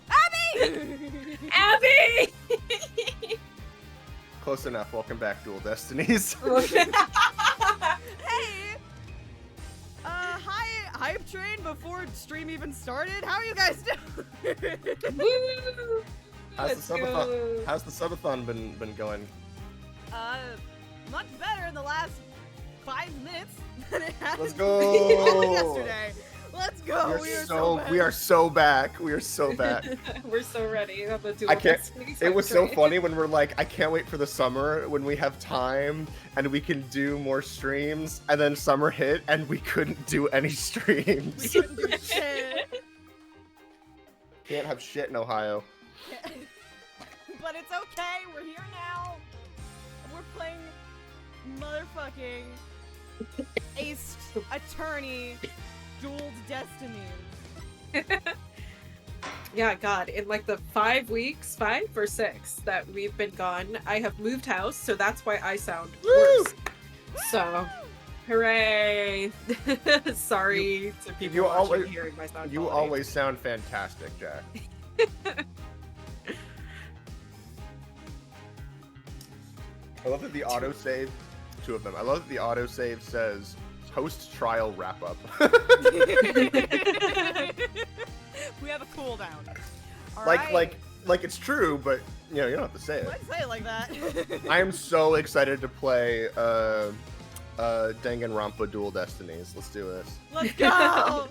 Abby! Abby! Close enough. Welcome back, Dual Destinies. Hey! Hi, Hype Train before stream even started. How are you guys doing? Woo! How's the subathon been going? Much better in the last 5 minutes than it has Let's go! yesterday. Let's go. We are so back. We are so back. We're so ready. I can't. It was so funny when we're like, I can't wait for the summer when we have time and we can do more streams. And then summer hit and we couldn't do any streams. We couldn't do shit. Can't have shit in Ohio. But it's okay. We're here now. We're playing motherfucking Ace Attorney Dual Destinies. Yeah, God, in like the 5 weeks, 5 or 6 that we've been gone, I have moved house, so that's why I sound worse. So, hooray! Sorry to people You watching always- hearing my sound You quality. always sound fantastic, Jack. I love that the autosave, 2 of them. I love that the autosave says post-trial wrap-up. We have a cooldown. All like, right. like it's true, but you know, you don't have to say it. Why'd you say it like that? I am so excited to play Danganronpa Dual Destinies. Let's do this. Let's go!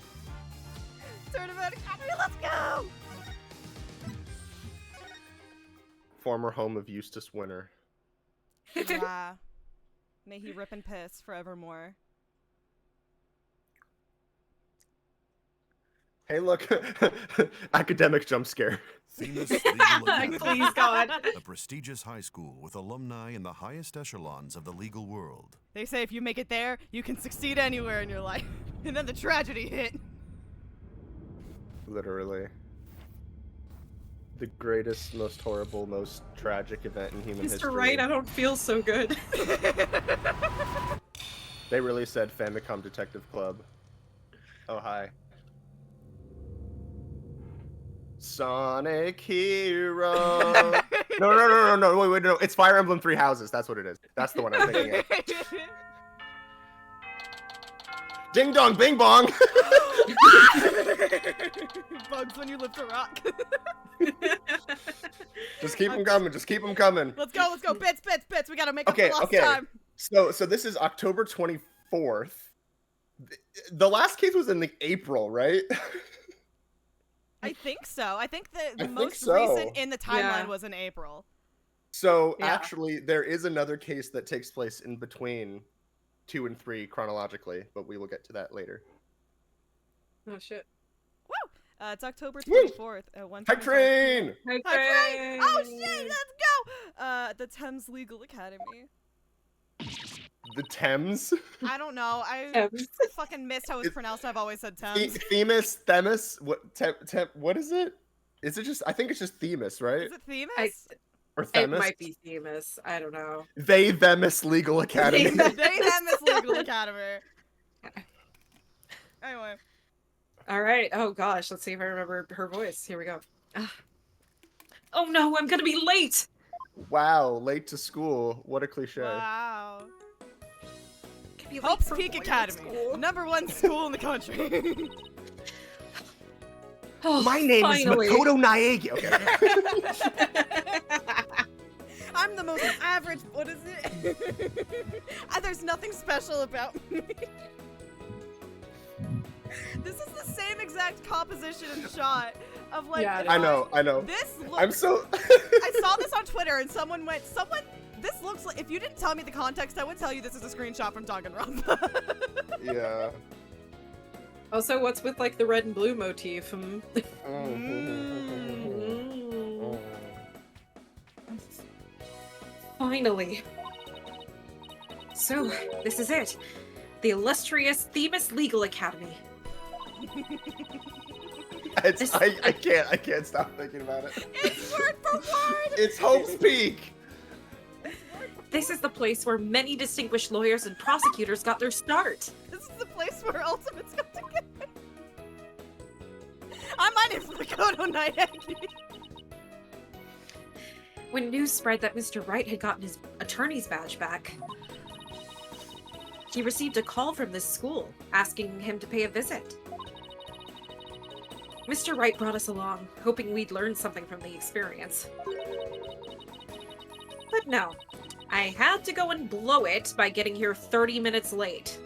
Tournament Academy, let's go! Former home of Eustace Winter. Yeah. May he rip and piss forevermore. Hey, look, academic jump scare. Themis Legal Academy, Please, God. a prestigious high school with alumni in the highest echelons of the legal world. They say if you make it there, you can succeed anywhere in your life. And then the tragedy hit. Literally. The greatest, most horrible, most tragic event in human history. Mr. Wright, I don't feel so good. They really said Famicom Detective Club. Oh, hi. Sonic Hero. No, wait, no. It's Fire Emblem Three Houses. That's what it is. That's the one I'm thinking of. Ding dong, bing bong. Bugs when you lift a rock. Just keep them coming. Just keep them coming. Let's go. Bits. We gotta make up for lost Okay. time. So this is October 24th. The last case was in the April, right? I think so. I think the think most so. recent in the timeline Yeah. was in April. So Yeah. actually, there is another case that takes place in between 2 and 3 chronologically, but we will get to that later. Oh, shit. Woo! It's October Woo! 24th at 1:25 Hype train! Hi, Hype train! Oh shit! Let's go! The Thames Legal Academy. The Thames? I don't know. I Thames. fucking missed how it's pronounced. I've always said Thames. Themis? What? What is it? Is it just? I think it's just Themis, right? Is it Themis? Or It Themis? might be Themis. I don't know. They Themis Legal Academy. They them this Legal Academy. Anyway. All right. Oh gosh. Let's see if I remember her voice. Here we go. Oh no, I'm gonna be late. Wow, late to school. What a cliche. Wow. Could be late Hope's for Peak boarding Academy. school. #1 school in the country. Oh, My name finally. is Makoto Naegi. Okay. I'm the most average. What is it? There's nothing special about me. This is the same exact composition and shot of like. Yeah, it I know. This looks. I'm so. I saw this on Twitter and someone went. This looks like. If you didn't tell me the context, I would tell you this is a screenshot from Danganronpa. Yeah. Also, what's with like the red and blue motif? Finally. So, this is it. The illustrious Themis Legal Academy. I can't stop thinking about it. It's word for word. It's Hope's Peak. This is the place where many distinguished lawyers and prosecutors got their start. This is the place where Ultimates got together. My name's Makoto Naegi. When news spread that Mr. Wright had gotten his attorney's badge back, he received a call from this school asking him to pay a visit. Mr. Wright brought us along, hoping we'd learn something from the experience. But no, I had to go and blow it by getting here 30 minutes late.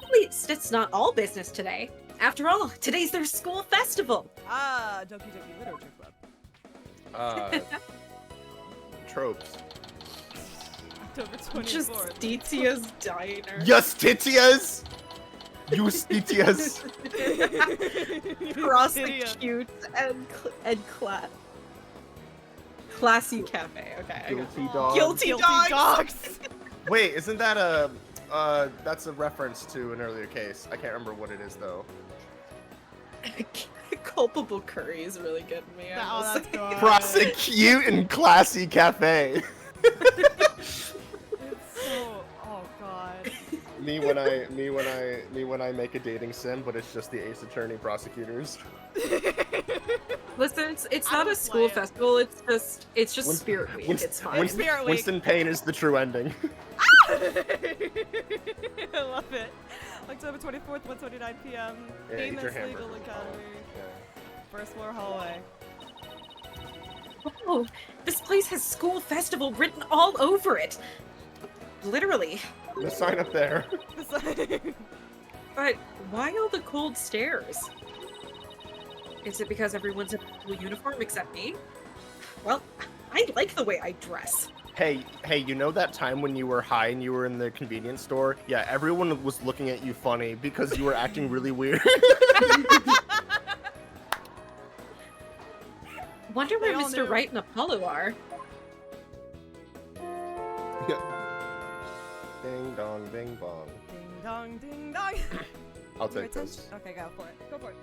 At least it's not all business today. After all, today's their school festival. Ah, Doki Doki Literature Club. Tropes. October 24th. Justitia's Diner. Justitias! Justitias! Prosecute and classy cafe. Okay. I got Guilty it. dog. Guilty dogs. Wait, isn't that that's a reference to an earlier case. I can't remember what it is though. Culpable curry is really good to me. I Oh, will that's say. good. Prosecute and classy cafe. It's so. Oh god. me when I make a dating sim, but it's just the Ace Attorney prosecutors. Listen, it's I not would a school play it. festival. It's just Win- Spirit Week. Winston- It's fine. Winston- Spirit Week. Winston Payne is the true ending. I love it. October 24th, 1:29 p.m. Yeah, eat your Famous Legal hamburger. Academy. First floor hallway. Oh, this place has school festival written all over it. Literally. The sign up there. But why all the cold stares? Is it because everyone's in full uniform except me? Well, I like the way I dress. Hey, you know that time when you were high and you were in the convenience store? Yeah, everyone was looking at you funny because you were acting really weird. Wonder where They all Mr. knew. Wright and Apollo are. Ding dong, ding bong. Ding dong, ding dong. I'll Your take this. attention- Okay, go for it. Go for it.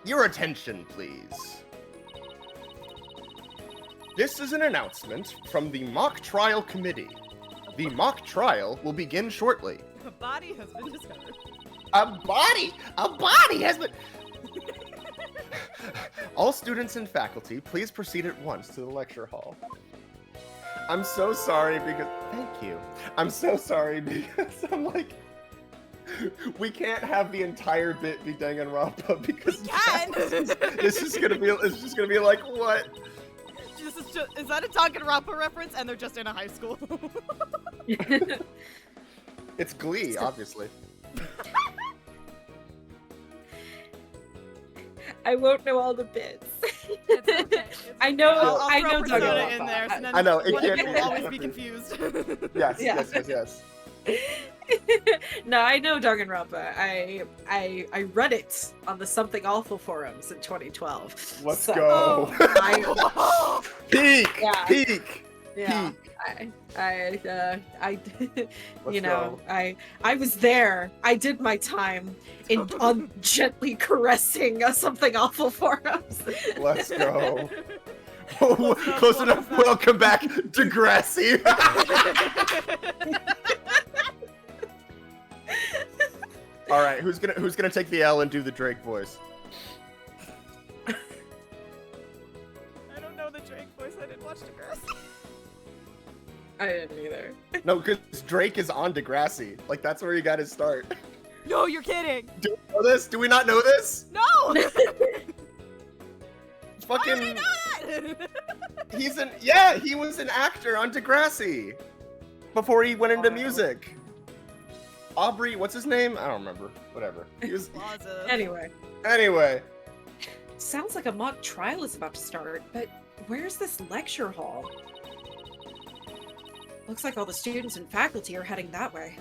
Your attention, please. This is an announcement from the Mock Trial Committee. The mock trial will begin shortly. A body has been discovered. A body has been... All students and faculty, please proceed at once to the lecture hall. I'm so sorry because... Thank you. I'm so sorry because I'm like... We can't have the entire bit be Danganronpa because We can! it's just gonna be like, what? Is that a Danganronpa reference? And they're just in a high school. It's Glee, obviously. I won't know all the bits. It's okay. I know. I'll I throw know Persona Danganronpa. in there, so then I know, it one can't of you be- will always be confused. Yes, Yeah. yes. No, I know Danganronpa. I read it on the Something Awful forums in 2012. Let's So, go. I, Peak! Yeah. Peak! yeah, Peak! I Let's you know, go. I was there. I did my time on gently caressing Something Awful forums. Let's go. Let's go, Close enough. Welcome back, Degrassi. All right, who's gonna take the L and do the Drake voice? I don't know the Drake voice. I didn't watch Degrassi. I didn't either. No, because Drake is on Degrassi. Like that's where you got to start. No, you're kidding. Do we know this? Do we not know this? No. I Fucking. already know that. He was an actor on Degrassi before he went into music. Aubrey, what's his name? I don't remember. Whatever. He was. Plaza. Anyway, Anyway, sounds like a mock trial is about to start, but where's this lecture hall? Looks like all the students and faculty are heading that way.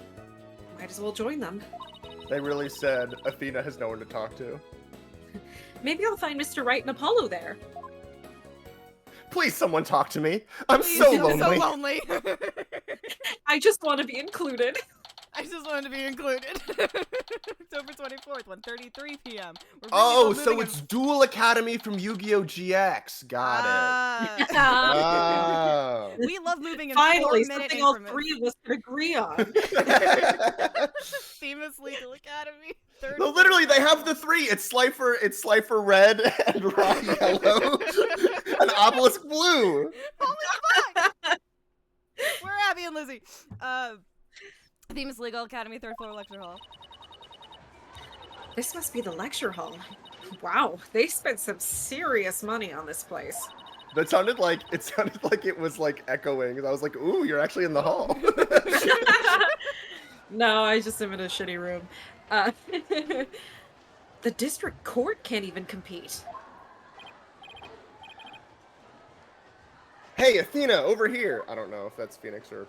Might as well join them. they really said Athena has no one to talk to. Maybe I'll find Mr. Wright and Apollo there. Please, someone talk to me. I'm Please, so I'm lonely. so lonely. I just want to be included. I just wanted to be included. October 24th, 1:33 p.m. We're really Oh, still so moving it's Duel Academy from Yu-Gi-Oh! GX. Got it. Ah. Oh. We love moving in Finally, 4-minute something all increments. three of us can agree on. Famous Legal Academy. Third No, literally, they floor. have the three. It's Slifer Red and Raw Yellow and Obelisk Blue. Holy fuck! We're Abby and Lizzie. Famous Legal Academy, third floor lecture hall. This must be the lecture hall. Wow, they spent some serious money on this place. That sounded like it was like echoing. I was like, "Ooh, you're actually in the hall." No, I just am in a shitty room. The district court can't even compete. Hey, Athena, over here. I don't know if that's Phoenix or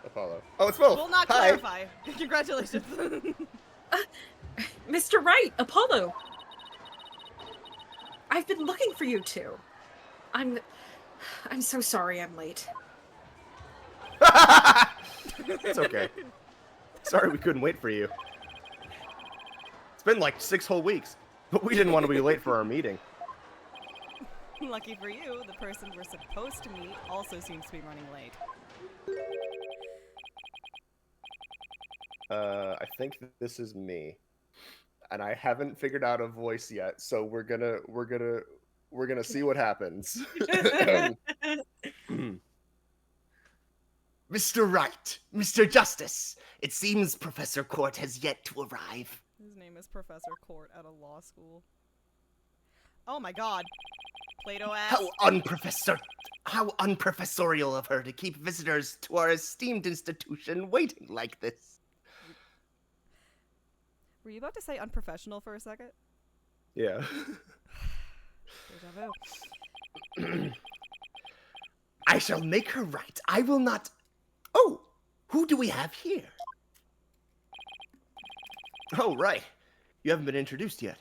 Apollo. Oh, it's both. We'll not Hi. clarify. Congratulations. Mr. Wright, Apollo. I've been looking for you two. I'm so sorry I'm late. It's okay. Sorry we couldn't wait for you. It's been like 6 whole weeks, but we didn't want to be late for our meeting. Lucky for you, the person we're supposed to meet also seems to be running late. I think this is me, and I haven't figured out a voice yet, so we're gonna see what happens. Mr. Wright, Mr. Justice, it seems Professor Court has yet to arrive. His name is Professor Court at a law school. Oh my god. Plato ass. How unprofessorial of her to keep visitors to our esteemed institution waiting like this. Were you about to say unprofessional for a second? Yeah. Deja vu. I shall make her right. I will not... Oh, who do we have here? Oh, right. You haven't been introduced yet.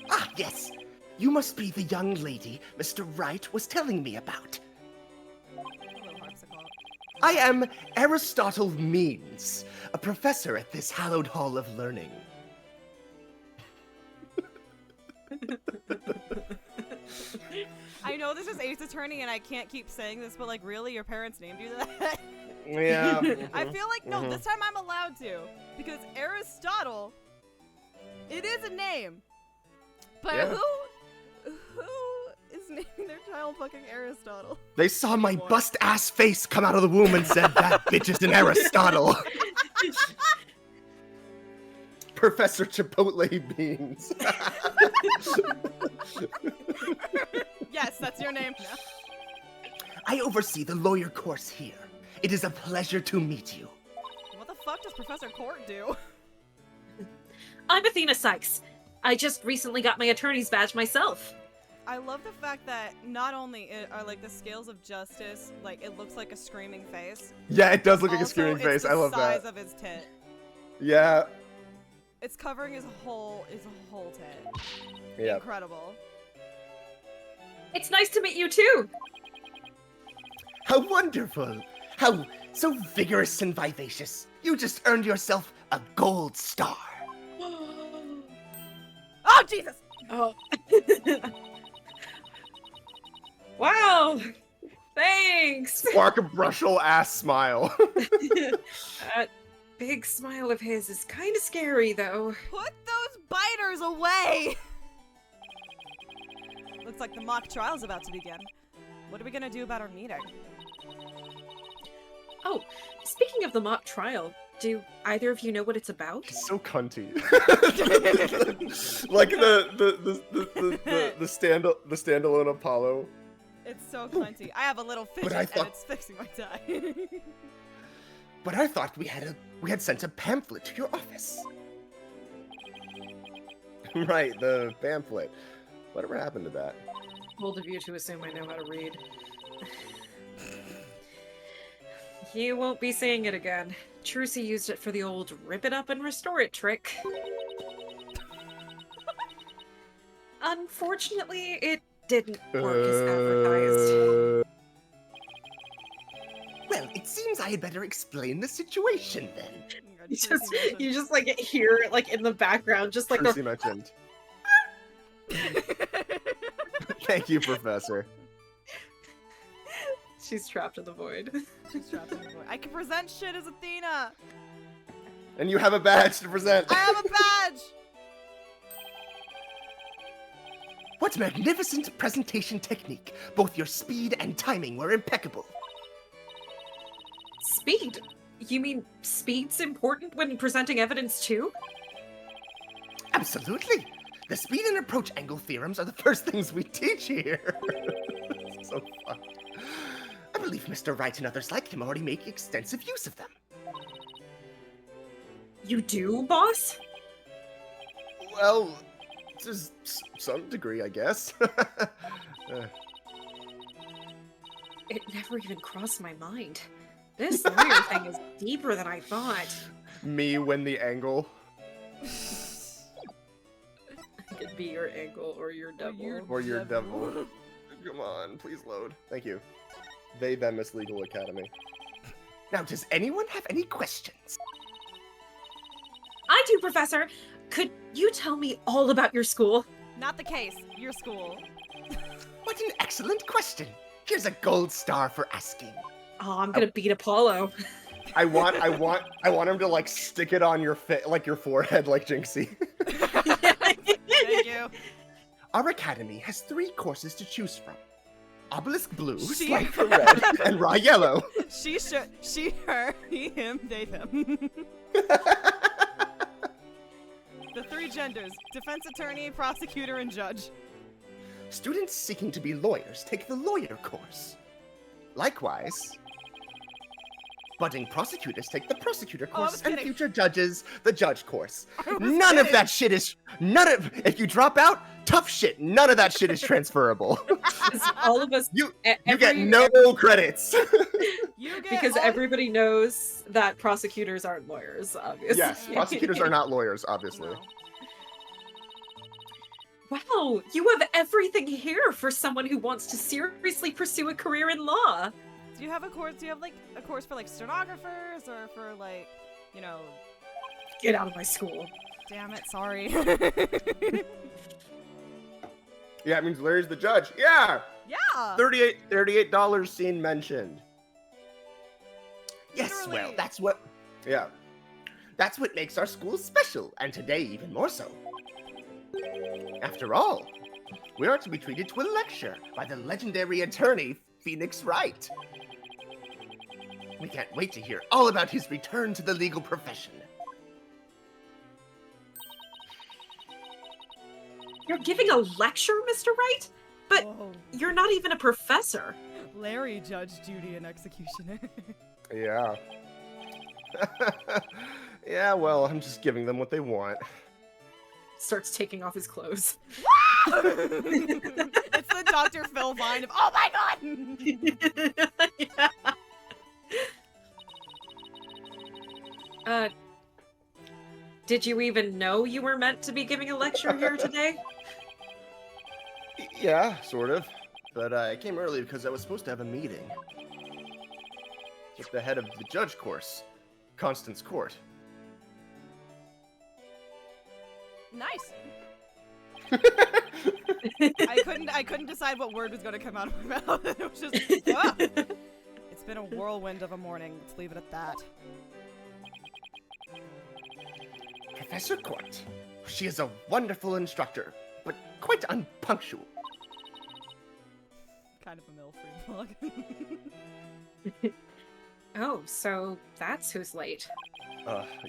Ah, yes. You must be the young lady Mr. Wright was telling me about. Hello, harpsichord. I am Aristotle Means, a professor at this hallowed hall of learning. I know this is Ace Attorney and I can't keep saying this, but like really, your parents named you that? Yeah. I feel like, no, this time I'm allowed to. Because Aristotle, it is a name. But Yeah. who is naming their child fucking Aristotle? They saw my bust-ass face come out of the womb and said, that bitch is an Aristotle. Professor Chipotle Beans. Yes, that's your name now. I oversee the lawyer course here. It is a pleasure to meet you. What the fuck does Professor Court do? I'm Athena Sykes. I just recently got my attorney's badge myself. I love the fact that not only are like the scales of justice, like it looks like a screaming face. Yeah, it does look like a Also, screaming it's face. the I love size that. of his tit. Yeah. It's covering his whole tit. Yeah. Incredible. It's nice to meet you too. How wonderful. How so vigorous and vivacious. You just earned yourself a gold star. Oh, Jesus! Oh. Wow. Thanks. Spark a brushel ass smile. That big smile of his is kind of scary, though. Put those biters away! Looks like the mock trial's about to begin. What are we gonna do about our meeting? Oh, speaking of the mock trial, do either of you know what it's about? He's so cunty. Like the standalone Apollo. It's so cunty. I have a little fidget I thought- and it's fixing my tie. But I thought we had sent a pamphlet to your office. Right, the pamphlet. Whatever happened to that? Bold of you to assume I know how to read. You won't be seeing it again. Trucy used it for the old rip it up and restore it trick. Unfortunately, it didn't work as advertised. Well, it seems I had better explain the situation then. You just like hear it like in the background, just like Percy mentioned. Thank you, Professor. She's trapped in the void. She's trapped in the void. I can present shit as Athena. And you have a badge to present. I have a badge. What magnificent presentation technique. Both your speed and timing were impeccable. Speed? You mean speed's important when presenting evidence too? Absolutely. The speed and approach angle theorems are the first things we teach here. So fun. I believe Mr. Wright and others like him already make extensive use of them. You do, boss? Well, to some degree, I guess. It never even crossed my mind. This lawyer thing is deeper than I thought. Me win the angle. It could be your angle or your devil. Or your devil. Come on, please load. Thank you. They, them, Miss Legal Academy. Now, does anyone have any questions? I do, Professor. Could you tell me all about your school? Not the case. Your school. What an excellent question. Here's a gold star for asking. Oh, I'm gonna beat Apollo. I want him to like stick it on your your forehead like Jinxie. Thank you. Our academy has 3 courses to choose from. Obelisk Blue, She- Slifer Red, and Raw Yellow. She, her, he, him, they, them. The 3 genders: defense attorney, prosecutor, and judge. Students seeking to be lawyers take the lawyer course. Likewise, budding prosecutors take the prosecutor Oh, I was course, and kidding. future judges the judge course. I was None of kidding. that shit is if you drop out, tough shit. None of that shit is transferable. Because all of us, you every- get no credits. You get because all- everybody knows that prosecutors aren't lawyers, obviously. Yes, prosecutors are not lawyers, obviously. No. Wow, you have everything here for someone who wants to seriously pursue a career in law. Do you have a course? Do you have like a course for like stenographers or for like, you know? Get out of my school. Damn it! Sorry. Yeah, it means Larry's the judge. Yeah, Yeah. $38 seen mentioned. Yes, well, Literally. that's what makes our school special, and today even more so. After all, we are to be treated to a lecture by the legendary attorney, Phoenix Wright. We can't wait to hear all about his return to the legal profession. You're giving a lecture, Mr. Wright? But Whoa. you're not even a professor. Larry, Judge, Judy, and Executioner. Yeah. Yeah, well, I'm just giving them what they want. Starts taking off his clothes. It's the Dr. Phil Vine of, oh my god! Yeah. Did you even know you were meant to be giving a lecture here today? Yeah, sort of. But I came early because I was supposed to have a meeting. With the head of the judge course, Constance Court. Nice. I couldn't decide what word was going to come out of my mouth. It was just, ah. It's been a whirlwind of a morning. Let's leave it at that. Professor Court. She is a wonderful instructor, but quite unpunctual. Kind of a mill free plug. Oh, so that's who's late.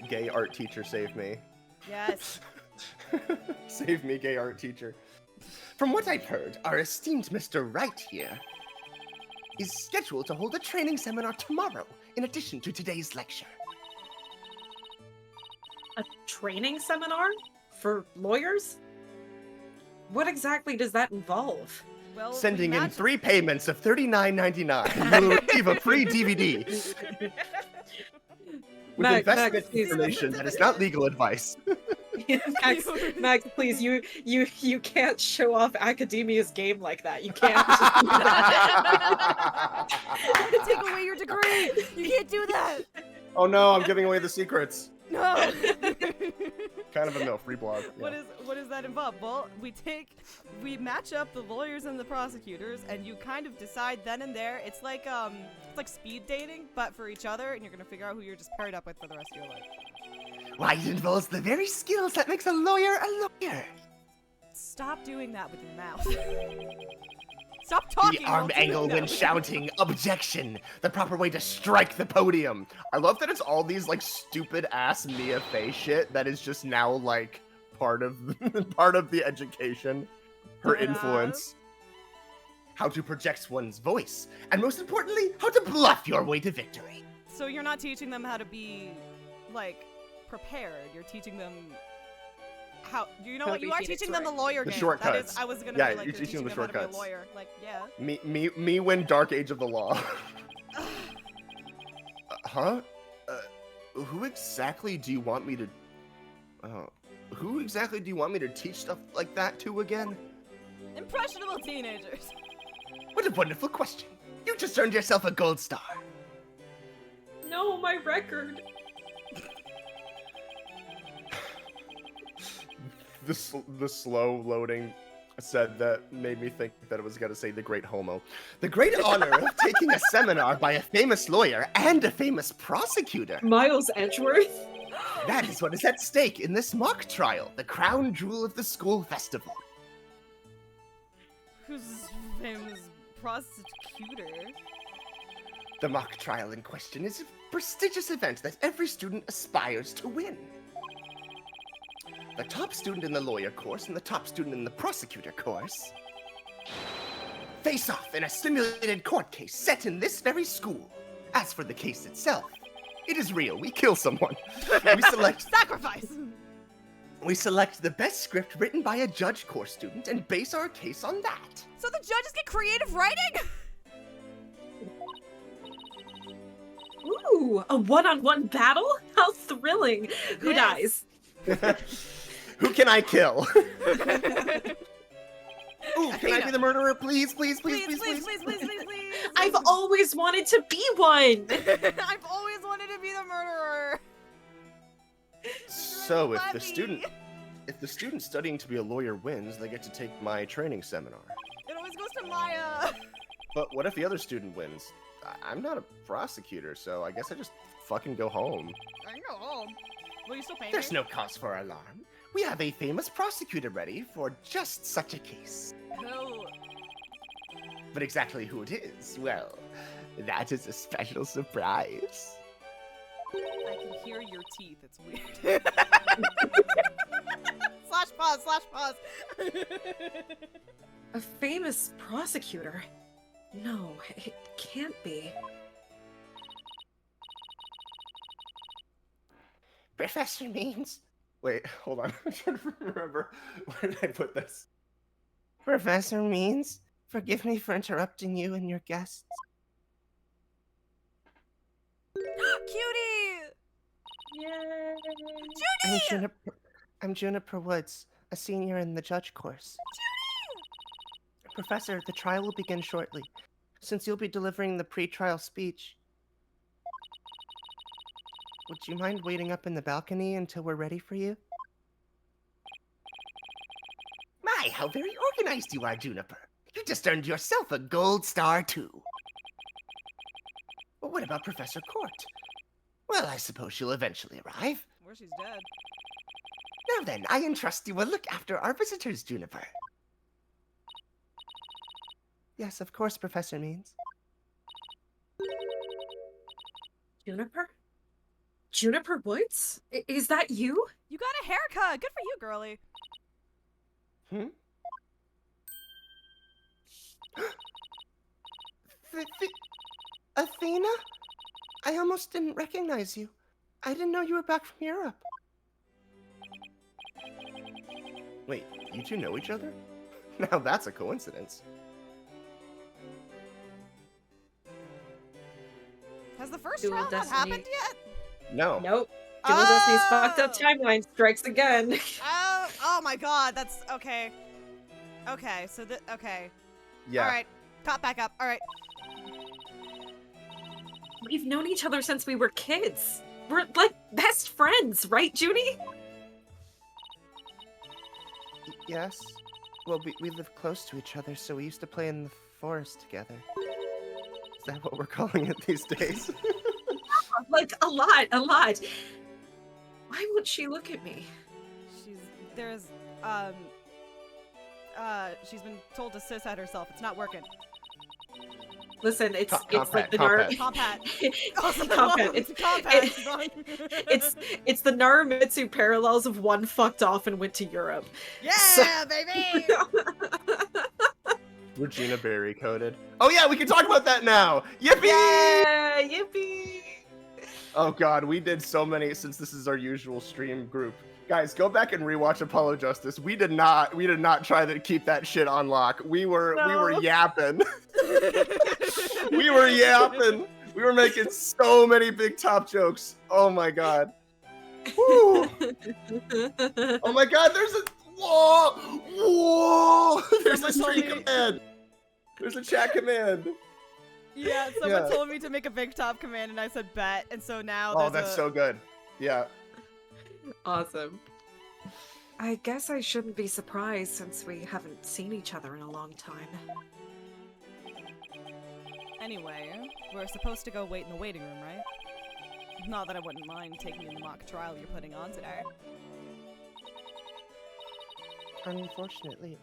Gay art teacher save me. Yes. Save me, gay art teacher. From what I've heard, our esteemed Mr. Wright here is scheduled to hold a training seminar tomorrow, in addition to today's lecture. A training seminar? For lawyers? What exactly does that involve? Well, Sending in imagine- 3 payments of $39.99, you will receive a free DVD with Max, investment please. information that is not legal advice. Max, please, you can't show off academia's game like that. You can't. Take away your degree. You can't do that. Oh no, I'm giving away the secrets. No. Kind of a no free blog. What does that involve? Well, we match up the lawyers and the prosecutors, and you kind of decide then and there. It's like speed dating, but for each other, and you're gonna figure out who you're just paired up with for the rest of your life. Why, it involves the very skills that makes a lawyer a lawyer. Stop doing that with your mouth. Stop talking. The arm angle when shouting, objection, the proper way to strike the podium. I love that it's all these like stupid ass Mia Fey shit that is just now like part of the education, her influence. How to project one's voice, and most importantly, how to bluff your way to victory. So you're not teaching them how to be like prepared. You're teaching them how. You know How what? to You be are Phoenix teaching them the Wright. lawyer The game. shortcuts. That is, I was gonna Yeah, be like, you're teaching them the them how to be a shortcuts. lawyer. Like, yeah. Me when Dark Age of the Law. Huh? Who exactly do you want me to? Who exactly do you want me to teach stuff like that to again? Impressionable teenagers. What a wonderful question. You just earned yourself a gold star. No, my record. The slow loading said that made me think that it was going to say the great homo. The great honor of taking a seminar by a famous lawyer and a famous prosecutor. Miles Edgeworth? That is what is at stake in this mock trial, the crown jewel of the school festival. Who's famous prosecutor? The mock trial in question is a prestigious event that every student aspires to win. The top student in the lawyer course and the top student in the prosecutor course face off in a simulated court case set in this very school. As for the case itself, it is real. We kill someone. Sacrifice! We select the best script written by a judge course student and base our case on that. So the judges get creative writing? Ooh, a one-on-one battle? How thrilling. Who Yes. dies? Who can I kill? Ooh, can I Athena. be the murderer? Please. Please. I've always wanted to be one. I've always wanted to be the murderer. So if the Let student studying to be a lawyer wins, they get to take my training seminar. It always goes to Maya. But what if the other student wins? I'm not a prosecutor, so I guess I just fucking go home. I can go home. Will you still pay There's me? no cause for alarm. We have a famous prosecutor ready for just such a case. No. But exactly who it is, well, that is a special surprise. I can hear your teeth. It's weird. slash pause. A famous prosecutor? No, it can't be. Professor Means. Wait, hold on. I'm trying to remember where did I put this. Professor Means, forgive me for interrupting you and your guests. Cutie! Yay! Judy! I'm Juniper Woods, a senior in the judge course. Professor, the trial will begin shortly. Since you'll be delivering the pre-trial speech, would you mind waiting up in the balcony until we're ready for you? My, how very organized you are, Juniper. You just earned yourself a gold star, too. But what about Professor Court? Well, I suppose she'll eventually arrive. Where she's dead. Now then, I entrust you will look after our visitors, Juniper. Yes, of course, Professor Means. Juniper? Juniper Woods? Is that you? You got a haircut. Good for you, girly. Athena? I almost didn't recognize you. I didn't know you were back from Europe. Wait, you two know each other? Now that's a coincidence. Has the first Dual trial not Destiny. happened yet? No. Nope. Dual Destiny's fucked up timeline strikes again. Oh my god, that's okay. Okay, so okay. Yeah. Alright, caught back up. Alright. We've known each other since we were kids. We're like best friends, right, Junie? Yes. Well, we live close to each other, so we used to play in the forest together. Is that what we're calling it these days? Like, a lot. Why would she look at me? She's been told to cis at herself. It's not working. Listen, it's like the Compat. It's the Naramitsu parallels of one fucked off and went to Europe. Yeah, baby! Regina Berry coded. Oh yeah, we can talk about that now! Yippee! Yeah, yippee! Oh god, we did so many since this is our usual stream group. Guys, go back and rewatch Apollo Justice. We did not try to keep that shit on lock. We were yapping. We were yapping. We were making so many big top jokes. Oh my god. Woo. Oh my god, there's a whoa! There's a stream command. There's a chat command. Yeah, someone told me to make a big top command and I said bet, and so now that's so good. Yeah. Awesome. I guess I shouldn't be surprised since we haven't seen each other in a long time. Anyway, we're supposed to go wait in the waiting room, right? Not that I wouldn't mind taking you in the mock trial you're putting on today. Unfortunately,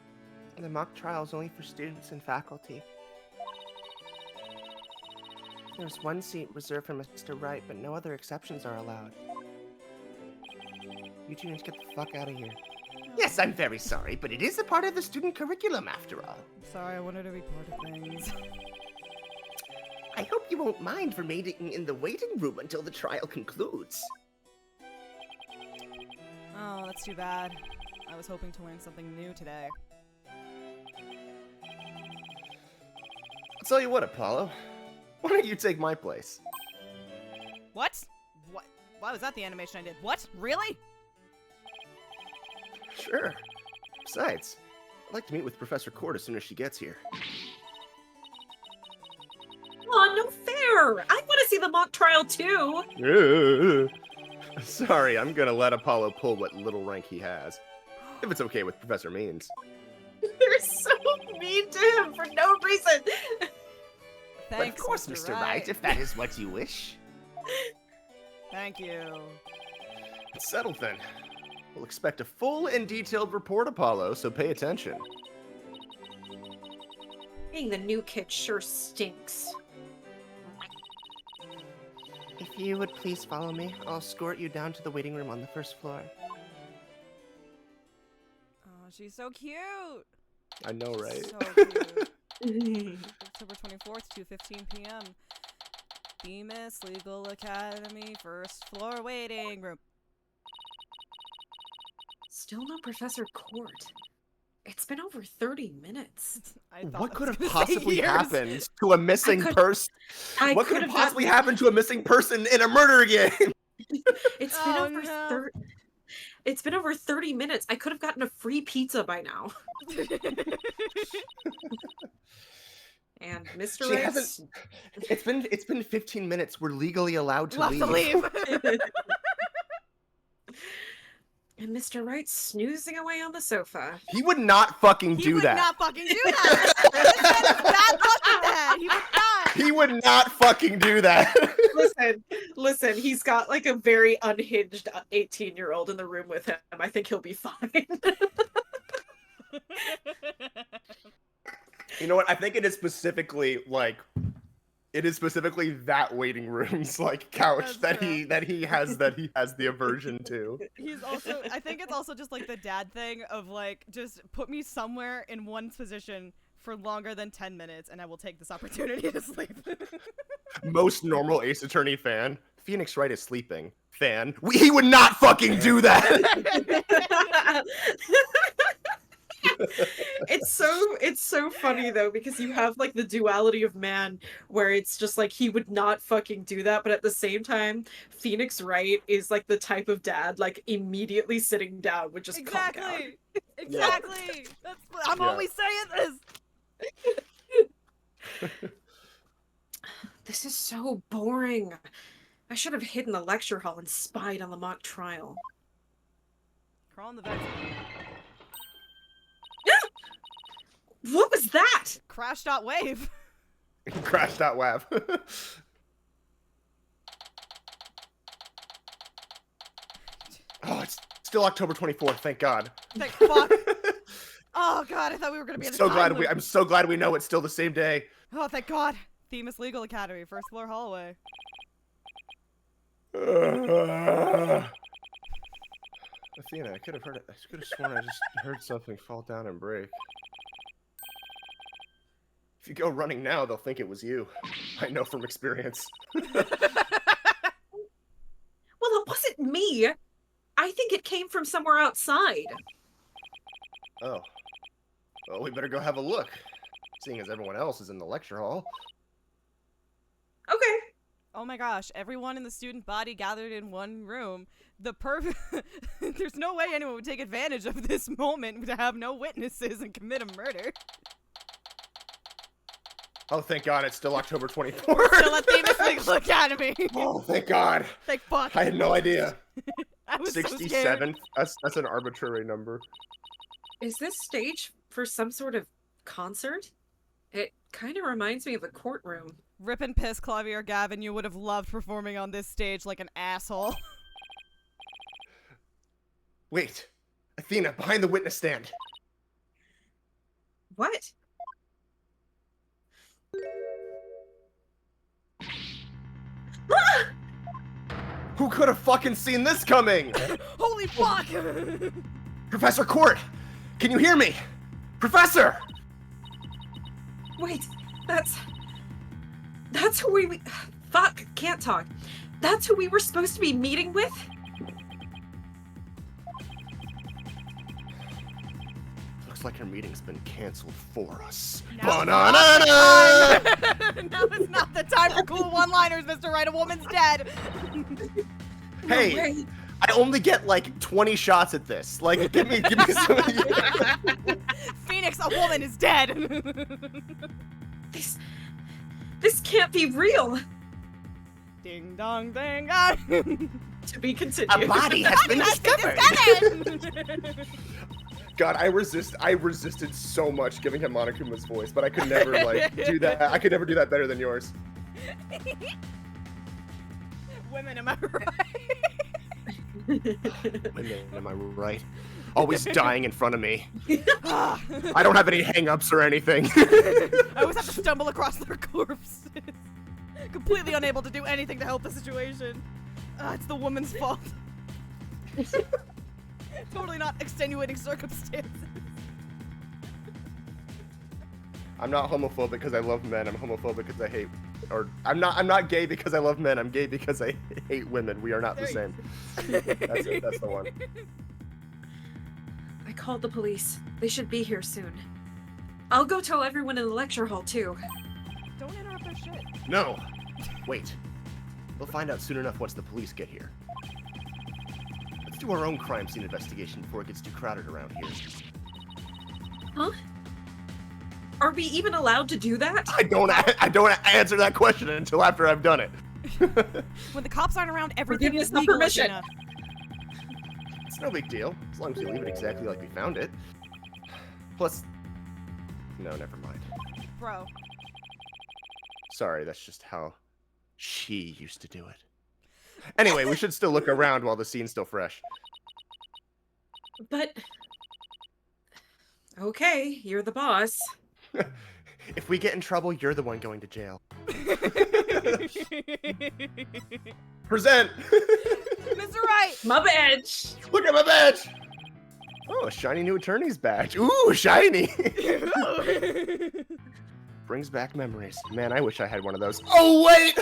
the mock trial is only for students and faculty. There's one seat reserved for Mr. Wright, but no other exceptions are allowed. You two need to get the fuck out of here. Yes, I'm very sorry, but it is a part of the student curriculum after all. I'm sorry, I wanted to be part of things. I hope you won't mind remaining in the waiting room until the trial concludes. Oh, that's too bad. I was hoping to learn something new today. I'll tell you what, Apollo. Why don't you take my place? What? What? Why was that the animation I did? What? Really? Sure. Besides, I'd like to meet with Professor Court as soon as she gets here. Aw, no fair! I want to see the mock trial too! Sorry, I'm gonna let Apollo pull what little rank he has. If it's okay with Professor Means. They're so mean to him for no reason! Thanks, but of course, Mr. Wright, if that is what you wish. Thank you. It's settled then. We'll expect a full and detailed report, Apollo, so pay attention. Being the new kid sure stinks. If you would please follow me, I'll escort you down to the waiting room on the first floor. Oh, she's so cute! I know, right? So cute. October 24th, 2:15 p.m. Bemis Legal Academy, first floor waiting room. Still no Professor Court. It's been over 30 minutes. What could have possibly happened to a missing person? What could have possibly happened to a missing person in a murder game? It's been It's been over 30 minutes. I could have gotten a free pizza by now. And Mr. Rice... It's been 15 minutes. We're legally allowed to leave. And Mr. Wright snoozing away on the sofa. He would not fucking do that. He would not fucking do that. Bad luck with that. He would not. He would not fucking do that. Listen, he's got like a very unhinged 18-year-old in the room with him. I think he'll be fine. You know what? I think it is specifically like that waiting room's like couch that he has the aversion to. He's also, I think it's also just like the dad thing of like, just put me somewhere in one position for longer than 10 minutes and I will take this opportunity to sleep. Most normal Ace Attorney fan. Phoenix Wright is sleeping. Fan. He would not fucking do that. It's so funny though, because you have like the duality of man where it's just like he would not fucking do that, but at the same time Phoenix Wright is like the type of dad like immediately sitting down would just calm down. Exactly. I'm always saying this. This is so boring. I should have hidden the lecture hall and spied on the mock trial. Crawl in the vent. What was that? Crash.wave. Crash.wav. Oh, it's still October 24th, thank God. Thank fuck. Oh god, I thought we were gonna be in a time loop. I'm so glad we know it's still the same day. Oh, thank God. Themis Legal Academy, first floor hallway. Athena, I could have heard it. I could have sworn I just heard something fall down and break. If you go running now, they'll think it was you. I know from experience. Well, it wasn't me. I think it came from somewhere outside. Oh. Well, we better go have a look. Seeing as everyone else is in the lecture hall. Okay. Oh my gosh, everyone in the student body gathered in one room. There's no way anyone would take advantage of this moment to have no witnesses and commit a murder. Oh, thank God, it's still October 24th. Still at Themis Legal Academy. Oh, thank God. Thank fuck. I had no idea. I was 67? so scared. That's an arbitrary number. Is this stage for some sort of concert? It kind of reminds me of a courtroom. Rip and piss, Clavier Gavin, you would have loved performing on this stage like an asshole. Wait. Athena, behind the witness stand. What? Who could have fucking seen this coming? Holy fuck! Professor Court, can you hear me? Professor! Wait, that's who we fuck, can't talk. That's who we were supposed to be meeting with? Looks like her meeting's been canceled for us. Now Ba-na-na-na! Now is not the time for cool one-liners, Mr. Right. A woman's dead. Hey, No way. I only get like 20 shots at this. Like, give me some. Phoenix, a woman is dead. This can't be real. Ding dong ding dong. To be A continued. body has been discovered. God, I resisted so much giving him Monokuma's voice, but I could never like do that. I could never do that better than yours. Women, am I right? Women, am I right? Always dying in front of me. Ah. I don't have any hang-ups or anything. I always have to stumble across their corpses. Completely unable to do anything to help the situation. It's the woman's fault. Totally not extenuating circumstances. I'm not homophobic because I love men. I'm homophobic because I hate, or I'm not gay because I love men. I'm gay because I hate women. We are not the same. That's it. That's the one. I called the police. They should be here soon. I'll go tell everyone in the lecture hall too. Don't interrupt their shit. No. Wait. We'll find out soon enough once the police get here. Let's do our own crime scene investigation before it gets too crowded around here. Huh? Are we even allowed to do that? I don't answer that question until after I've done it. When the cops aren't around, everything giving is us no legal, permission. Athena. It's no big deal, as long as you leave it exactly like we found it. Plus, no, never mind. Bro. Sorry, that's just how she used to do it. Anyway, we should still look around while the scene's still fresh. But... Okay, you're the boss. If we get in trouble, you're the one going to jail. Present! Mr. Right! My badge! Look at my badge! Oh, a shiny new attorney's badge. Ooh, shiny! Brings back memories. Man, I wish I had one of those. Oh, wait!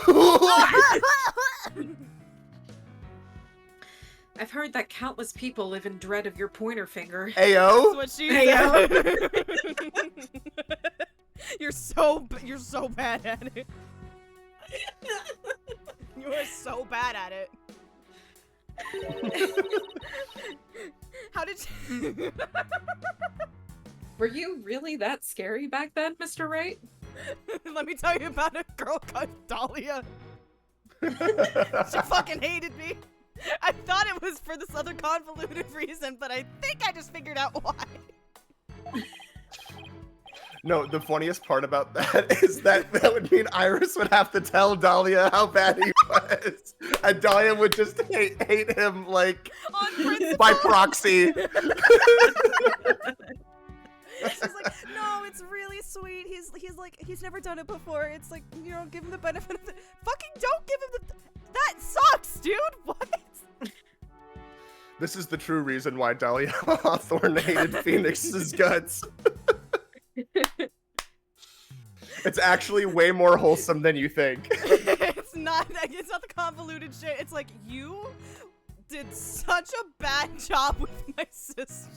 I've heard that countless people live in dread of your pointer finger. Ayo! That's what she Hey, said. You're so bad at it. You are so bad at it. How did you... Were you really that scary back then, Mr. Wright? Let me tell you about a girl called Dahlia. She fucking hated me. I thought it was for this other convoluted reason, but I think I just figured out why. No, the funniest part about that is that would mean Iris would have to tell Dahlia how bad he was. And Dahlia would just hate him, like, On principle. by proxy. She's like, no, it's really sweet. He's like, he's never done it before. It's like, you know, give him the benefit of the... Fucking don't give him the... That sucks, dude. What? This is the true reason why Dahlia Hawthorne hated Phoenix's guts. It's actually way more wholesome than you think. It's not the convoluted shit. It's like, you did such a bad job with my sister.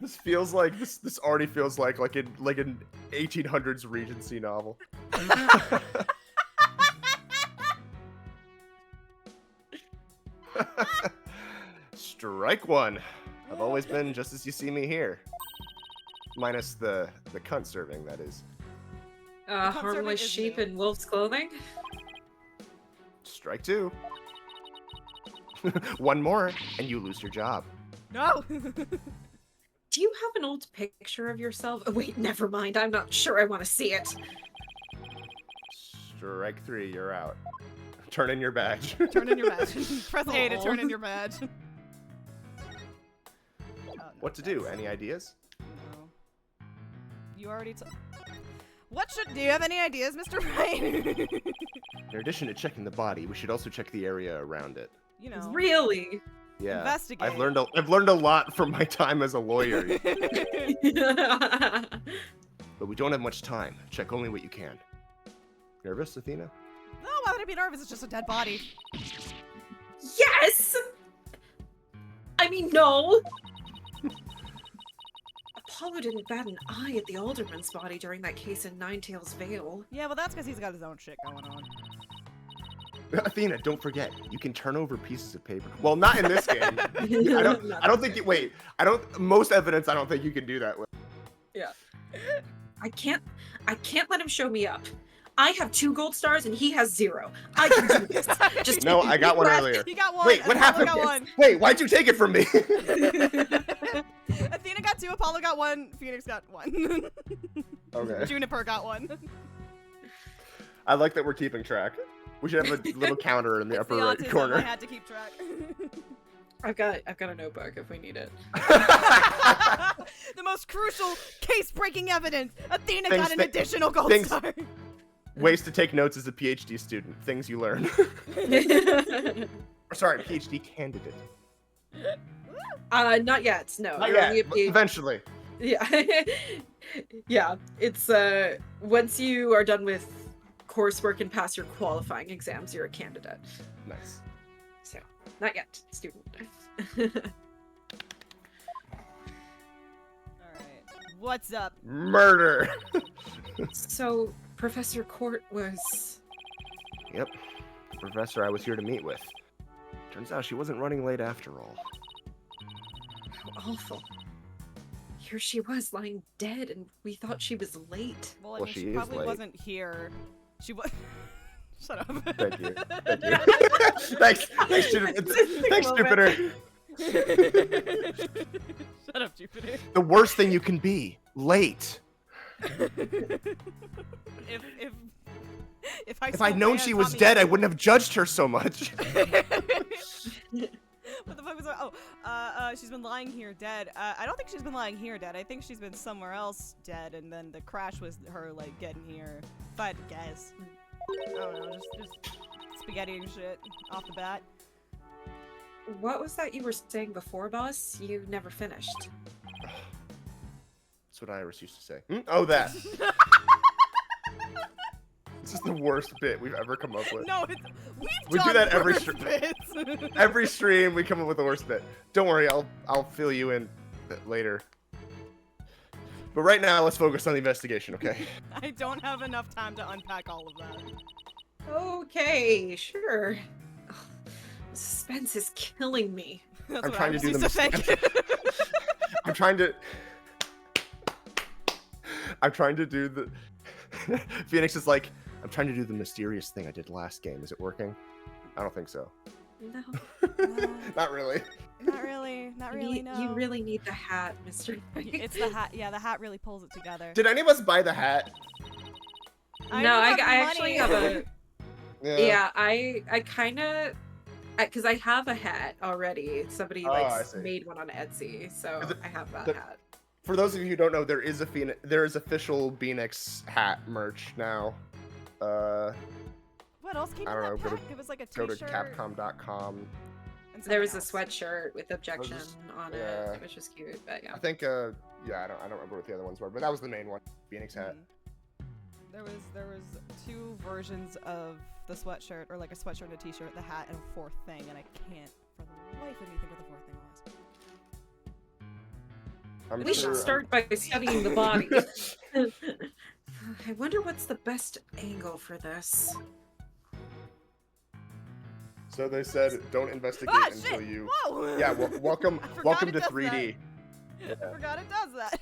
This feels like this already feels like an 1800s Regency novel. Strike one. I've always been just as you see me here. Minus the cunt serving, that is. Harmless sheep in wolf's clothing? Strike two. One more, and you lose your job. No. Do you have an old picture of yourself? Oh, wait, never mind. I'm not sure I want to see it. Strike three, you're out. Turn in your badge. Turn in your badge. Press A to turn in your badge. What to do? Any ideas? No. You already do you have any ideas, Mr. Ryan? In addition to checking the body, we should also check the area around it. You know. Really? Yeah. Investigate. I've learned a lot from my time as a lawyer. But we don't have much time. Check only what you can. Nervous, Athena? No, why would I be nervous? It's just a dead body. Yes! I mean, no! Apollo didn't bat an eye at the alderman's body during that case in Ninetails Vale. Yeah, well, that's because he's got his own shit going on. Athena, don't forget, you can turn over pieces of paper. Well, not in this game. I don't think you, wait, most evidence I don't think you can do that with. Yeah. I can't let him show me up. I have 2 gold stars and he has 0. I can do this. Just No, I got one earlier. He got one. Wait, what Apollo happened? Got one. Wait, why'd you take it from me? Athena got 2, Apollo got 1, Phoenix got 1. Okay. Juniper got 1. I like that we're keeping track. We should have a little counter in the upper The right autism, corner. I had to keep track. I've got a notebook if we need it. The most crucial case-breaking evidence. Athena Things got an that- additional gold things- star. Ways to take notes as a PhD student. Things you learn. Or sorry, PhD candidate. Not yet. No. Not you're yet, only a but PhD. eventually. Yeah. Yeah. It's once you are done with coursework and pass your qualifying exams, you're a candidate. Nice. So, not yet, student. Alright. What's up? Murder. So, Professor Court was... Yep. The professor I was here to meet with. Turns out she wasn't running late after all. How awful. Here she was, lying dead, and we thought she was late. Well, I Well, mean, she she is probably late. wasn't here. She was. Shut up. Thank you. Thank you. Thanks, Jupiter. Thanks, Jupiter. Shut up, Jupiter. The worst thing you can be, late. If I'd known she was dead, I wouldn't have judged her so much. What the fuck was that? Oh, she's been lying here dead. I don't think she's been lying here dead. I think she's been somewhere else dead, and then the crash was her, like, getting here. If I had to guess. I don't know, just spaghetti and shit off the bat. What was that you were saying before, boss? You never finished. That's what Iris used to say. Oh, that. This is the worst bit we've ever come up with. No, We do that every stream. Every stream, we come up with the worst bit. Don't worry, I'll fill you in later. But right now, let's focus on the investigation, okay? I don't have enough time to unpack all of that. Okay, sure. Ugh, the suspense is killing me. That's I'm what trying I to do was the used think. I'm trying to... I'm trying to do the. Phoenix is like, I'm trying to do the mysterious thing I did last game. Is it working? I don't think so. No. Not really. Not really. Not really. No. You really need the hat, Mr. It's the hat. Yeah, the hat really pulls it together. Did any of us buy the hat? No, I have actually have a. Yeah. Yeah, I kind of. Because I have a hat already. Somebody Oh, I like see. made one on Etsy, so I have that the- hat. For those of you who don't know, there is official Phoenix hat merch now. What else came I in don't that know, go pack? to- It was like a Go t-shirt. to capcom.com. and There was a something else. sweatshirt with objection on yeah. it, which was cute. But yeah. I think yeah, I don't remember what the other ones were, but that was the main one. Phoenix hat. There was 2 versions of the sweatshirt, or like a sweatshirt and a t-shirt, the hat, and a 4th thing, and I can't for the life of me think what the 4th thing was. I'm We sure- should start by studying the body. I wonder what's the best angle for this. So they said, don't investigate Ah, until shit! you. Whoa! Yeah, welcome, I forgot welcome it to does 3D. I forgot it does that.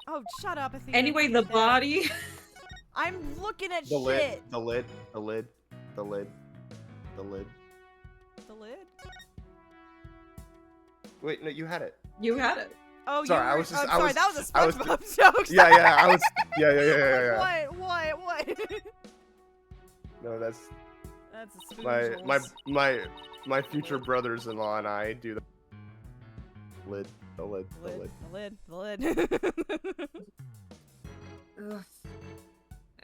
Oh, shut up, Athena. Anyway, Get the there. body. I'm looking at The shit. lid, the lid, the lid, the lid, the lid. The lid? Wait, no, you had it. You had it. Oh, Sorry, you I were, was just- I'm I sorry, was- that was a I was- SpongeBob joke. Yeah, yeah, I was. Yeah, yeah, yeah, yeah, yeah. What? No, that's That's a spoon my future brothers-in-law and I do the lid, the lid, the lid. The lid. Ugh.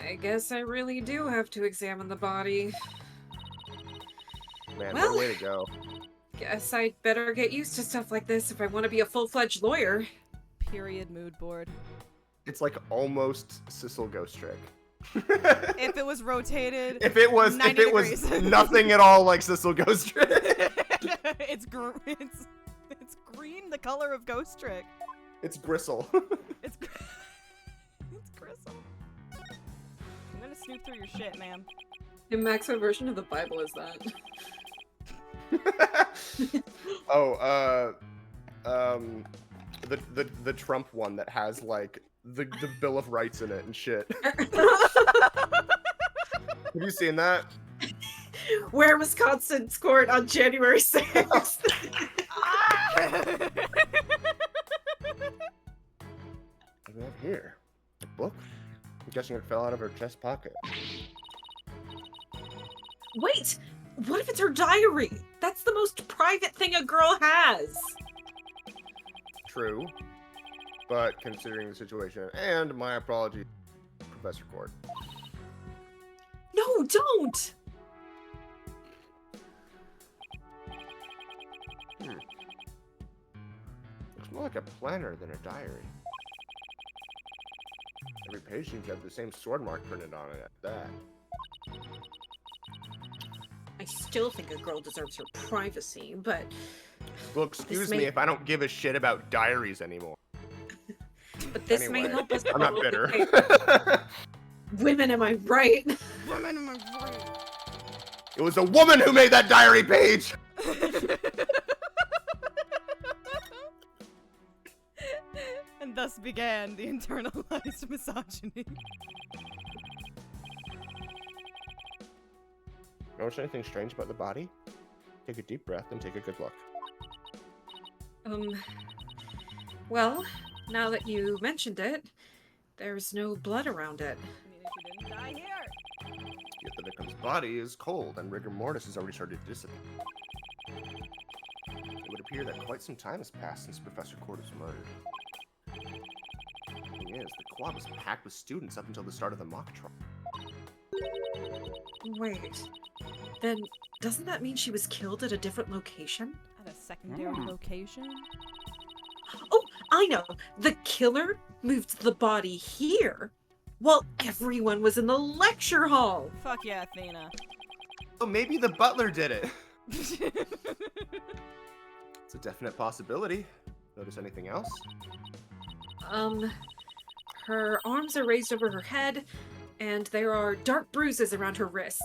I guess I really do have to examine the body. Man, Well- what a way to go. Guess I'd better get used to stuff like this if I want to be a full-fledged lawyer. Period mood board. It's like almost Sissel Ghost Trick. If it was rotated, if it was 90 degrees. nothing at all like Sissel Ghost Trick. it's green, the color of Ghost Trick. It's Gristle. It's it's Gristle. I'm gonna snoop through your shit, ma'am. The maximum version of the Bible is that. Oh, the Trump one that has like the Bill of Rights in it and shit. Have you seen that? Where Wisconsin's court on January 6th. What do we have here? A book? I'm guessing it fell out of her chest pocket. Wait! What if it's her diary? That's the most private thing a girl has! True. But considering the situation, and my apology, Professor Cord. No, don't! Looks more like a planner than a diary. Every page seems to have the same sword mark printed on it at that. I still think a girl deserves her privacy, but Well, excuse may- me if I don't give a shit about diaries anymore. this Anyway, may help us. I'm not all bitter. okay. Women, am I right? Women in my brain. It was a woman who made that diary page! And thus began the internalized misogyny. Notice anything strange about the body? Take a deep breath and take a good look. Well, now that you mentioned it, there's no blood around it. I mean, if you didn't die here. Yet the victim's body is cold and rigor mortis has already started to dissipate. It would appear that quite some time has passed since Professor Cord was murdered. The thing is, the quad was packed with students up until the start of the mock trial. Wait, then doesn't that mean she was killed at a different location? At a secondary location? Oh, I know! The killer moved the body here while everyone was in the lecture hall! Fuck yeah, Athena. Oh, maybe the butler did it! It's a definite possibility. Notice anything else? Her arms are raised over her head, and there are dark bruises around her wrists.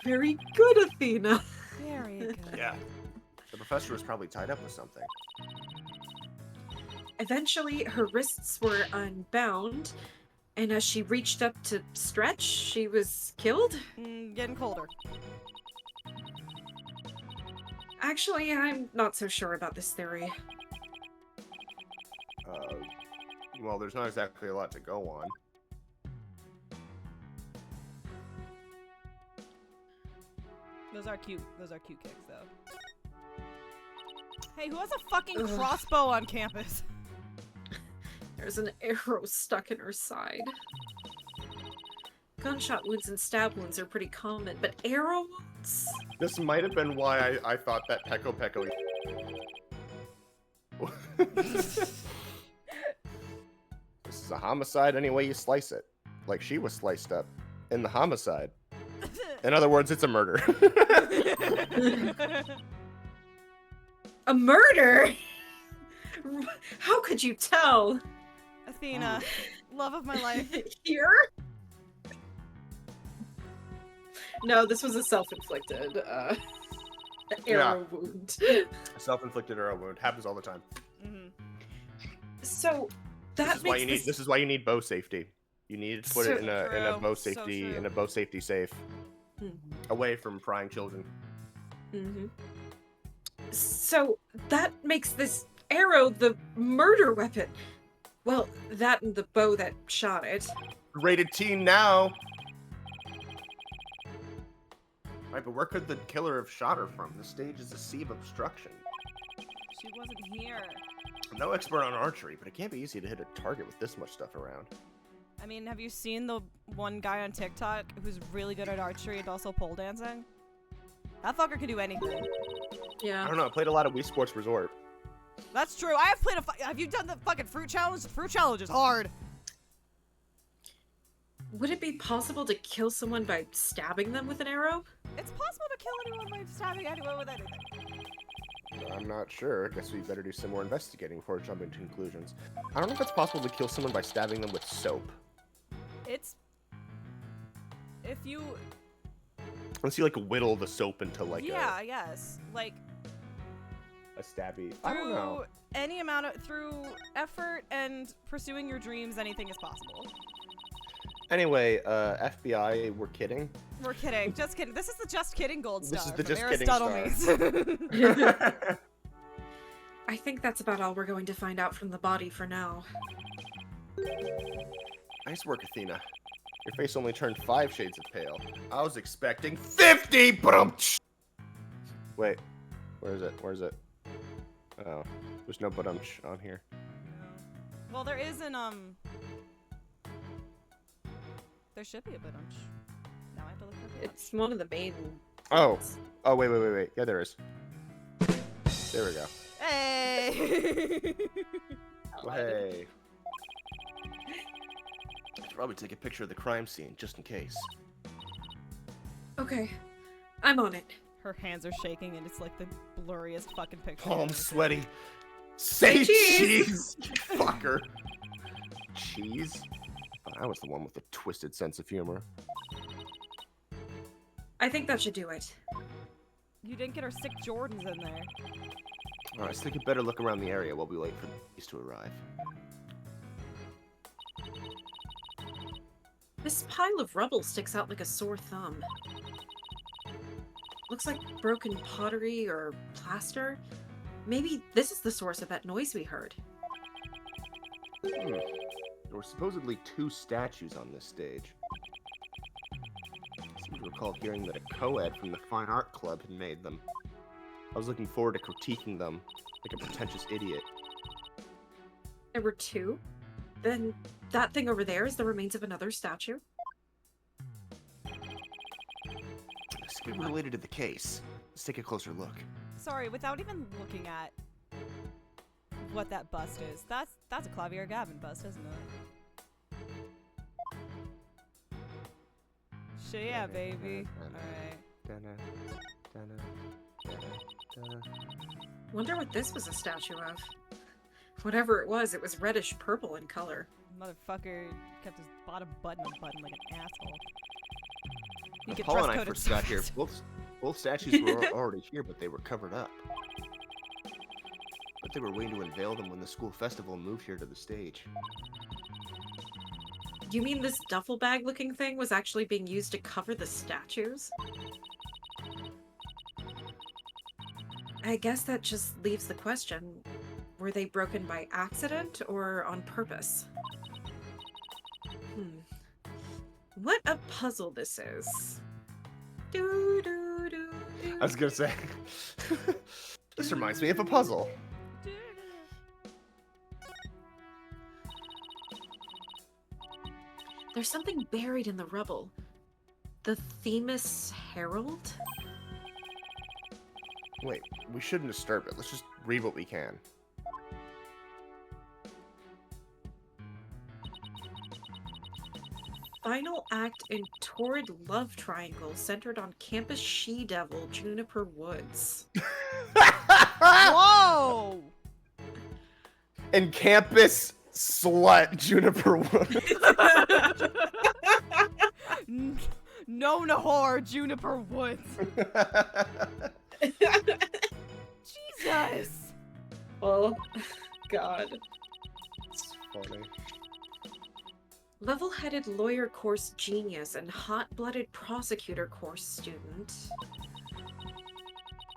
Very good, Athena! Very good. Yeah. The professor was probably tied up with something. Eventually, her wrists were unbound, and as she reached up to stretch, she was killed? Getting colder. Actually, I'm not so sure about this theory. Well, there's not exactly a lot to go on. Those are cute kicks, though. Hey, who has a fucking crossbow on campus? There's an arrow stuck in her side. Gunshot wounds and stab wounds are pretty common, but arrow wounds? This might have been why I thought that Peko Peko. This is a homicide any way you slice it. Like she was sliced up in the homicide. In other words, it's a murder. A murder? How could you tell? Athena, love of my life. Here? No, this was a self-inflicted arrow wound. Self-inflicted arrow wound happens all the time. Mm-hmm. So that This is why you need bow safety. You need to put it in a bow safety safe, away from prying children. Mm-hmm. So that makes this arrow the murder weapon. Well, that and the bow that shot it. Rated teen now. Right, but where could the killer have shot her from? The stage is a sea of obstruction. She wasn't here. I'm no expert on archery, but it can't be easy to hit a target with this much stuff around. I mean, have you seen the one guy on TikTok who's really good at archery and also pole dancing? That fucker can do anything. Yeah. I don't know. I played a lot of Wii Sports Resort. That's true. I have played have you done the fucking fruit challenge? The fruit challenge is hard. Would it be possible to kill someone by stabbing them with an arrow? It's possible to kill anyone by stabbing anyone with anything. I'm not sure. I guess we better do some more investigating before jumping to conclusions. I don't know if it's possible to kill someone by stabbing them with soap. It's... If you... Unless you, like, whittle the soap into, like, I guess. Like... a stabby. I don't know. Any amount of... Through effort and pursuing your dreams, anything is possible. Anyway, FBI, we're kidding. We're kidding. Just kidding. This is the Just Kidding gold star. This is the from Just Kidding Aristotle. I think that's about all we're going to find out from the body for now. Nice work, Athena. Your face only turned 5 shades of pale. I was expecting 50! Wait, where is it? Where is it? Oh, there's no but-umch on here. Well, there is an, there should be a but-umch. Now I have to look for it. It's one of the main... Oh. Oh, wait. Yeah, there is. There we go. Hey! Well, hey. I should probably take a picture of the crime scene, just in case. Okay, I'm on it. Her hands are shaking and it's like the blurriest fucking picture. Palms sweaty. Say cheese! You fucker. Cheese? I was the one with the twisted sense of humor. I think that should do it. You didn't get her sick Jordans in there. Alright, let's take a better look around the area while we wait for these to arrive. This pile of rubble sticks out like a sore thumb. Looks like broken pottery or plaster. Maybe this is the source of that noise we heard. There were supposedly 2 statues on this stage. I seem to recall hearing that a co-ed from the Fine Art Club had made them. I was looking forward to critiquing them, like a pretentious idiot. There were 2? Then that thing over there is the remains of another statue? This could be related to the case. Let's take a closer look. Sorry, without even looking at what that bust is. That's a Clavier Gavin bust, isn't it? Shit, yeah, baby. Alright. Wonder what this was a statue of. Whatever it was reddish purple in color. Motherfucker kept his bottom button unbuttoned like an asshole. He get Paul and I dress-coded first so got here. fast. Both statues were already here, but they were covered up. But they were waiting to unveil them when the school festival moved here to the stage. You mean this duffel bag looking thing was actually being used to cover the statues? I guess that just leaves the question, were they broken by accident or on purpose? What a puzzle this is. Do, do, do, do. I was gonna say, this reminds me of a puzzle. There's something buried in the rubble. The Themis Herald? Wait, we shouldn't disturb it. Let's just read what we can. Final act in torrid love triangle centered on campus she-devil Juniper Woods. Whoa! And campus slut Juniper Woods. No Nahor, Juniper Woods. Jesus! Oh, God. It's funny. Level-headed lawyer course genius and hot-blooded prosecutor course student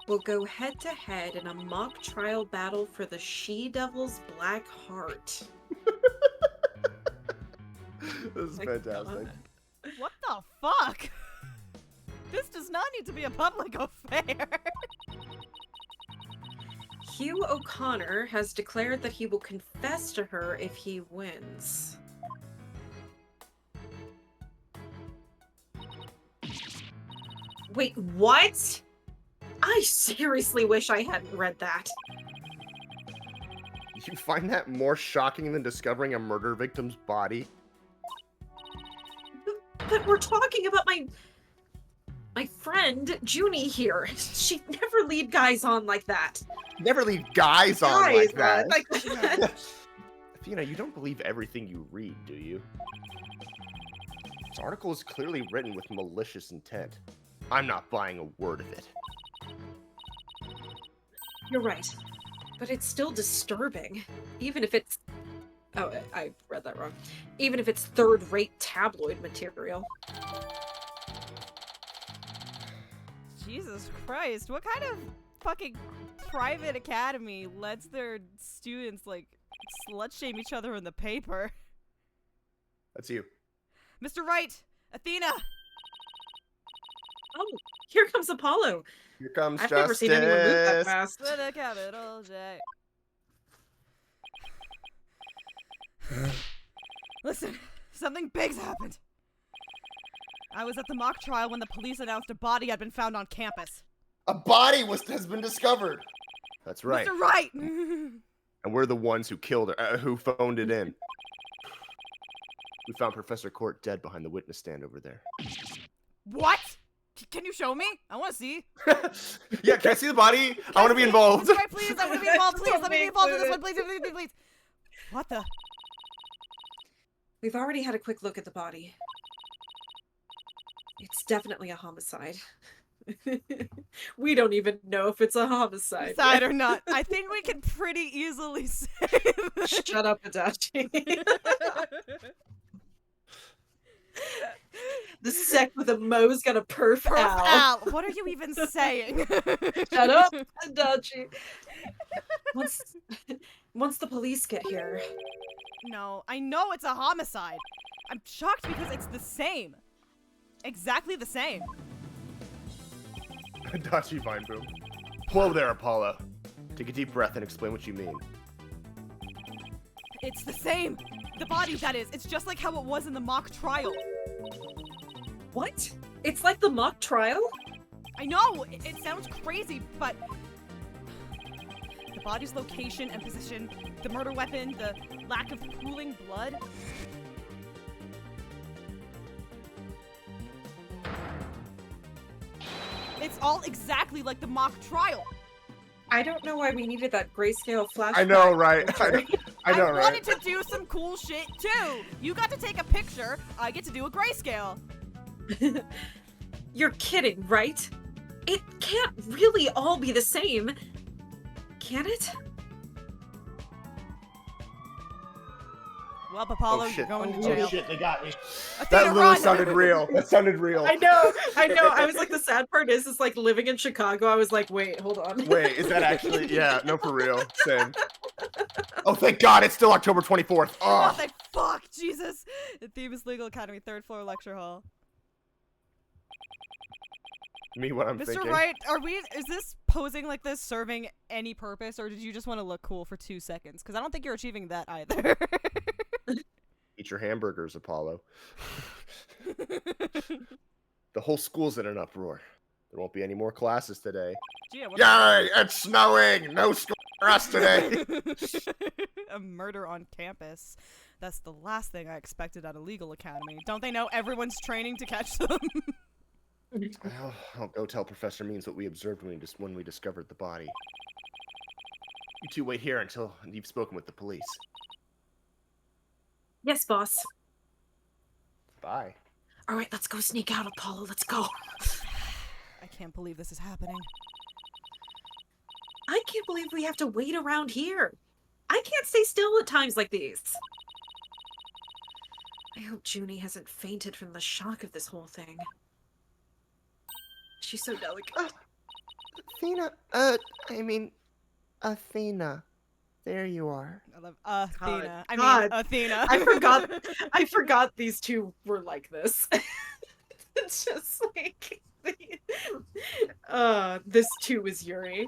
will go head-to-head in a mock trial battle for the she-devil's black heart. This is My fantastic. God. What the fuck? This does not need to be a public affair. Hugh O'Connor has declared that he will confess to her if he wins. Wait, what? I seriously wish I hadn't read that. You find that more shocking than discovering a murder victim's body? But we're talking about my friend Junie here. She'd never lead guys on like that. Never leave guys on like that. Like that. Athena, you don't believe everything you read, do you? This article is clearly written with malicious intent. I'm not buying a word of it. You're right. But it's still disturbing. Even if it's... Oh, I read that wrong. Even if it's third-rate tabloid material. Jesus Christ, what kind of fucking private academy lets their students, like, slut-shame each other in the paper? That's you. Mr. Wright! Athena! Oh, here comes Apollo. Here comes I've Justice. never seen anyone move that fast. With a capital J. Listen, something big's happened. I was at the mock trial when the police announced a body had been found on campus. A body has been discovered. That's right. Mr. Wright! And we're the ones who killed her, who phoned it in. We found Professor Court dead behind the witness stand over there. What? Can you show me? I want to see. Yeah, can I see the body? I want to be involved. Mr. Wright, please, I want to be involved. Please, let me be involved in this one. Please, please, please, please. What the? We've already had a quick look at the body. It's definitely a homicide. We don't even know if it's a homicide. Side or not. I think we can pretty easily say that. Shut up, Adachi. The sec with a mo's got a perf Al. Al, what are you even saying? Shut up, Adachi. Once the police get here. No, I know it's a homicide. I'm shocked because it's the same. Exactly the same. Dachi Vineboom. Whoa there, Apollo. Take a deep breath and explain what you mean. It's the same. The body, that is. It's just like how it was in the mock trial. What? It's like the mock trial? I know, it sounds crazy, but the body's location and position, the murder weapon, the lack of pooling blood. It's all exactly like the mock trial. I don't know why we needed that grayscale flashlight. I know, right? I know, I right? wanted to do some cool shit too. You got to take a picture. I get to do a grayscale. You're kidding, right? It can't really all be the same, can it? Well, Apollo, shit. you're going to Oh, jail. shit, they got me. Athena, That literally run! sounded real. That sounded real. I know. I was like, the sad part is like living in Chicago. I was like, wait, hold on. Wait, is that actually? Yeah, no, for real. Same. Oh, thank God, it's still October 24th. Oh, Oh, thank fuck, Jesus! The Themis Legal Academy, 3rd floor lecture hall. me, what I'm Mr. thinking. Wright, is this posing like this serving any purpose, or did you just want to look cool for 2 seconds? Because I don't think you're achieving that either. Eat your hamburgers, Apollo. The whole school's in an uproar. There won't be any more classes today. Gee, Yay! It's snowing! No school for us today! A murder on campus. That's the last thing I expected at a legal academy. Don't they know everyone's training to catch them? Well, I'll go tell Professor Means what we observed when we discovered the body. You two wait here until you've spoken with the police. Yes, boss. Bye. All right, let's go sneak out, Apollo. Let's go. I can't believe this is happening. I can't believe we have to wait around here. I can't stay still at times like these. I hope Junie hasn't fainted from the shock of this whole thing. She's so delicate. Athena, Athena. There you are. I love Athena. I God. mean, Athena. I forgot these two were like this. It's just like, this too is Yuri.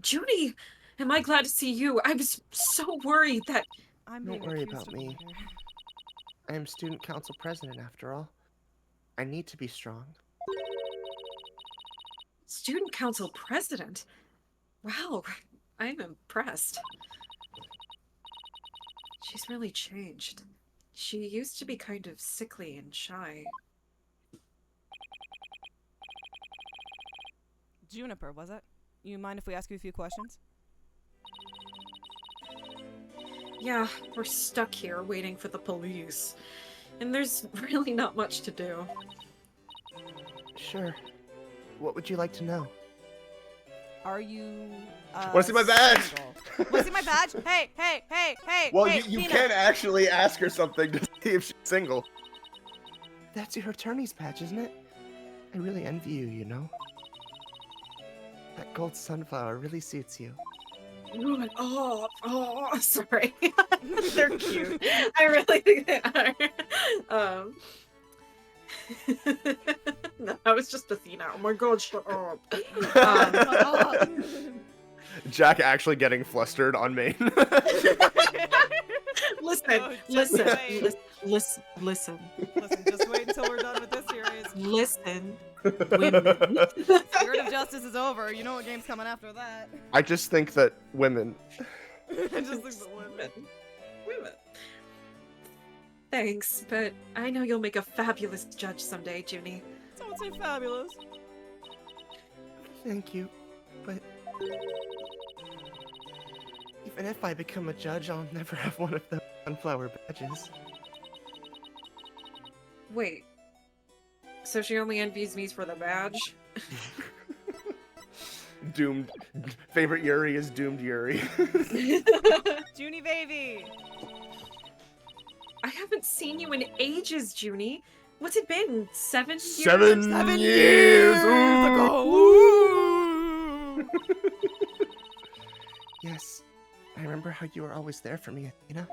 Junie, am I glad to see you? I was so worried that... I'm Don't being worry accused about of me. murder. I am student council president, after all. I need to be strong. Student council president? Wow, I'm impressed. She's really changed. She used to be kind of sickly and shy. Juniper, was it? You mind if we ask you a few questions? Yeah, we're stuck here waiting for the police. And there's really not much to do. Sure. What would you like to know? Are you, Wanna see my badge? single? Wanna see my badge? Hey, hey, hey, hey, Well, hey, you Tina. can actually ask her something to see if she's single. That's your attorney's badge, isn't it? I really envy you, you know? That gold sunflower really suits you. Oh, sorry. They're cute. I really think they are. No, that was just Athena. Oh my god, shut up. Jack actually getting flustered on main. Listen, Oh, just wait. listen. Listen, just wait until we're done with this series. Listen, women. Spirit of Justice is over. You know what game's coming after that. I just think that women. I just think the women. Women. Thanks, but I know you'll make a fabulous judge someday, Junie. Don't say fabulous. Thank you, but even if I become a judge, I'll never have one of the sunflower badges. Wait. So she only envies me for the badge? Doomed. Favorite Yuri is Doomed Yuri. Junie baby. I haven't seen you in ages, Junie. What's it been? 7 years? 7 years ago. Ooh. Yes, I remember how you were always there for me, Athena.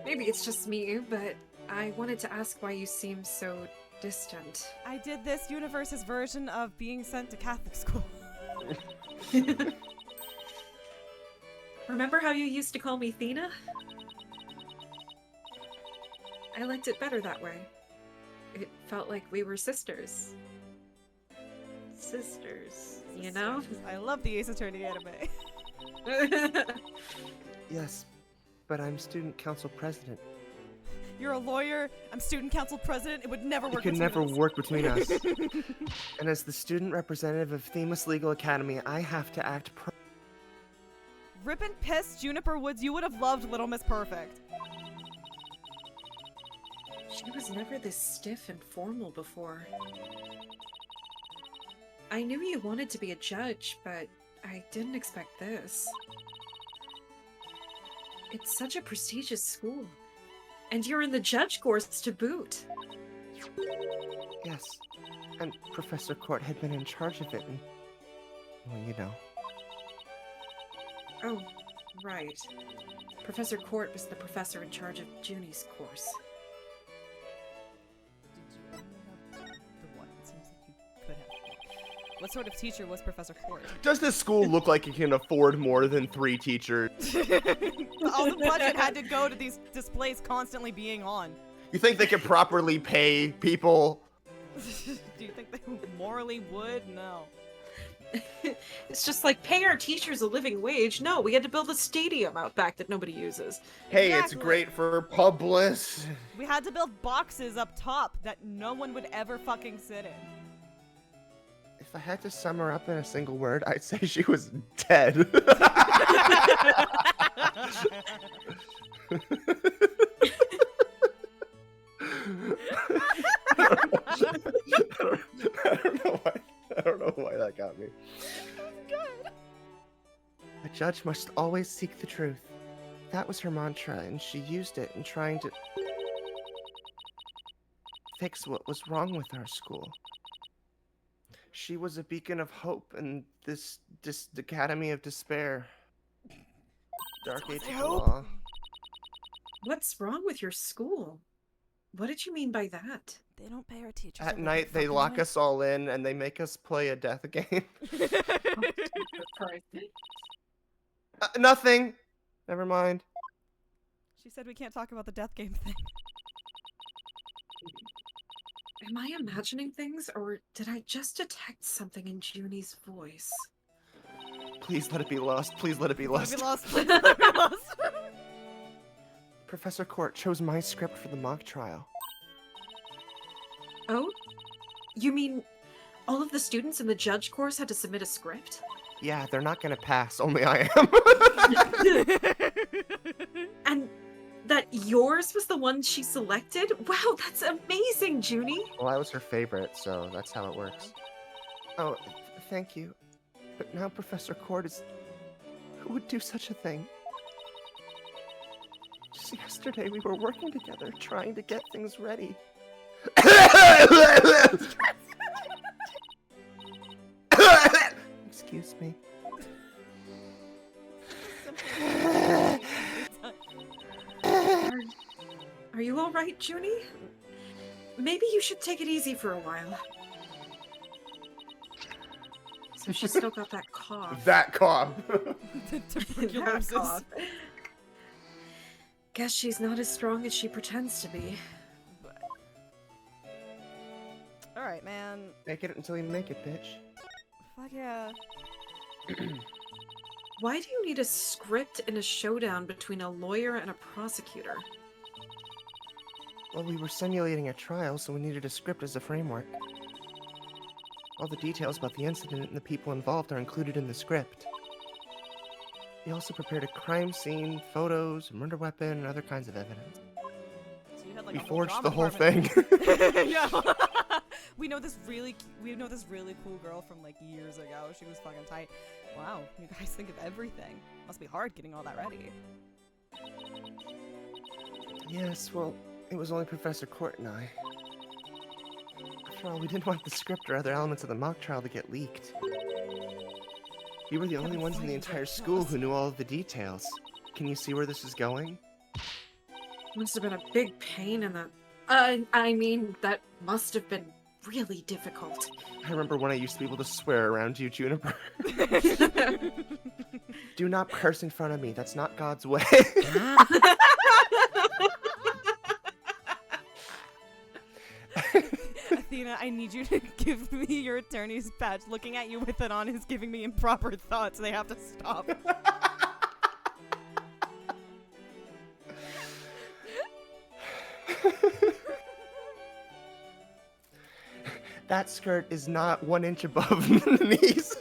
Maybe it's just me, but I wanted to ask why you seem so distant. I did this universe's version of being sent to Catholic school. Remember how you used to call me Thena? I liked it better that way. It felt like we were sisters. Sisters, you know? I love the Ace Attorney anime. Yes, but I'm student council president. You're a lawyer. I'm student council president. It would never work. It could never us. work between us. And as the student representative of Themis Legal Academy, I have to act Rip and piss, Juniper Woods, you would have loved Little Miss Perfect. She was never this stiff and formal before. I knew you wanted to be a judge, but I didn't expect this. It's such a prestigious school. And you're in the judge course to boot. Yes, and Professor Court had been in charge of it, and, well, you know. Oh, right. Professor Court was the professor in charge of Junie's course. Did you only have the one? It seems like you could have more. What sort of teacher was Professor Court? Does this school look like it can afford more than 3 teachers? All the budget had to go to these displays constantly being on. You think they could properly pay people? Do you think they morally would? No. It's just like, pay our teachers a living wage. No, we had to build a stadium out back that nobody uses. Hey, it's Exactly. great for publis. We had to build boxes up top that no one would ever fucking sit in. If I had to sum her up in a single word, I'd say she was dead. I don't know why that got me. Good. A judge must always seek the truth. That was her mantra, and she used it in trying to fix what was wrong with our school. She was a beacon of hope in this academy of despair. Dark age of the law. What's wrong with your school? What did you mean by that? They don't pay our teachers. At night, they lock us all in, and they make us play a death game. Nothing. Never mind. She said we can't talk about the death game thing. Am I imagining things, or did I just detect something in Junie's voice? Please let it be lost. Please let it be We lost. lost. We lost. Professor Court chose my script for the mock trial. Oh? You mean all of the students in the judge course had to submit a script? Yeah, they're not gonna pass. Only I am. And that yours was the one she selected? Wow, that's amazing, Junie! Well, I was her favorite, so that's how it works. Oh, thank you. But now Professor Court is... Who would do such a thing? Just yesterday, we were working together, trying to get things ready. Excuse me. Are you alright, Junie? Maybe you should take it easy for a while. So she's still got that cough. That cough. That Tuberculosis. cough. Guess she's not as strong as she pretends to be. Alright, man. Make it until you make it, bitch. Fuck yeah. Why do you need a script in a showdown between a lawyer and a prosecutor? Well, we were simulating a trial, so we needed a script as a framework. All the details about the incident and the people involved are included in the script. We also prepared a crime scene, photos, a murder weapon, and other kinds of evidence. So you had, like, We a whole forged drama the whole department. thing. Yeah. we know this really cool girl from like years ago. She was fucking tight. Wow, you guys think of everything. Must be hard getting all that ready. Yes, well, it was only Professor Court and I. After all, we didn't want the script or other elements of the mock trial to get leaked. You were the only ones in the entire school who knew all of the details. Can you see where this is going? Must have been a big pain in the... I mean, that must have been really difficult. I remember when I used to be able to swear around you, Juniper. Do not curse in front of me. That's not God's way. Athena, I need you to give me your attorney's badge. Looking at you with it on is giving me improper thoughts. They have to stop. That skirt is not 1 inch above the knees.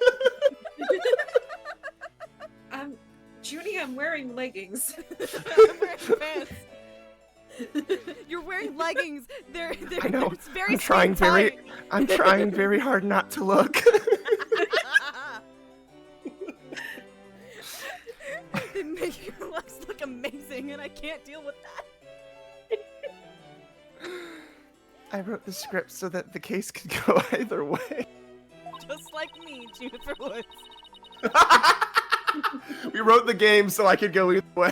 Junie, I'm wearing leggings. I'm wearing pants. You're wearing leggings. They're I know. It's very I'm trying skin tight. I'm trying very hard not to look. They make your legs look amazing. can't deal with that. I wrote the script so that the case could go either way. Just like me, Juniper Woods. We wrote the game so I could go either way.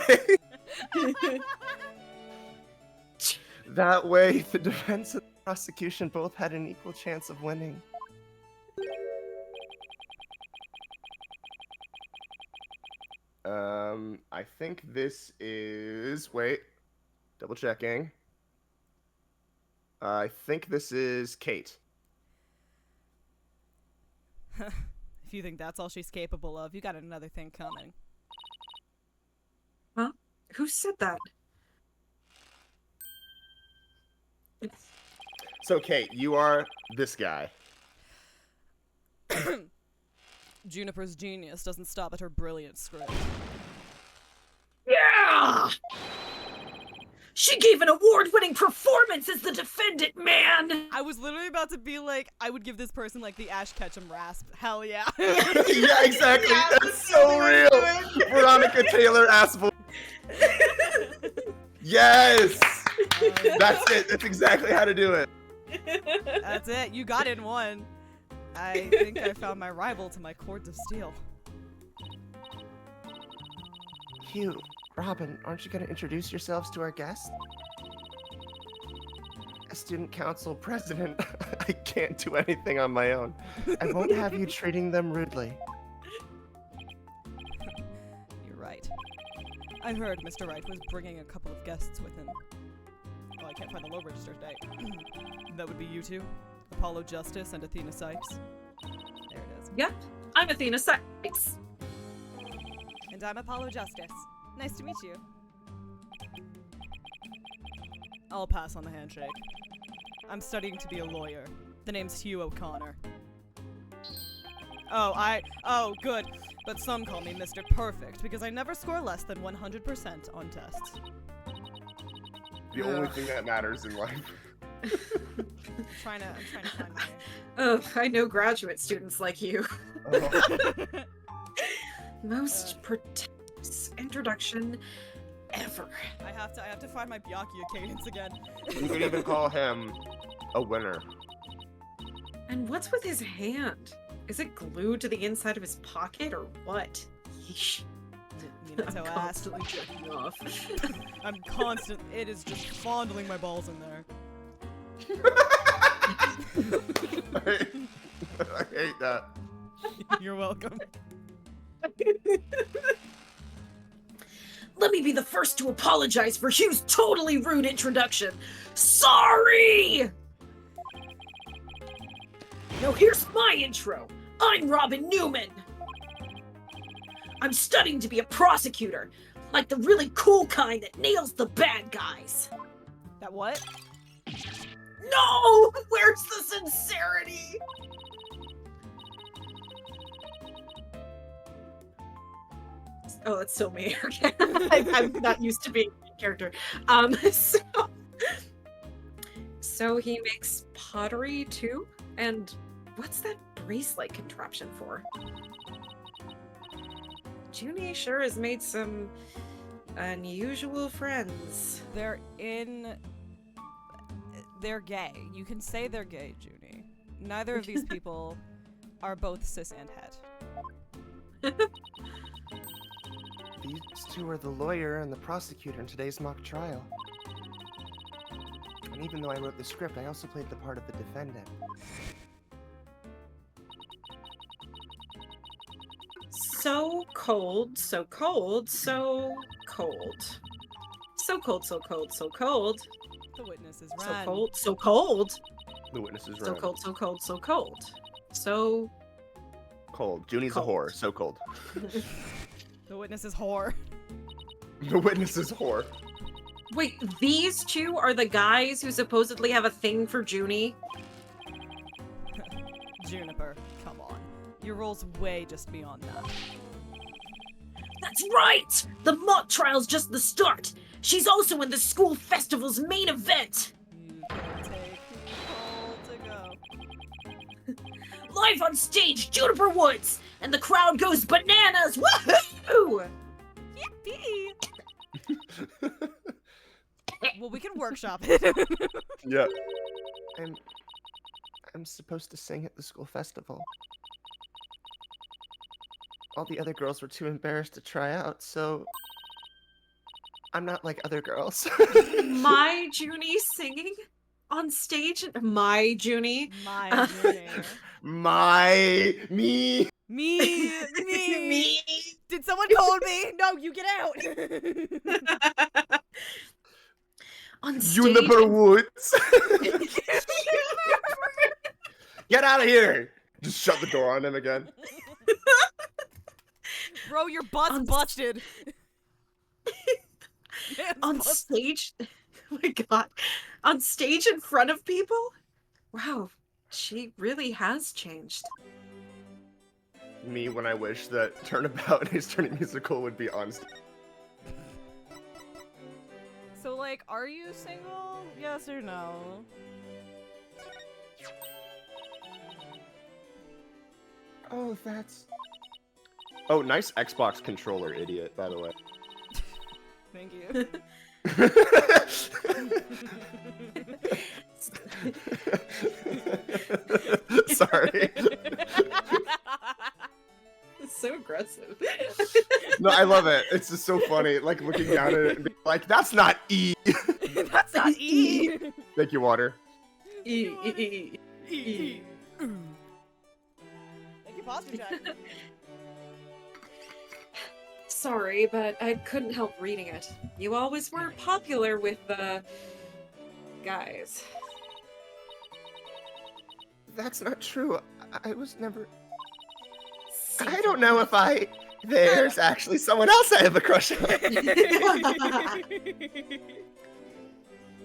That way, the defense and the prosecution both had an equal chance of winning. I think this is... Wait. Double checking. I think this is Kate. If you think that's all she's capable of, you got another thing coming. Huh? Who said that? So, Kate, you are this guy. Juniper's genius doesn't stop at her brilliant script. Yeah! She gave an award-winning performance as the defendant, man! I was literally about to be like, I would give this person like the Ash Ketchum rasp. Hell yeah. Yeah, exactly. Yeah, That's so real. Veronica Taylor Aspel. Yes! That's it. That's exactly how to do it. That's it. You got in one. I think I found my rival to my cords of steel. Hugh, Robin, aren't you going to introduce yourselves to our guests? As student council president, I can't do anything on my own. I won't have you treating them rudely. You're right. I heard Mr. Wright was bringing a couple of guests with him. Oh, I can't find the low register today. That would be you two? Apollo Justice and Athena Sykes? There it is. Yep, I'm Athena Sykes. And I'm Apollo Justice. Nice to meet you. I'll pass on the handshake. I'm studying to be a lawyer. The name's Hugh O'Connor. Oh, good. But some call me Mr. Perfect because I never score less than 100% on tests. The only thing that matters in life. I'm trying to find my... Oh, I know graduate students like you. Oh. Most pretentious introduction ever. I have to find my Byakuya cadence again. You could even call him a winner. And what's with his hand? Is it glued to the inside of his pocket or what? Yeesh. I'm Minato asked. constantly checking off. It is just fondling my balls in there. I hate that. You're welcome. Let me be the first to apologize for Hugh's totally rude introduction. Sorry! Now here's my intro. I'm Robin Newman. I'm studying to be a prosecutor, like the really cool kind that nails the bad guys. That what? No! Where's the sincerity? Oh, that's so me. Okay. I'm not used to being a character. So he makes pottery too? And what's that bracelet contraption for? Junie sure has made some unusual friends. They're gay. You can say they're gay, Junie. Neither of these people are both cis and het. These two are the lawyer and the prosecutor in today's mock trial. And even though I wrote the script, I also played the part of the defendant. So cold, so cold, so cold. So cold, so cold, so cold. The witnesses So run. cold, so cold. The witnesses So run. cold, so cold, so cold. So Cold. Junie's Cold. a whore. So cold. The witnesses whore. The witnesses whore. wait, these two are the guys who supposedly have a thing for Junie? Juniper, come on. Your role's way just beyond that. That's right! The mock trial's just the start. She's also in the school festival's main event. You can take the call to go. Live on stage, Juniper Woods, and the crowd goes bananas. Woohoo! Yippee! Well, we can workshop it. Yeah. I'm supposed to sing at the school festival. All the other girls were too embarrassed to try out, so I'm not like other girls. My Junie singing on stage. My Junie. My Junie. Me. Me. Me. Did someone call me? No, you get out. On stage. Juniper Woods. Get out of here. Just shut the door on him again. Bro, your butt's busted. On stage. Oh my god. On stage in front of people? Wow. She really has changed. Me when I wish that Turnabout Ace Attorney Musical would be on stage. So, like, are you single? Yes or no? Oh, that's... Oh, nice Xbox controller, idiot, by the way. Thank you. Sorry. It's so aggressive. No, I love it. It's just so funny, like, looking down at it and being like, that's not E! That's not E! Thank you, Water. E. Thank you, posture check. Sorry, but I couldn't help reading it. You always were popular with the guys. That's not true. I was never... See I don't know if I... There's actually someone else I have a crush on.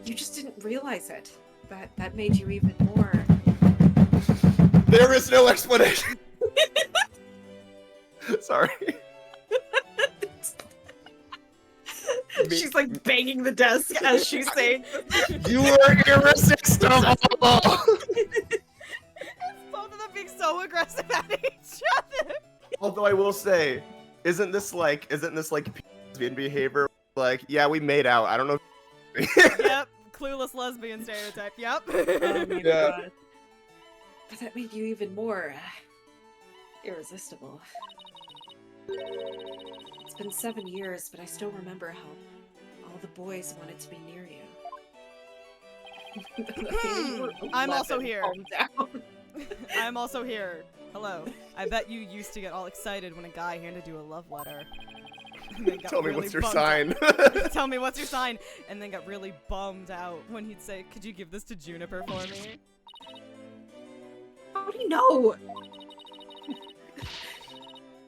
You just didn't realize it. That made you even more. There is no explanation. Sorry. She's like banging the desk as she's saying, You are irresistible. Both of them being so aggressive at each other. Although I will say, isn't this like lesbian behavior? Like, yeah, we made out. I don't know. Yep, clueless lesbian stereotype. Yep. oh my Yeah. god. But that made you even more irresistible. It's been 7 years, but I still remember how all the boys wanted to be near you. You were I'm also 11, here. calm down. I'm also here. Hello. I bet you used to get all excited when a guy handed you a love letter. And then got Tell me really what's your bummed sign. out. Tell me what's your sign. And then got really bummed out when he'd say, could you give this to Juniper for me? How do you know?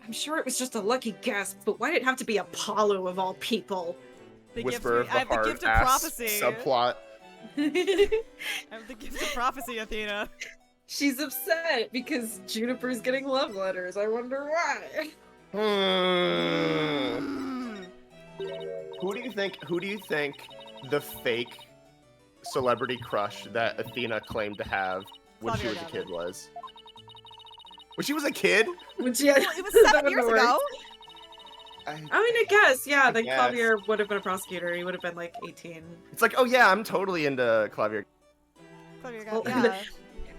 I'm sure it was just a lucky guess, but why did it have to be Apollo of all people? The Whisper of gift, the I have the heart. gift of Ass prophecy. subplot. I have the gift of prophecy, Athena. She's upset because Juniper's getting love letters. I wonder why. Who do you think the fake celebrity crush that Athena claimed to have when she was a kid was? When she was a kid? Which, yeah, Well, it was that 7 wouldn't years work. ago. I mean, I guess, yeah. I Then guess. Clavier would have been a prosecutor. He would have been like 18. It's like, oh yeah, I'm totally into Clavier. Clever guy, Well, yeah.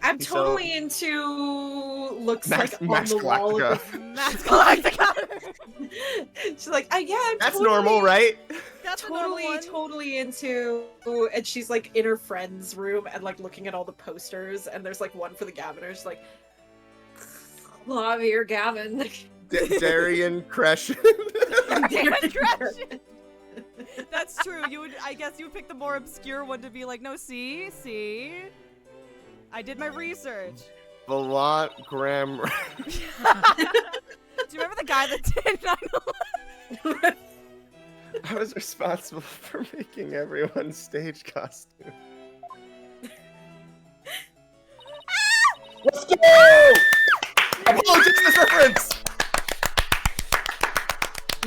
I'm So- totally into looks Max like on the wall. Of Galactica. Max Galactica. She's like, yeah, I'm That's totally, normal, right? That's a normal one. totally into. And she's like in her friend's room and like looking at all the posters. And there's like one for the Governor. She's like, Clavier Gavin. Darian Crescent. That's true. I guess you would pick the more obscure one to be like, no, see? I did my research. Valant Graham. Do you remember the guy that did 9/11? I was responsible for making everyone's stage costume. Let's go! Apollo Justice reference!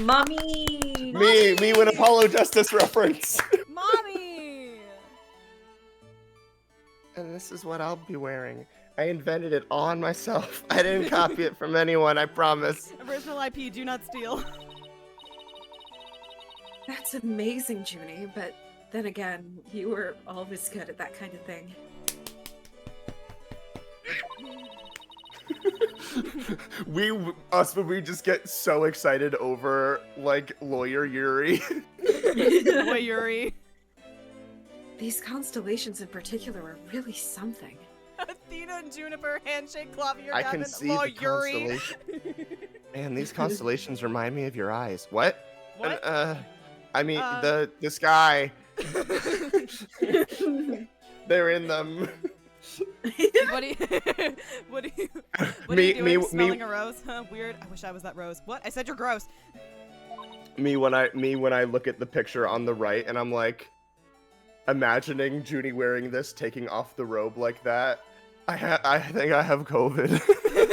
Mommy. Me with Apollo Justice reference. Mommy! And this is what I'll be wearing. I invented it all on myself. I didn't copy it from anyone, I promise. Original IP, do not steal. That's amazing, Junie, but then again, you were always good at that kind of thing. we just get so excited over, like, Lawyer Yuri. Boy, Yuri. These constellations in particular are really something. Athena and Juniper, handshake, clap your I can see the Yuri. constellation. Man, these constellations remind me of your eyes. What? What? I mean, the sky. They're in them. What do you doing? Smelling a rose? Huh? Weird. I wish I was that rose. What? I said you're gross. Me when I look at the picture on the right and I'm like imagining Junie wearing this, taking off the robe like that. I think I have COVID. I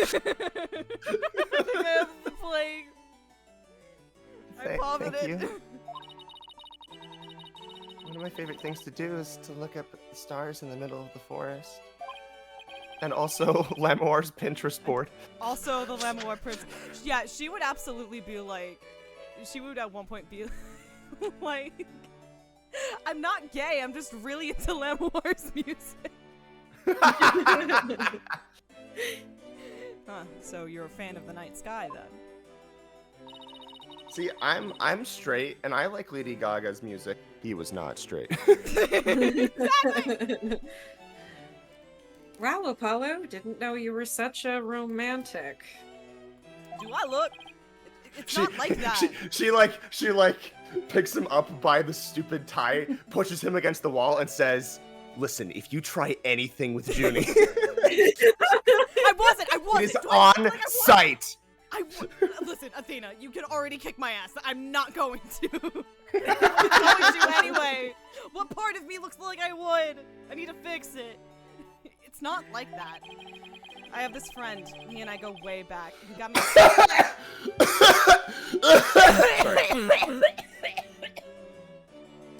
think I have the plague. I vomited. Thank you. One of my favorite things to do is to look up at the stars in the middle of the forest. And also Lamoir's Pinterest board. Also the Lamoir prince. Yeah, she would absolutely be like, she would at one point be like, I'm not gay, I'm just really into Lamoir's music. Huh, so you're a fan of the night sky then? See, I'm straight and I like Lady Gaga's music. He was not straight. Exactly. Wow, Apollo, didn't know you were such a romantic. Do I look? It's not like that. She picks him up by the stupid tie, pushes him against the wall, and says, "Listen, if you try anything with Junie, I wasn't. it is on sight." Listen, Athena, you can already kick my ass. I'm not going to. I'm going to anyway. What part of me looks like I would? I need to fix it. It's not like that. I have this friend. He and I go way back. He got me.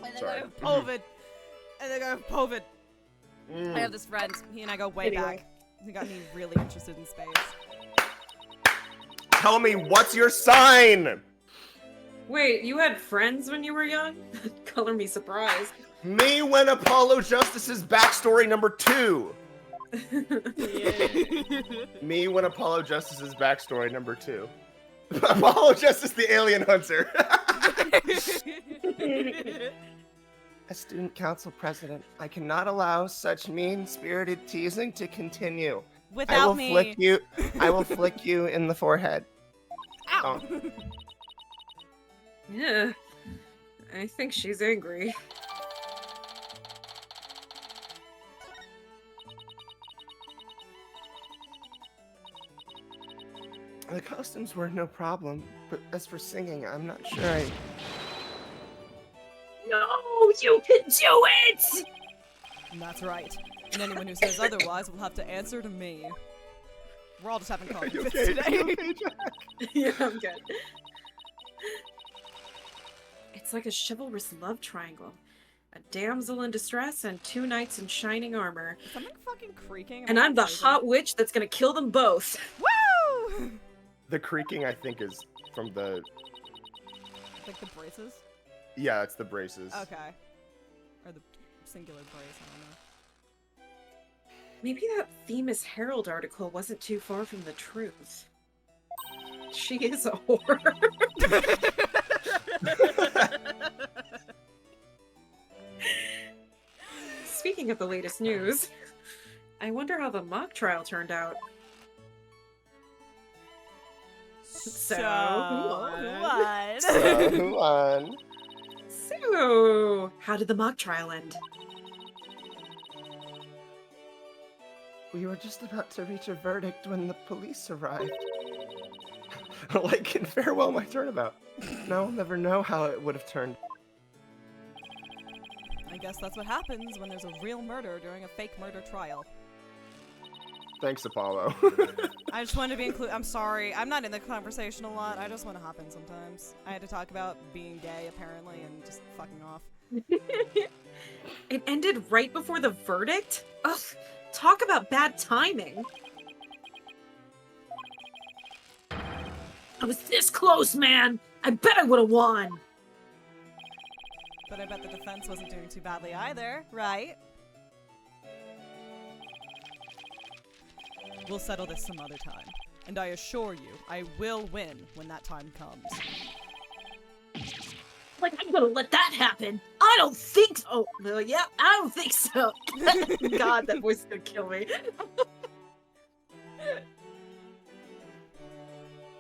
And then I have COVID. And then I have COVID. I have this friend. He and I go way back. He got me really interested in space. Tell me, what's your sign? Wait, you had friends when you were young? Color me surprised. Me when Apollo Justice's backstory number 2. Me when Apollo Justice's backstory number 2. Apollo Justice the alien hunter. As student council president, I cannot allow such mean-spirited teasing to continue. Without me. I will flick you in the forehead. Ow. Yeah, I think she's angry. The costumes were no problem, but as for singing, I'm not sure No, you can do it! That's right. And anyone who says otherwise will have to answer to me. We're all just having coffee fits today. Yeah, I'm good. It's like a chivalrous love triangle. A damsel in distress and 2 knights in shining armor. Is something fucking creaking? And I'm the hot witch that's gonna kill them both. Woo! The creaking, I think, is from the... Like the braces? Yeah, it's the braces. Okay. Or the singular brace, I don't know. Maybe that famous Herald article wasn't too far from the truth. She is a whore. Speaking of the latest news, I wonder how the mock trial turned out. So, who won? Who won? So, how did the mock trial end? We were just about to reach a verdict when the police arrived. Like in Farewell My Turnabout. Now I'll never know how it would have turned. I guess that's what happens when there's a real murder during a fake murder trial. Thanks, Apollo. I just wanted to be included. I'm sorry. I'm not in the conversation a lot. I just want to hop in sometimes. I had to talk about being gay, apparently, and just fucking off. It ended right before the verdict? Ugh, talk about bad timing. I was this close, man. I bet I would have won. But I bet the defense wasn't doing too badly either, right? We'll settle this some other time. And I assure you, I will win when that time comes. Like, I'm gonna let that happen. I don't think so. Yeah, I don't think so. God, that voice is gonna kill me.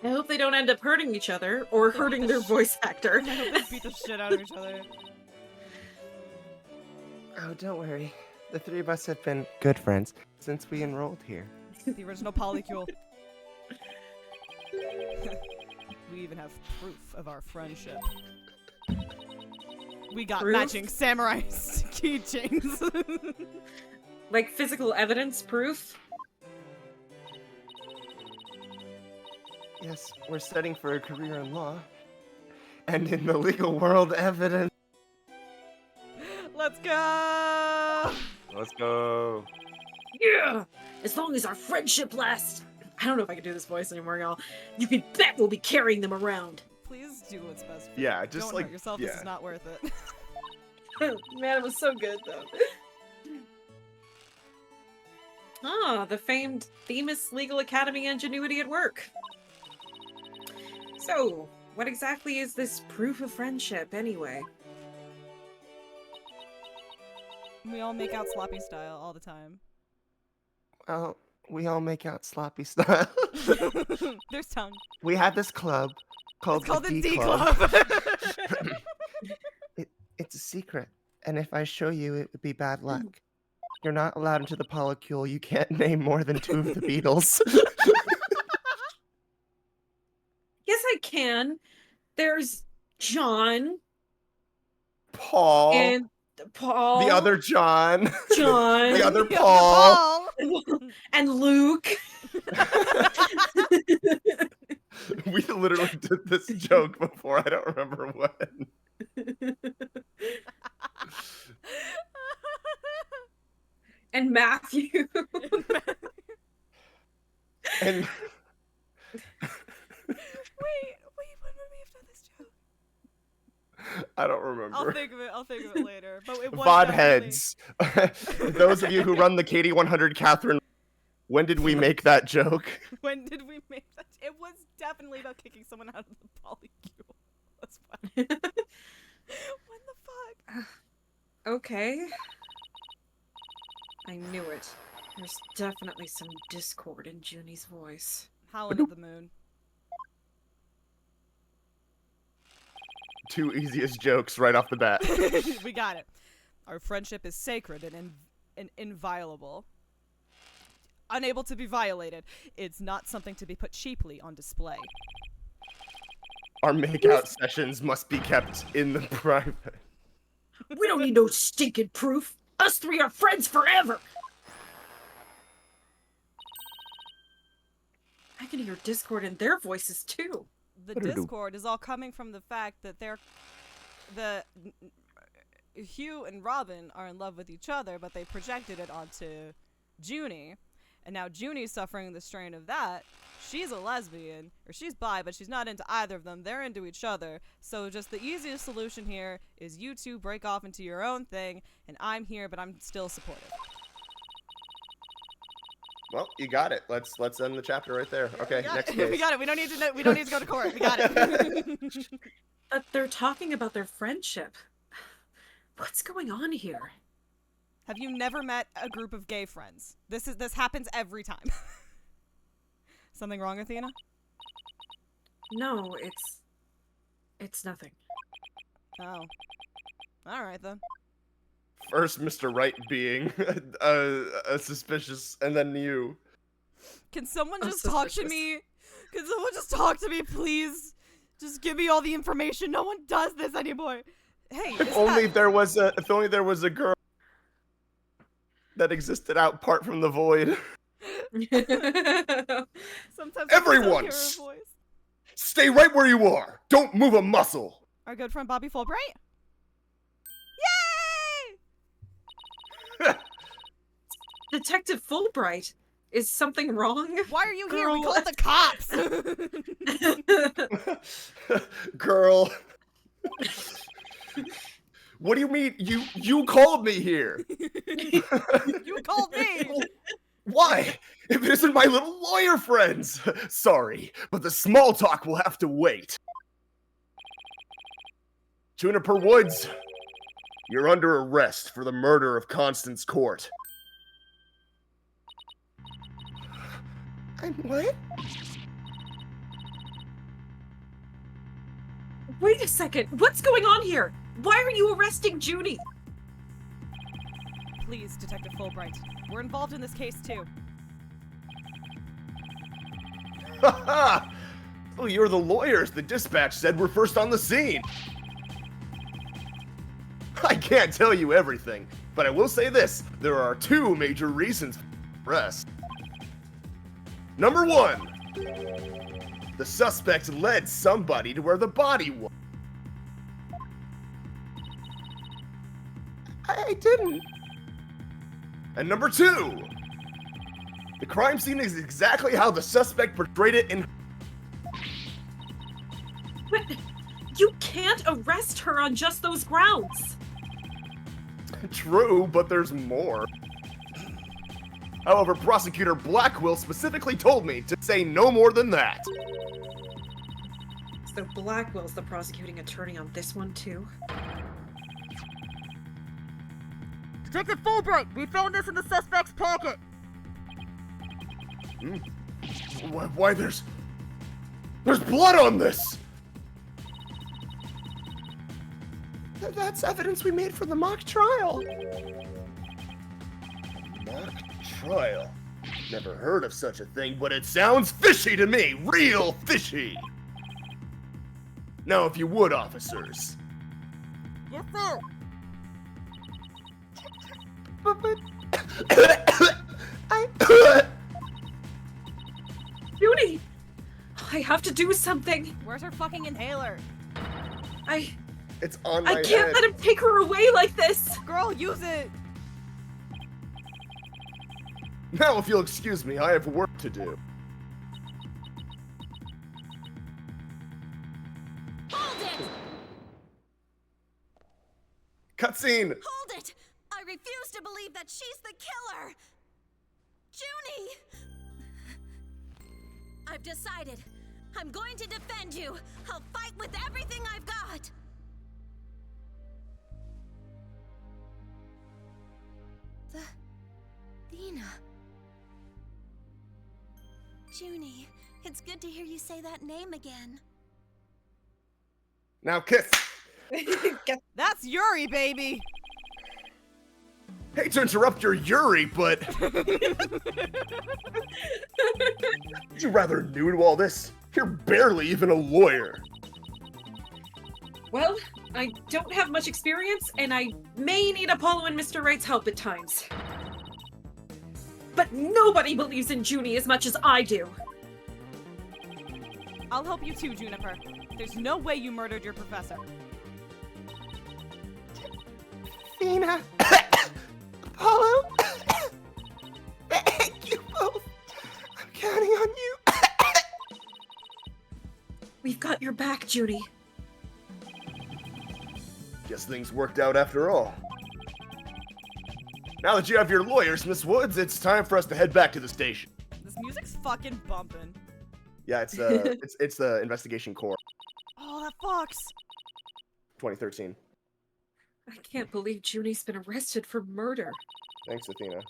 I hope they don't end up hurting each other or hurting their voice actor. I hope they beat the shit out of each other. Oh, don't worry. The three of us have been good friends since we enrolled here. The original polycule. We even have proof of our friendship. We got Proof? matching samurai keychains. Like physical evidence proof? Yes, we're studying for a career in law. And in the legal world, evidence. Let's go! Let's go. Yeah! As long as our friendship lasts. I don't know if I can do this voice anymore, y'all. You can bet we'll be carrying them around. Please do what's best for Yeah, you. just Don't like hurt yourself. yeah. This is not worth it. Man, it was so good, though. Ah, the famed Themis Legal Academy ingenuity at work. So, what exactly is this proof of friendship, anyway? We all make out sloppy style all the time. Well, we all make out sloppy style. There's tongue. We have this club called It's called the D Club. Club. It's a secret, and if I show you, it would be bad luck. You're not allowed into the polycule. You can't name more than 2 of the Beatles. Yes, I can. There's John Paul. and Paul. The other John. John. The other The Paul. and Luke. We literally did this joke before. I don't remember when. And Matthew. And Wait, when would we have done this joke? I don't remember. I'll think of it later. But it was VOD definitely- heads. Those of you who run the Katie 100 Catherine, when did we make that joke? When did we make that? It was definitely about kicking someone out of the polycule. That's why. When the fuck? Okay. I knew it. There's definitely some discord in Junie's voice. Howling at the moon. 2 easiest jokes right off the bat. We got it. Our friendship is sacred and inviolable. Unable to be violated. It's not something to be put cheaply on display. Our makeout sessions must be kept in the private. We don't need no stinking proof. Us 3 are friends forever. I can hear discord in their voices too. The discord is all coming from the fact that Hugh and Robin are in love with each other, but they projected it onto Junie, and now Junie's suffering the strain of that. She's a lesbian, or she's bi, but she's not into either of them. They're into each other. So just the easiest solution here is you two break off into your own thing, and I'm here, but I'm still supportive. Well, you got it. Let's end the chapter right there. Okay, next We case. got it. We don't need to go to court. We got it. But they're talking about their friendship. What's going on here? Have you never met a group of gay friends? This happens every time. Something wrong, Athena? No, it's nothing. Oh. Alright then. First, Mr. Right being a suspicious, and then you. Can someone I'm just talk to suspicious. me? Can someone just talk to me, please? Just give me all the information. No one does this anymore. Hey, If only there was a girl that existed out apart from the void. sometimes Everyone, I still hear a voice. Stay right where you are. Don't move a muscle. Our good friend Bobby Fulbright. Yay! Detective Fulbright, is something wrong? Why are you here? We Girl. called the cops. Girl. What do you mean? You called me here. You called me! Why? If it isn't my little lawyer friends! Sorry, but the small talk will have to wait. Juniper Woods, you're under arrest for the murder of Constance Court. I'm what? Wait a second. What's going on here? Why are you arresting Junie? Please, Detective Fulbright. We're involved in this case, too. Haha! Oh, you're the lawyers the dispatch said were first on the scene. I can't tell you everything, but I will say this. There are two major reasons for arrest. Number one, the suspect led somebody to where the body was. I didn't. And number two, the crime scene is exactly how the suspect portrayed it in... But you can't arrest her on just those grounds. True, but there's more. However, Prosecutor Blackwell specifically told me to say no more than that. So Blackwell's the prosecuting attorney on this one, too? Detective Fulbright, we found this in the suspect's pocket. Why there's blood on this? That's evidence we made for the mock trial. Mock trial? Never heard of such a thing, but it sounds fishy to me. Real fishy. Now, if you would, officers. Yes, sir. But Junie! I have to do something. Where's her fucking inhaler? it's on my I can't head. let him take her away like this. Girl, use it. Now, if you'll excuse me, I have work to do. Hold it! Cutscene. Hold it! I refuse to believe that she's the killer! Junie! I've decided. I'm going to defend you. I'll fight with everything I've got. Athena. Junie, it's good to hear you say that name again. Now kiss. That's Yuri, baby. Hate to interrupt your Yuri, but... Would you rather new to all this? You're barely even a lawyer. Well, I don't have much experience, and I may need Apollo and Mr. Wright's help at times. But nobody believes in Junie as much as I do. I'll help you too, Juniper. There's no way you murdered your professor. Athena. Apollo. Thank you both. I'm counting on you. We've got your back, Junie. Guess things worked out after all. Now that you have your lawyers, Miss Woods, it's time for us to head back to the station. This music's fucking bumping. Yeah, it's it's the investigation core, Oh, that fucks. 2013. I can't believe Junie's been arrested for murder. Thanks, Athena.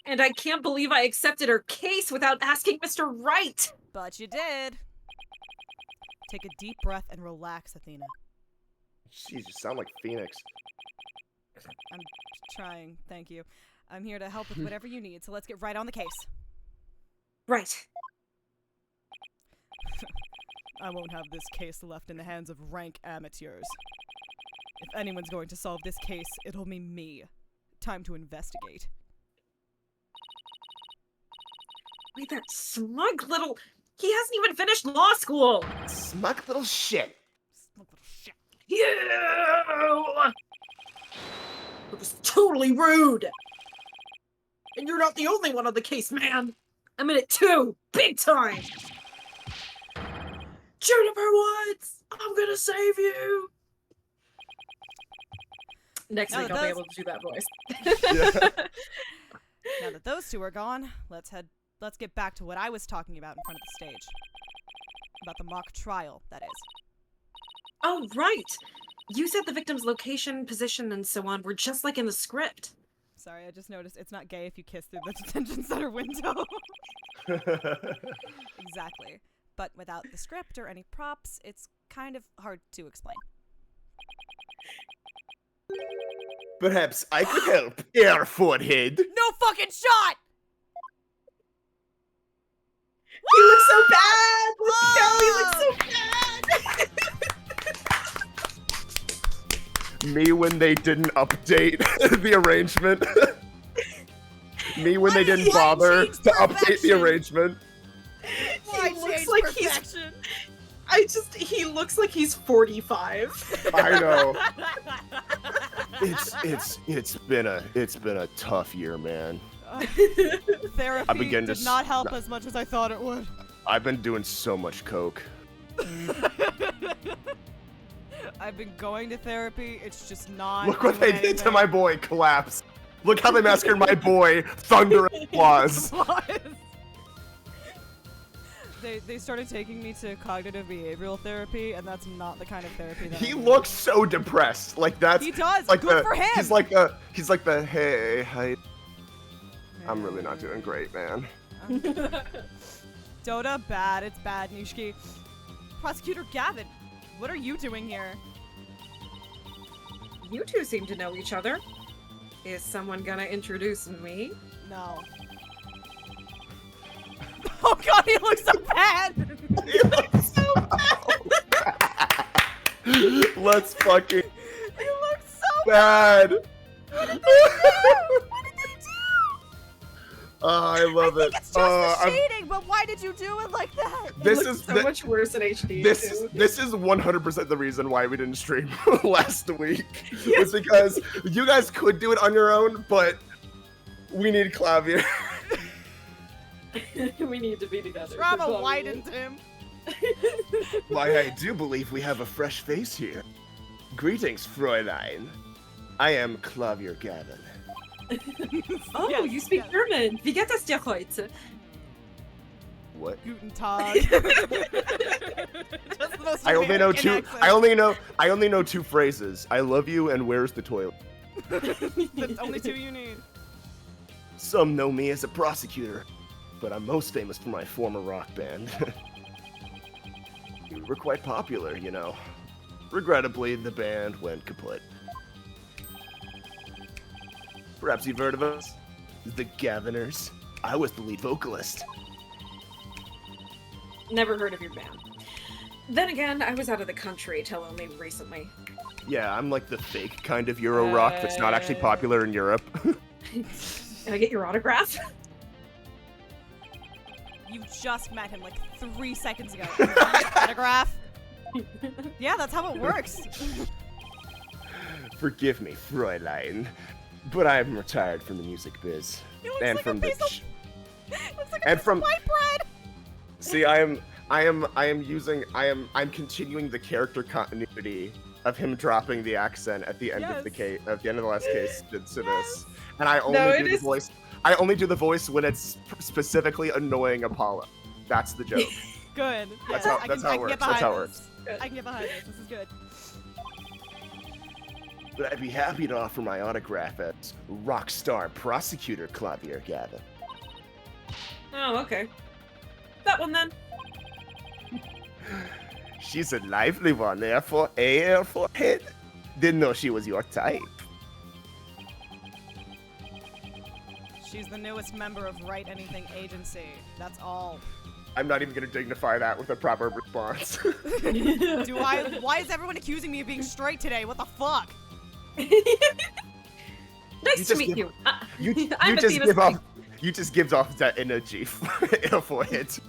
And I can't believe I accepted her case without asking Mr. Wright. But you did. Take a deep breath and relax, Athena. Jeez, you sound like Phoenix. I'm trying, thank you. I'm here to help with whatever you need, so let's get right on the case. Right. I won't have this case left in the hands of rank amateurs. If anyone's going to solve this case, it'll be me. Time to investigate. Wait, that smug little... He hasn't even finished law school! Smug little shit. Smug little shit. You! It was totally rude! And you're not the only one on the case, man! I'm in it too! Big time! Juniper Woods! I'm gonna save you! Next Now week that I'll be those- able to do that voice. Yeah. Now that those two are gone, let's get back to what I was talking about in front of the stage. About the mock trial, that is. Oh, right! You said the victim's location, position, and so on were just like in the script. Sorry, I just noticed it's not gay if you kiss through the detention center window. Exactly. But without the script or any props, it's kind of hard to explain. Perhaps I could help, Air Forehead. No fucking shot! He looks so bad! Oh! No, he looks so bad! Me when they didn't update the arrangement. Me when they didn't Why bother change to update the perfection? arrangement. Why He looks change like perfection? he looks like he's 45. I know. It's been a tough year, man. Therapy begin did to not help as much as I thought it would. I've been doing so much coke. I've been going to therapy, it's just not Look what doing they did to anything. my boy, Collapse. Look how they massacred my boy, Thunder and Applause. They started taking me to cognitive behavioral therapy, and that's not the kind of therapy that He I need. looks so depressed. Like that's He does. like Good the, for him. He's like the hey, I'm really not doing great, man. Dota, bad. It's bad, Nishiki. Prosecutor Gavin, what are you doing here? You two seem to know each other. Is someone gonna introduce me? No. Oh god, he looks so bad! He looks so bad. Let's fucking He looks so bad. What did they do? Oh, I love I it. think it's just the I'm- shading, but why did you do it like that? This It looks is so the- much worse in HD. This too. is 100% the reason why we didn't stream last week. Was because you guys could do it on your own, but we need Clavier. We need to be together. for Drama Claudia. widened him. Why, I do believe we have a fresh face here. Greetings, Fräulein. I am Clavier Gavin. Oh, Yes, you speak yes. German. Wie geht es dir heute? What? Guten Tag. Just the most I only know American two. accent. I only know two phrases. I love you and where's the toilet. That's only two you need. Some know me as a prosecutor, but I'm most famous for my former rock band. We were quite popular, you know. Regrettably, the band went kaput. Perhaps you've heard of us? The Gaviners. I was the lead vocalist. Never heard of your band. Then again, I was out of the country till only recently. Yeah, I'm like the fake kind of Euro rock that's not actually popular in Europe. Can I get your autograph? You just met him like 3 seconds ago. Autograph? Yeah, that's how it works. Forgive me, Fräulein, but I'm retired from the music biz. He looks And like from a the piece of, ch- looks like a and piece from- of white bread. See, I'm continuing the character continuity of him dropping the accent at the end of the Yes. case, at the end of the last case to Yes. this, and I only No, do it the is- voice. I only do the voice when it's specifically annoying Apollo. That's the joke. Good. That's Yeah, how- I that's can, how I it can works. get That's behind how it this. Good. I can get behind this. This is good. But I'd be happy to offer my autograph as rockstar prosecutor Clavier Gavin. Oh, okay. That one then. She's a lively one, therefore head. Didn't know she was your type. She's the newest member of Write Anything Agency. That's all. I'm not even gonna dignify that with a proper response. Do I? Why is everyone accusing me of being straight today? What the fuck? Nice You to just meet give- you. You just give off that energy for it.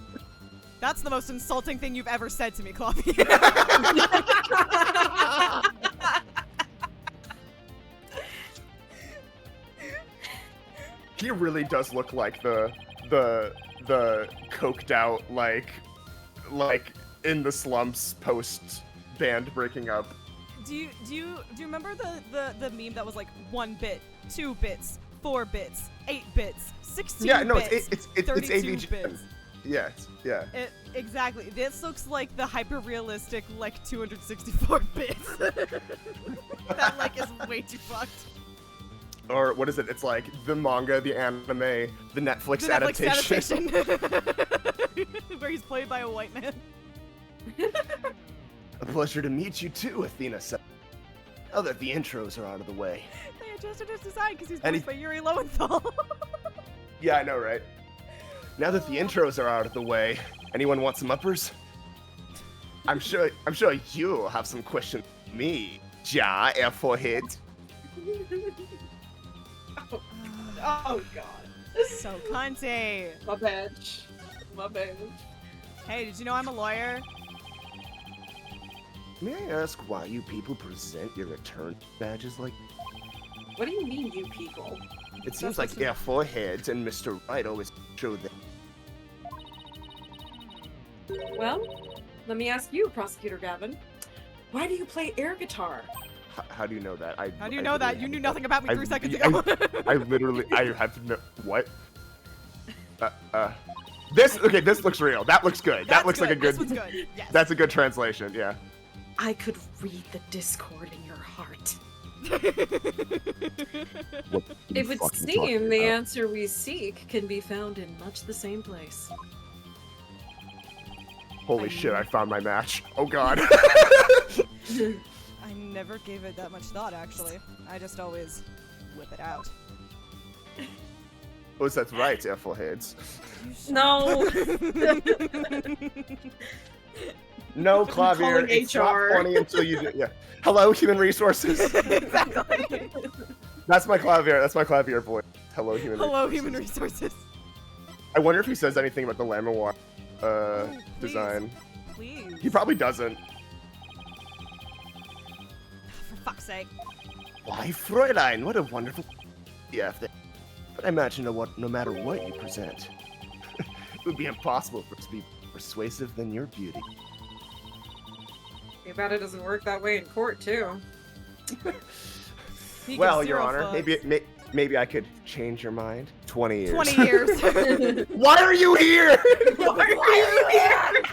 That's the most insulting thing you've ever said to me, Cloppy. He really does look like the coked out like in the slumps post band breaking up. Do you remember the meme that was like 1 bit, 2 bits, 4 bits, 8 bits, 16 Yeah, no, bits, it's 32 AVG. bits. Yes, yeah. Exactly. This looks like the hyper-realistic, like, 264 bits. That, like, is way too fucked. Or what is it? It's like the manga, the anime, the Netflix adaptation. Where he's played by a white man. A pleasure to meet you too, Athena. Now that the intros are out of the way. They adjusted his design because he's And voiced by Yuri Lowenthal. Yeah, I know, right? Now that the intros are out of the way, anyone want some uppers? I'm sure you'll have some questions for me, Ja Airforehead. Oh god. So cunty. My bitch. My bitch. Hey, did you know I'm a lawyer? May I ask why you people present your return badges like? What do you mean, you people? It seems like Airforeheads and Mr. Right always show that. Well, let me ask you, Prosecutor Gavin. Why do you play air guitar? How do you know that? How do you know that? You knew nothing about me 3 seconds ago. I have to know what. This looks real. That looks good. That looks like a good. This one's good. Yes. That's a good translation. Yeah. I could read the discord in your heart. What It would seem the answer we seek can be found in much the same place. Holy shit! I found my match. Oh god. I never gave it that much thought, actually. I just always whip it out. Oh, that's right, Airforeheads. No. No, Clavier. calling It's HR. not funny until you do. Yeah. Hello, human resources. Exactly. That's my Clavier. That's my Clavier voice. Hello, human. Hello, resources. human resources. I wonder if he says anything about the Lamawar design. Please. He probably doesn't. For fuck's sake. Why, Fräulein, what a wonderful thing. But I imagine no matter what you present, it would be impossible for us to be more persuasive than your beauty. Too bad it doesn't work that way in court, too. He Well, gives Your 0 Honor, fucks. maybe I could change your mind. 20 years. 20 years. Why are you here? Why are you here?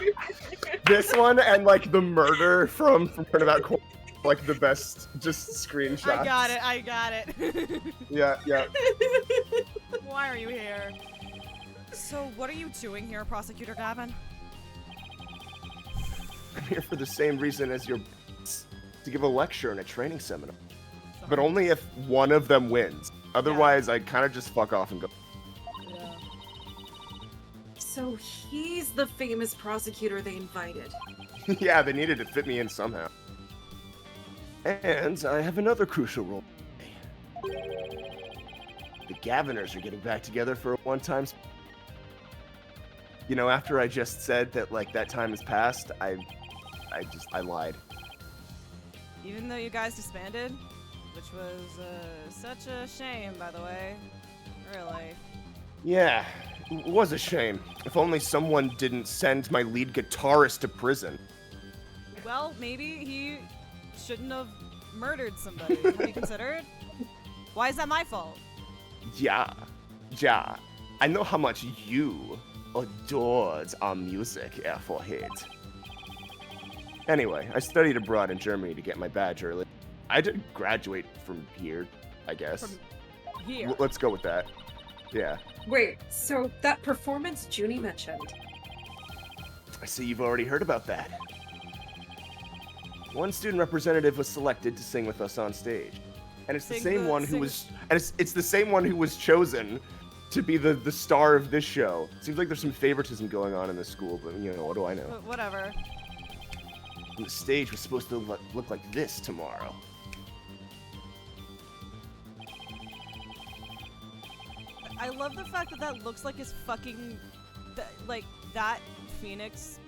This one and like the murder from Turnabout Court, like the best just screenshots. I got it. Yeah. Why are you here? So, what are you doing here, Prosecutor Gavin? I'm here for the same reason as your to give a lecture and a training seminar. But only if one of them wins. Otherwise, I kind of just fuck off and go. Yeah. So he's the famous prosecutor they invited. Yeah, they needed to fit me in somehow. And I have another crucial role. The Gaviners are getting back together for a one-time. You know, after I just said that like that time has passed, I lied. Even though you guys disbanded, which was such a shame, by the way. Really. Yeah, it was a shame. If only someone didn't send my lead guitarist to prison. Well, maybe he shouldn't have murdered somebody. Have you considered? Why is that my fault? Yeah. I know how much you adored our music, Airforehead. Anyway, I studied abroad in Germany to get my badge early. I did graduate from here, I guess. From here. Let's go with that. Yeah. Wait, so that performance Junie mentioned. I see you've already heard about that. One student representative was selected to sing with us on stage. And it's the same one who was it's the same one who was chosen to be the star of this show. Seems like there's some favoritism going on in this school, but you know, what do I know? Whatever. The stage was supposed to look like this tomorrow. I love the fact that that looks like his fucking... like, that Phoenix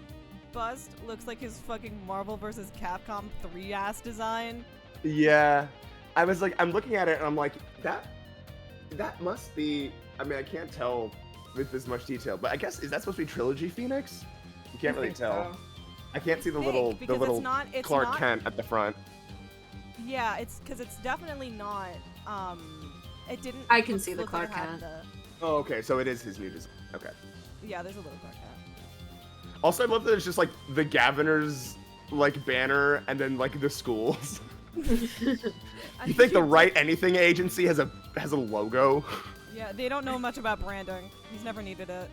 bust looks like his fucking Marvel vs. Capcom 3 ass design. Yeah. I was like, I'm looking at it and I'm like, that must be, I mean, I can't tell with this much detail, but I guess, is that supposed to be Trilogy Phoenix? You can't really tell. So. I can't see the Think, little because it's Clark not- Kent at the front. Yeah, it's because it's definitely not. It didn't. I can see the look like Clark it had Kent. Oh, okay, so it is his new design. Okay. Yeah, there's a little Clark Kent. Also, I love that it's just like the Gaviners like banner and then like the schools. You think the Right Anything Agency has a logo? Yeah, they don't know much about branding. He's never needed it.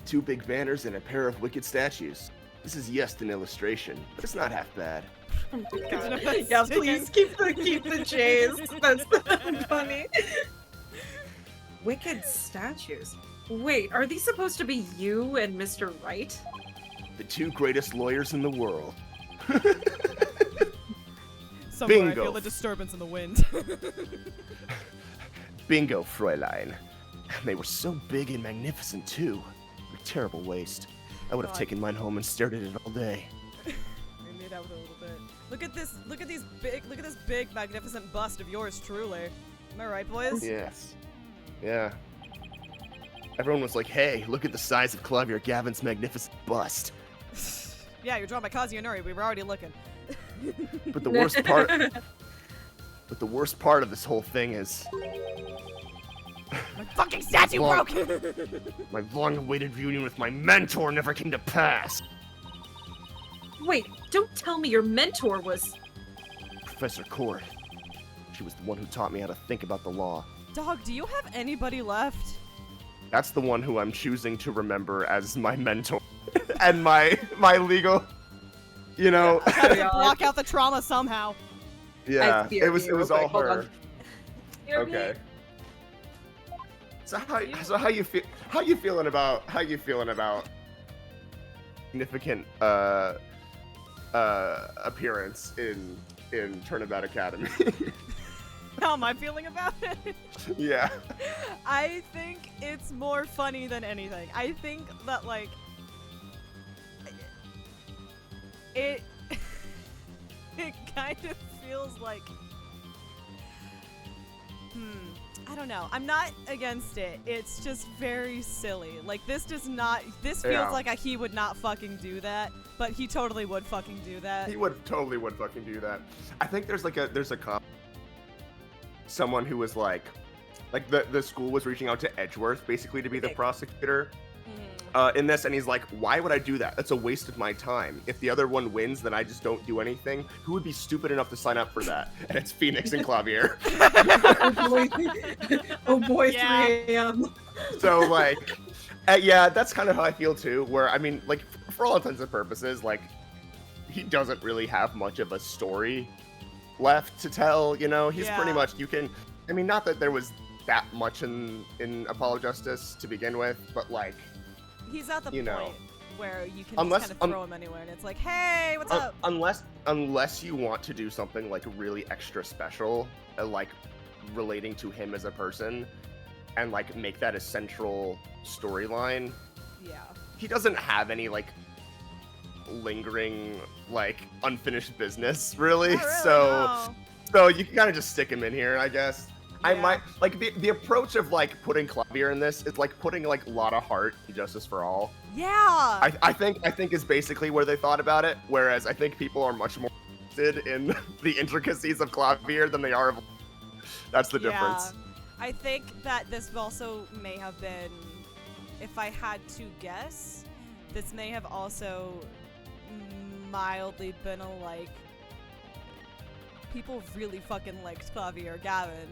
2 big banners and a pair of wicked statues. This is just an illustration, but it's not half bad. Oh my It's God. an Yeah, sticking. please keep the J's. That's funny. Wicked statues. Wait, are these supposed to be you and Mr. Right? The 2 greatest lawyers in the world. Somewhere I Bingo. feel the disturbance in the wind. Bingo, Fräulein. They were so big and magnificent too. A terrible waste. I would have God. taken mine home and stared at it all day. I made out with it a little bit. Look at this. Look at this big, magnificent bust of yours, truly. Am I right, boys? Yes. Yeah. Everyone was like, hey, look at the size of Clavier Gavin's magnificent bust. Yeah, you're drawn by Kazi and Nuri. We were already looking. But the worst part of this whole thing is My fucking statue Long- broke! my long-awaited reunion with my mentor never came to pass. Wait, don't tell me your mentor was... Professor Cord. She was the one who taught me how to think about the law. Dog, do you have anybody left? That's the one who I'm choosing to remember as my mentor and my legal, you know. I have to block out the trauma somehow. Yeah, I it was all hold her. on. Hear me? Okay. So how you feeling about significant appearance in Turnabout Academy? How am I feeling about it? Yeah. I think it's more funny than anything. I think that, like, it kind of feels like, I don't know. I'm not against it. It's just very silly. Like, this feels Yeah. like he would not fucking do that, but he totally would fucking do that. He totally would fucking do that. I think there's a cop, someone who was like the school was reaching out to Edgeworth basically to be the prosecutor in this, and he's like, why would I do that? That's a waste of my time. If the other one wins, then I just don't do anything. Who would be stupid enough to sign up for that? And it's Phoenix and Clavier. Oh boy, Yeah. 3 a.m. So like, yeah, that's kind of how I feel too. Where I mean, like, for all intents and purposes, like, he doesn't really have much of a story left to tell. You know, he's pretty Yeah. much I mean, not that there was that much in Apollo Justice to begin with, but like, He's at the you point know, where you can unless- just kind of throw him anywhere, and it's like, hey, what's up? unless you want to do something like really extra special, like relating to him as a person, and like make that a central storyline. Yeah. He doesn't have any like lingering like unfinished business really, Not really, so no. so you can kind of just stick him in here, I guess. I Yeah. might like the approach of like putting Clavier in this is like putting like a lot of heart in Justice for All. Yeah. I think is basically where they thought about it, whereas I think people are much more interested in the intricacies of Clavier than they are of. That's the difference. Yeah. I think that this also may have been, if I had to guess, this may have also mildly been a like, people really fucking liked Clavier Gavin.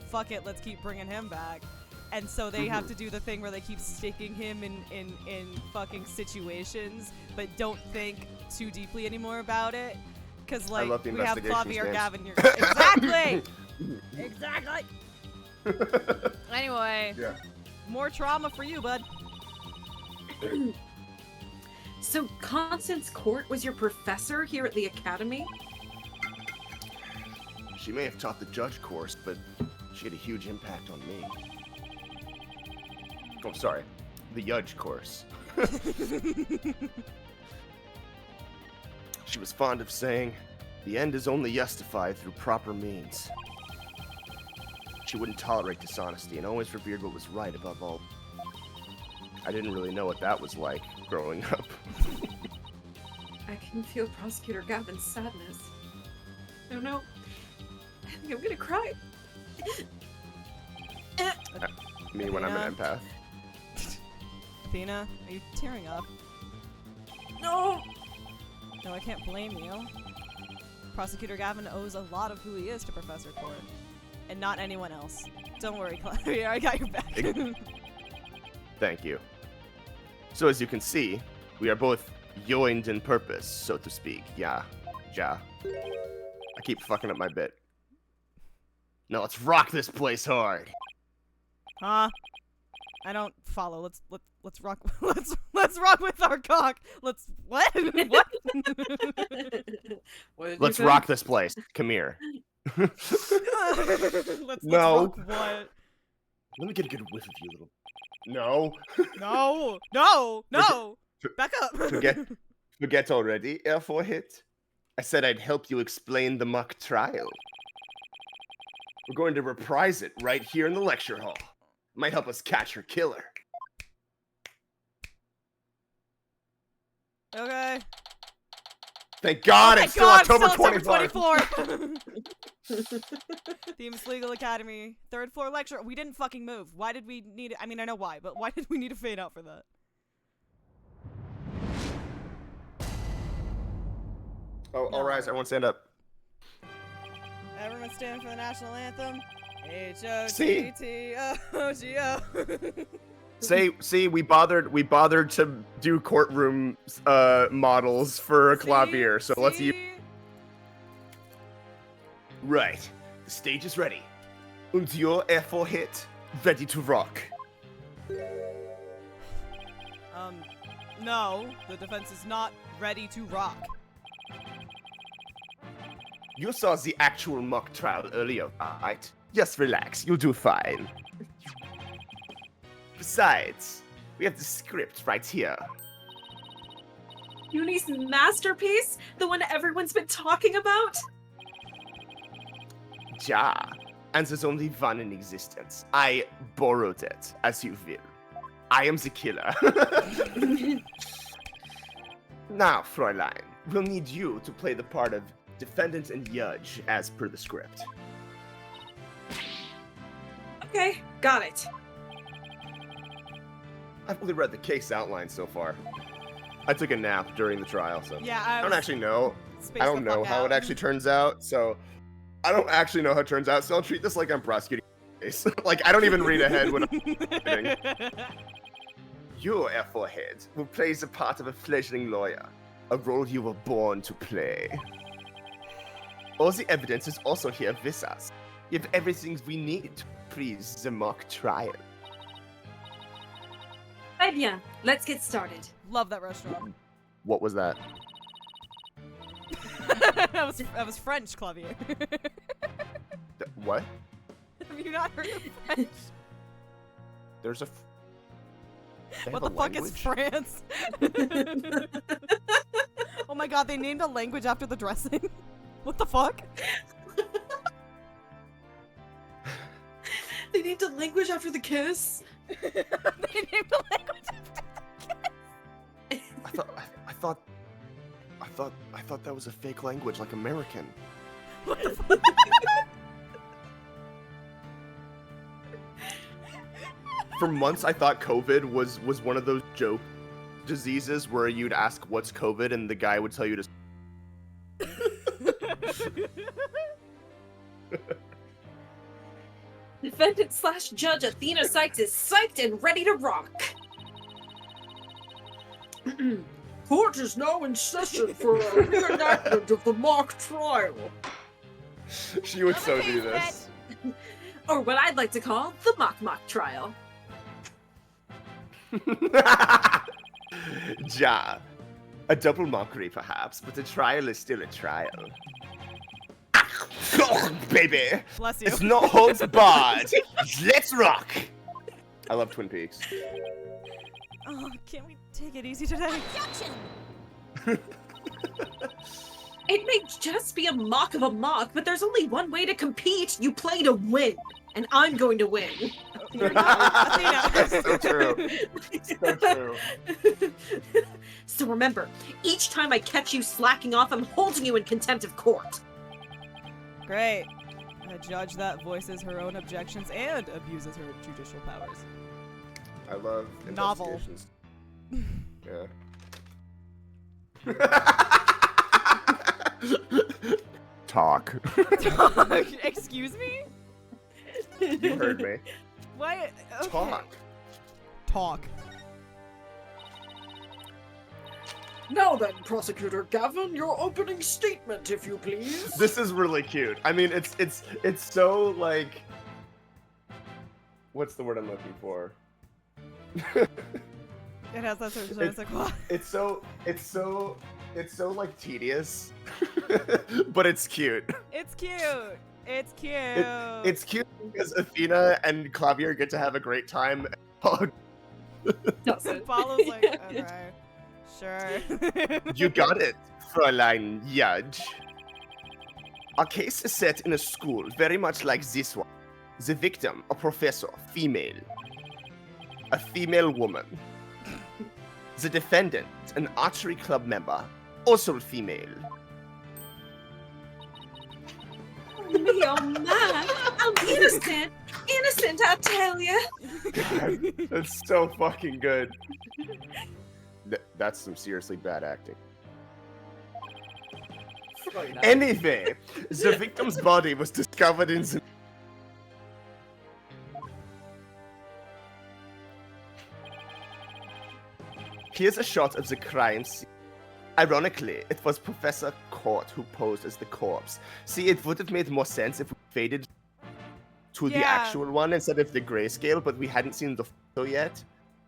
Fuck it, let's keep bringing him back. And so they have to do the thing where they keep sticking him in fucking situations, but don't think too deeply anymore about it. Because, like, love the we have investigations Clavier games. Gavin here. Exactly! Exactly! Anyway, Yeah. more trauma for you, bud. So Constance Court was your professor here at the academy? She may have taught the judge course, but she had a huge impact on me. Oh, sorry. The judge course. She was fond of saying, the end is only justified through proper means. She wouldn't tolerate dishonesty and always revered what was right above all. I didn't really know what that was like growing up. I can can feel Prosecutor Gavin's sadness. Oh no. I think I'm gonna cry. Me when I'm an empath. Athena, are you tearing up? No! No, I can't blame you. Prosecutor Gavin owes a lot of who he is to Professor Court. And not anyone else. Don't worry, Claudia, I got your back. Thank you. So as you can see, we are both joined in purpose, so to speak. Yeah. I keep fucking up my bit. Now let's rock this place hard. Huh? I don't follow. Let's rock. Let's rock with our cock. Let's what? What? What did you Let's say? rock this place. Come here. let's No. rock what? Let me get a good whiff of you, little. No. No. Back up. Forget already, Air for hit. I said I'd help you explain the mock trial. We're going to reprise it right here in the lecture hall. Might help us catch her killer. Okay. Thank God Oh it's still October 24th. Themes Legal Academy, 3rd floor lecture. We didn't fucking move. Why did we need it? I mean, I know why, but why did we need to fade out for that? Oh, all rise. Everyone stand up. Everyone stand for the national anthem. H-O-T-T-O-G-O. See, we bothered to do courtroom models for a clavier, so let's use. Right, the stage is ready. Und your F4 hit, ready to rock. No, the defense is not ready to rock. You saw the actual mock trial earlier, right? Just relax, you'll do fine. Besides, we have the script right here. Uni's masterpiece? The one everyone's been talking about? Ja, and there's only one in existence. I borrowed it, as you will. I am the killer. Now, Fräulein, we'll need you to play the part of defendant and judge as per the script. Okay, got it. I've only read the case outline so far. I took a nap during the trial, so Yeah, I don't actually know. spaced I don't the know fuck how out. it actually turns out, so I don't actually know how it turns out, so I'll treat this like I'm prosecuting a case. Like, I don't even read ahead when I'm reading. Your F4head will play the part of a fledgling lawyer, a role you were born to play. All the evidence is also here with us. You have everything we need to please the mock trial. Très bien, let's get started. Love that restaurant. What was that? that was French, Clavier. What? Have you not heard of French? There's a... They What have the a fuck is France? Oh my god, they named a language after the dressing. What the fuck? They named a language after the kiss? They named a language after the I thought that was a fake language, like American. What the fuck? For months, I thought COVID was one of those joke diseases where you'd ask what's COVID and the guy would tell you to. Defendant / judge Athena Sykes is psyched and ready to rock. Court is now in session for a reenactment of the mock trial. She would so do this. Or what I'd like to call the mock trial. Ja. A double mockery, perhaps, but the trial is still a trial. Baby! Bless you. It's not holds barred! Let's rock! I love Twin Peaks. Oh, can't we take it easy today? Objection! It may just be a mock of a mock, but there's only one way to compete. You play to win. And I'm going to win. Athena. That's so true. So true. So remember, each time I catch you slacking off, I'm holding you in contempt of court. Great. A judge that voices her own objections and abuses her judicial powers. I love Novel. investigations. Yeah. Talk. Excuse me? You heard me. What? Okay. Talk. Talk. Now then, Prosecutor Gavin, your opening statement, if you please. This is really cute. I mean, it's so like, what's the word I'm looking for? It has that sort of je ne sais quoi. It's so like tedious, but it's cute. It's cute. It's cute. It's cute because Athena and Clavier get to have a great time. Oh, Doesn't. Paolo's like, okay, sure. you got it, Fräulein Judge. Our case is set in a school very much like this one. The victim, a professor, female. A female woman. The defendant, an archery club member, also female. Me, oh man, I'm innocent. Innocent, I tell you. God, that's so fucking good. That's some seriously bad acting. Anyway, the victim's body was discovered in the... Here's a shot of the crime scene. Ironically, it was Professor Court who posed as the corpse. See, it would have made more sense if we faded to the Yeah. actual one instead of the grayscale, but we hadn't seen the photo yet.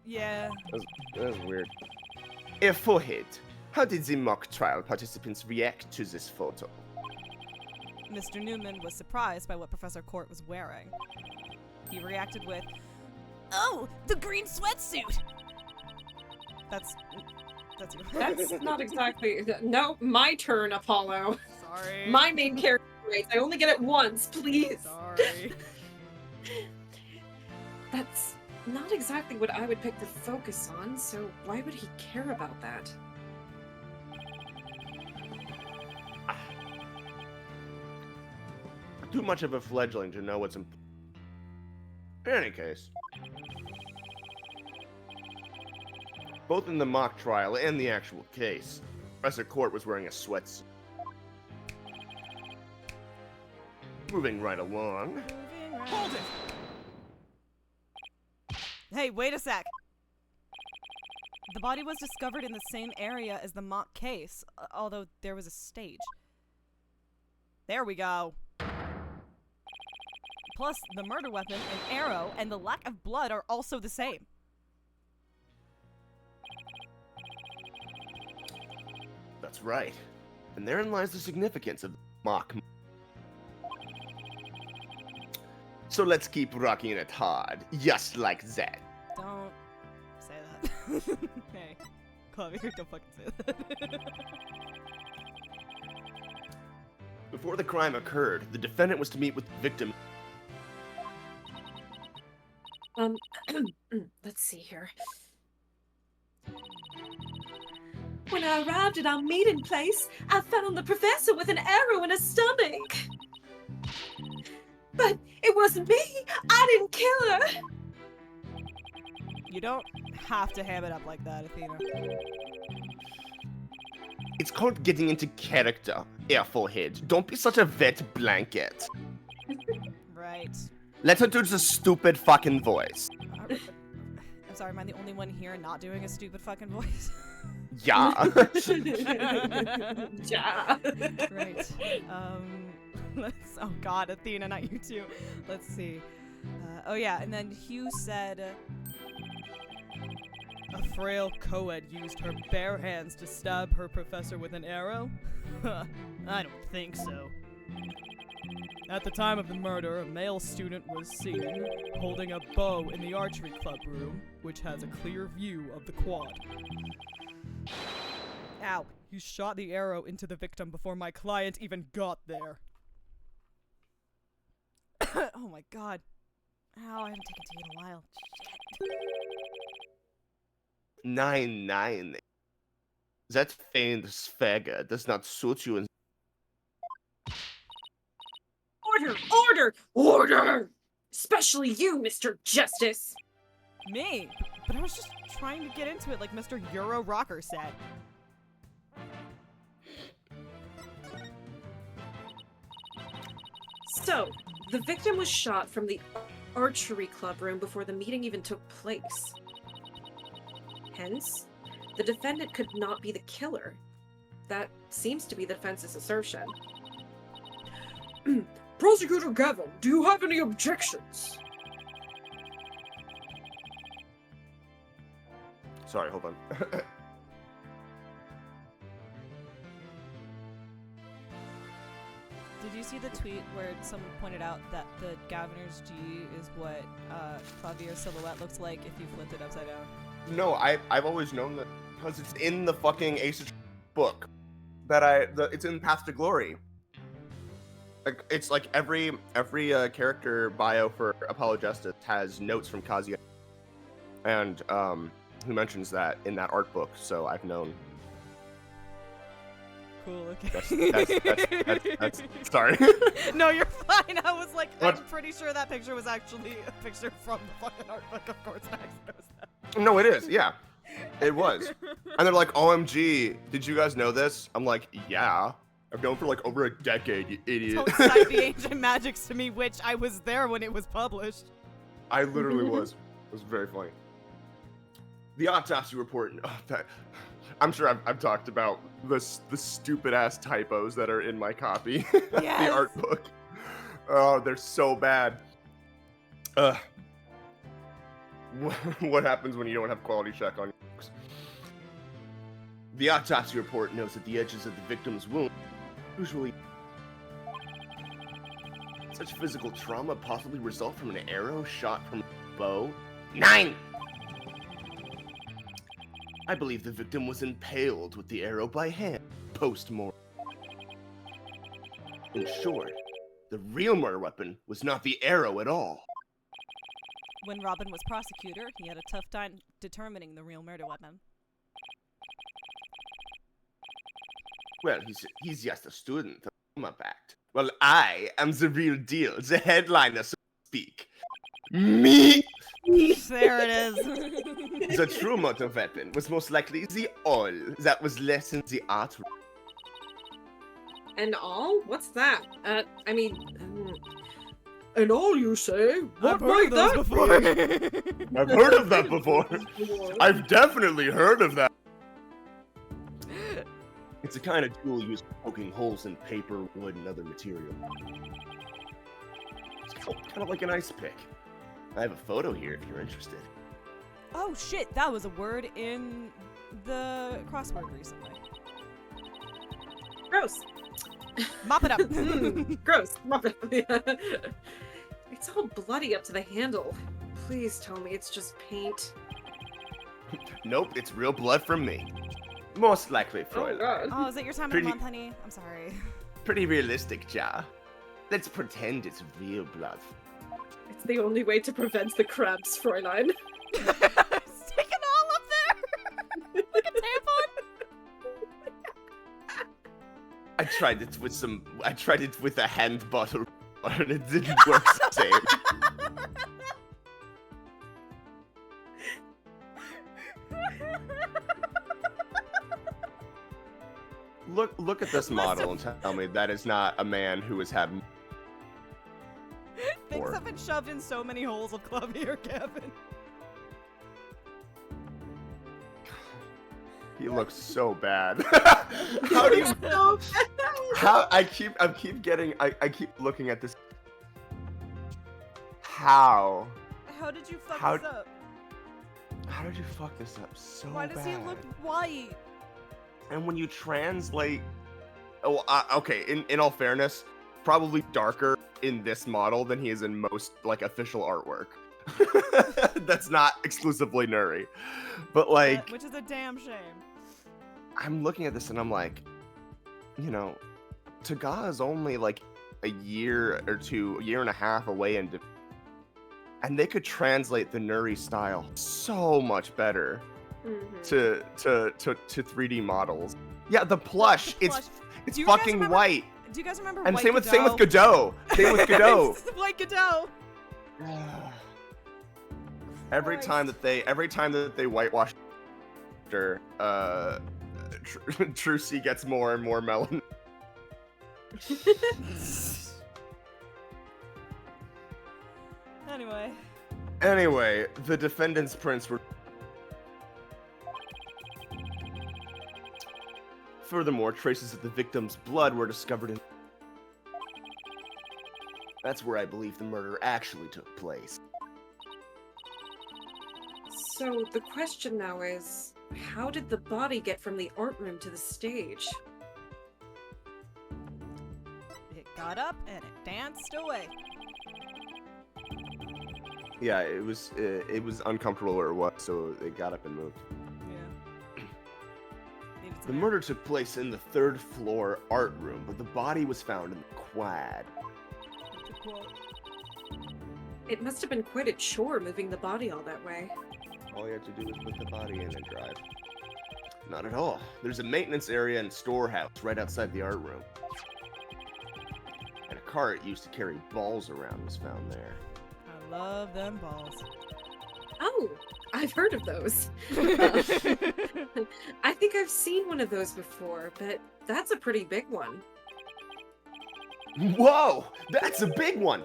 Yeah. That was weird. A forehead. How did the mock trial participants react to this photo? Mr. Newman was surprised by what Professor Court was wearing. He reacted with, Oh, the green sweatsuit! that's you. That's not exactly. No, my turn, Apollo. Sorry. My main character race. I only get it once, please. Sorry. That's not exactly what I would pick to focus on, so why would he care about that? Too much of a fledgling to know what's important. In any case, both in the mock trial and the actual case, Professor Court was wearing a sweatsuit. Moving right along. Hold it! Hey, wait a sec. The body was discovered in the same area as the mock case, although there was a stage. There we go. Plus, the murder weapon, an arrow, and the lack of blood are also the same. That's right. And therein lies the significance of the mock. So let's keep rocking it hard, just like that. Don't say that. Hey, Clavier, don't fucking say that. Before the crime occurred, the defendant was to meet with the victim. Let's see here. When I arrived at our meeting place, I found the professor with an arrow in his stomach. But it wasn't me. I didn't kill her. You don't have to ham it up like that, Athena. It's called getting into character, air forehead. Don't be such a vet blanket. Right. Let her do the stupid fucking voice. I'm sorry, am I the only one here not doing a stupid fucking voice? Yeah. Yeah. Right. Oh god, Athena, not you too. Let's see. Oh yeah, and then Hugh said, a frail co-ed used her bare hands to stab her professor with an arrow? I don't think so. At the time of the murder, a male student was seen holding a bow in the archery club room, which has a clear view of the quad. Ow, you shot the arrow into the victim before my client even got there. Oh my god. Oh, I haven't taken tea in a while. Shit. 9-9. That faint swagger does not suit you in Order! Order! Especially you, Mr. Justice! Me? But I was just trying to get into it like Mr. Euro Rocker said. So, the victim was shot from the archery club room before the meeting even took place. Hence, the defendant could not be the killer. That seems to be the defense's assertion. Prosecutor Gavin, do you have any objections? Sorry, hold on. Did you see the tweet where someone pointed out that the Governor's G is what Clavier's silhouette looks like if you flipped it upside down? No, I've always known that because it's in the fucking Ace of book that it's in Path to Glory. Like it's like every character bio for Apollo Justice has notes from Kazuya, and he mentions that in that art book. So I've known. Cool. Okay. That's sorry. No, you're fine. I was like, What? I'm pretty sure that picture was actually a picture from the fucking art book. Of course, Max knows that. No, it is. Yeah, it was. And they're like, OMG, did you guys know this? I'm like, yeah. I've known for like over a decade, you idiot. Don't cite the Ancient Magics to me, which I was there when it was published. I literally was. It was very funny. The autopsy report. Oh, I'm sure I've talked about the stupid ass typos that are in my copy. Yes. The art book. Oh, they're so bad. What happens when you don't have quality check on your books? The autopsy report notes that the edges of the victim's wound usually such physical trauma possibly result from an arrow shot from a bow. 9! I believe the victim was impaled with the arrow by hand post-mortem. In short, the real murder weapon was not the arrow at all. When Robin was prosecutor, he had a tough time determining the real murder weapon. Well, he's just a student of the warm-up act. Well, I am the real deal, the headliner, so to speak. Me! There it is. The true motor weapon was most likely the awl that was less in the art. And all? What's that? I mean... and all you say? What might that before. I've heard of that before. I've definitely heard of that. It's a kind of tool used for poking holes in paper, wood, and other material. It's kind of like an ice pick. I have a photo here if you're interested. Oh shit, that was a word in the crossword recently. Gross. Mop it up. Gross. Mop it up. It's all bloody up to the handle. Please tell me it's just paint. Nope, it's real blood from me. Most likely, Oh Fräulein. god. Oh, is it your time of Pretty- the month, honey? I'm sorry. Pretty realistic, Ja. Let's pretend it's real blood. It's the only way to prevent the cramps, Fräulein. Stick it all up there! Like a tampon? I tried it with a hand bottle, and it didn't work the same. Look at this model and tell me that is not a man who has had. Things have been shoved in so many holes of Clavier, Gavin. He looks so bad. How do you? So How I keep looking at this. How? How did you fuck How- this up? How did you fuck this up so Why bad? does he look white? And when you translate, okay, in all fairness, probably darker in this model than he is in most like official artwork. That's not exclusively Nuri, but like, Which is a damn shame. I'm looking at this and I'm like, you know, Taga is only like a year and a half away, and and they could translate the Nuri style so much better to 3D models. Yeah, the plush, The plush. it's Do you guys fucking remember- white. Do you guys remember And White same with Godot? Godot. Same with Godot. It's White Godot. every Christ. time that they whitewash her, Trucy gets more and more melon. Anyway. The defendant's prints were. Furthermore, traces of the victim's blood were discovered in. That's where I believe the murder actually took place. So the question now is, how did the body get from the art room to the stage? It got up and it danced away. Yeah, it was uncomfortable where it was, so it got up and moved. Yeah. Needed The some air. murder took place in the 3rd floor art room, but the body was found in the quad. That's a quote. It must have been quite a chore moving the body all that way. All you had to do was put the body in and drive. Not at all. There's a maintenance area and storehouse right outside the art room. And a cart used to carry balls around was found there. I love them balls. Oh, I've heard of those. I think I've seen one of those before, but that's a pretty big one. Whoa! That's a big one!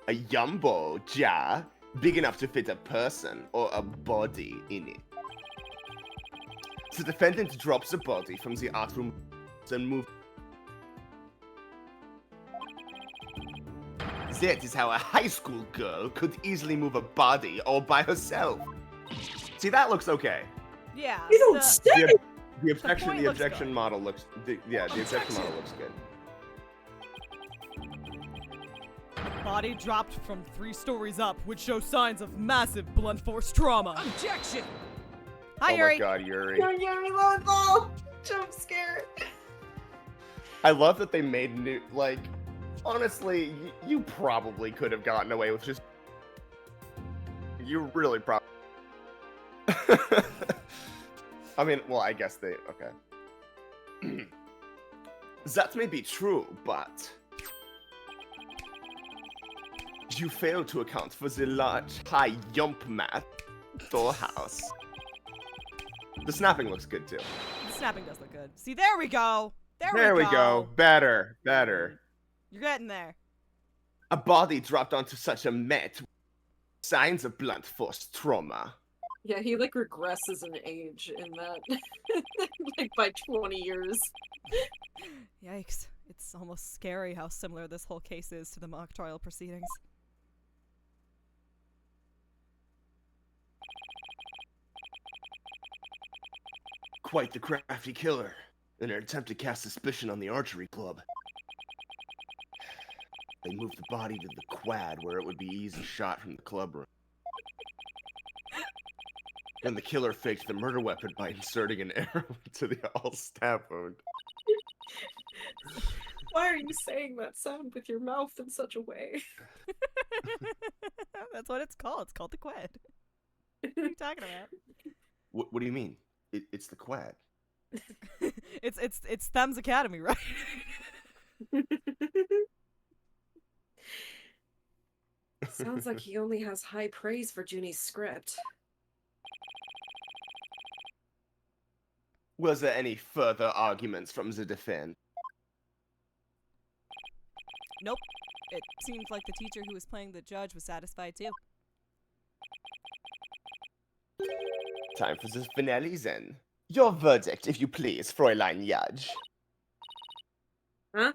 A jumbo jar, big enough to fit a person or a body in it. The defendant drops the body from the art room and moves. That is how a high school girl could easily move a body all by herself. See, that looks okay. Yeah. You don't the- say! The objection, point the looks objection good. model looks. The objection model looks good. Body dropped from 3 stories up, would show signs of massive blunt force trauma. Objection! Hi, Oh Yuri. my god, Yuri. Jump scare. I love that they made new. Like, honestly, you probably could have gotten away with just. You really probably. I mean, well, I guess they. Okay. That may be true, but. You fail to account for the large high jump mat storehouse. The snapping looks good too. The snapping does look good. See, there we go. There we go. Better. You're getting there. A body dropped onto such a mat. Signs of blunt force trauma. Yeah, he like regresses in age in that, like by 20 years. Yikes. It's almost scary how similar this whole case is to the mock trial proceedings. Quite the crafty killer in an attempt to cast suspicion on the archery club. They moved the body to the quad where it would be easy shot from the club room. Then the killer faked the murder weapon by inserting an arrow into the all-stab wound. Why are you saying that sound with your mouth in such a way? That's what it's called. It's called the quad. What are you talking about? What do you mean? It's the quad. It's Thames Academy, right? Sounds like he only has high praise for Junie's script. Was there any further arguments from the defense? Nope. It seems like the teacher who was playing the judge was satisfied too. Time for the finale then. Your verdict, if you please, Fräulein Judge. Huh?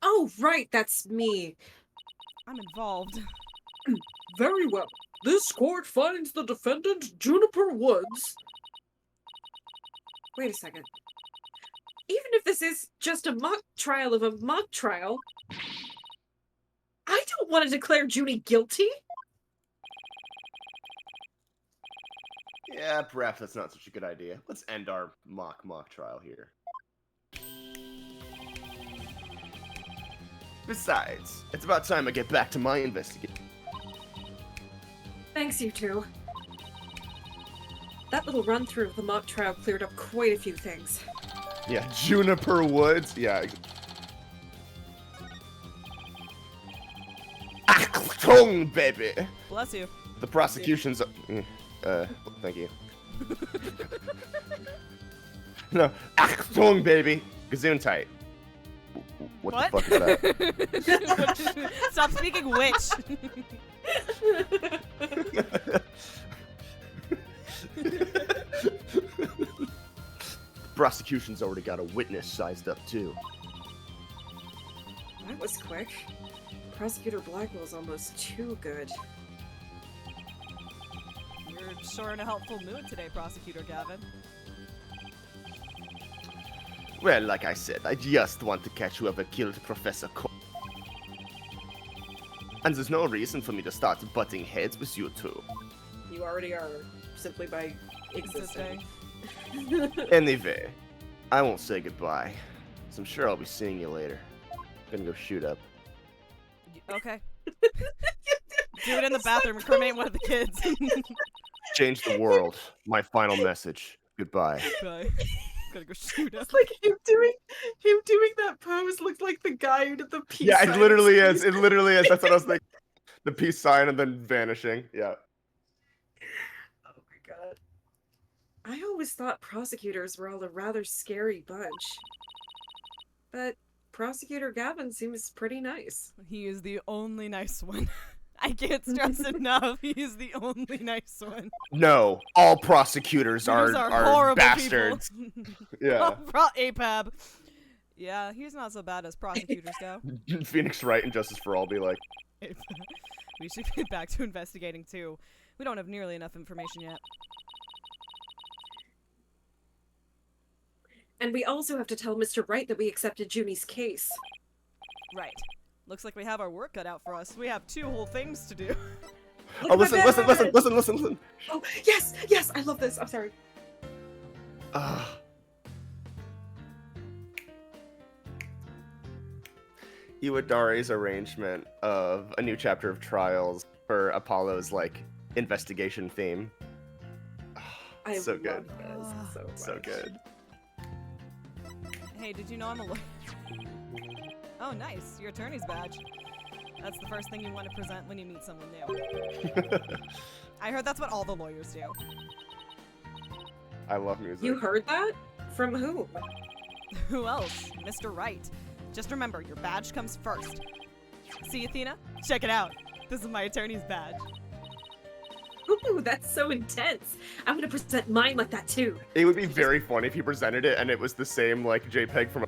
Oh, right, that's me. I'm involved. Very well. This court finds the defendant Juniper Woods. Wait a second. Even if this is just a mock trial of a mock trial, I don't want to declare Junie guilty. Yeah, perhaps that's not such a good idea. Let's end our mock trial here. Besides, it's about time I get back to my investigation. Thanks, you two. That little run through of the mock trial cleared up quite a few things. Yeah, Juniper Woods. Yeah. Achtung, baby. Bless you. The prosecution's. Thank you. No, Achtung, baby. Gesundheit. What the fuck is that? Stop speaking witch. Prosecution's already got a witness sized up too. That was quick. Prosecutor Blackwell's almost too good. You're sure in a helpful mood today, Prosecutor Gavin. Well, like I said, I just want to catch whoever killed Professor Cole. And there's no reason for me to start butting heads with you two. You already are, simply by existing. Anyway, I won't say goodbye. So I'm sure I'll be seeing you later. Gonna go shoot up. Okay. Do it in the bathroom. Incriminate one of the kids. Change the world. My final message. Goodbye. Okay. Gotta go shoot up. It's like him doing that pose looked like the guy who did the peace Yeah, sign it literally in is. It literally is. That's what I was thinking. The peace sign and then vanishing. Yeah. Oh my god. I always thought prosecutors were all a rather scary bunch. But Prosecutor Gavin seems pretty nice. He is the only nice one. I can't stress enough. He is the only nice one. No, all prosecutors These are horrible bastards. people. Yeah. APAB. Yeah, he's not so bad as prosecutors go. Phoenix Wright and Justice for All be like, We should get back to investigating too. We don't have nearly enough information yet. And we also have to tell Mr. Wright that we accepted Junie's case. Right. Looks like we have our work cut out for us. We have 2 whole things to do. Look oh, at my listen. Oh, yes, yes, I love this. I'm sorry. Iwadare's arrangement of a new chapter of Trials for Apollo's, like, investigation theme. I So love good. this so much. So good. Hey, did you know I'm a lawyer? Oh, nice. Your attorney's badge. That's the first thing you want to present when you meet someone new. I heard that's what all the lawyers do. I love music. You heard that? From whom? Who else? Mr. Wright. Just remember, your badge comes first. See, Athena? Check it out. This is my attorney's badge. Ooh, that's so intense. I'm gonna present mine like that too. It would be very funny if he presented it and it was the same, like, JPEG from...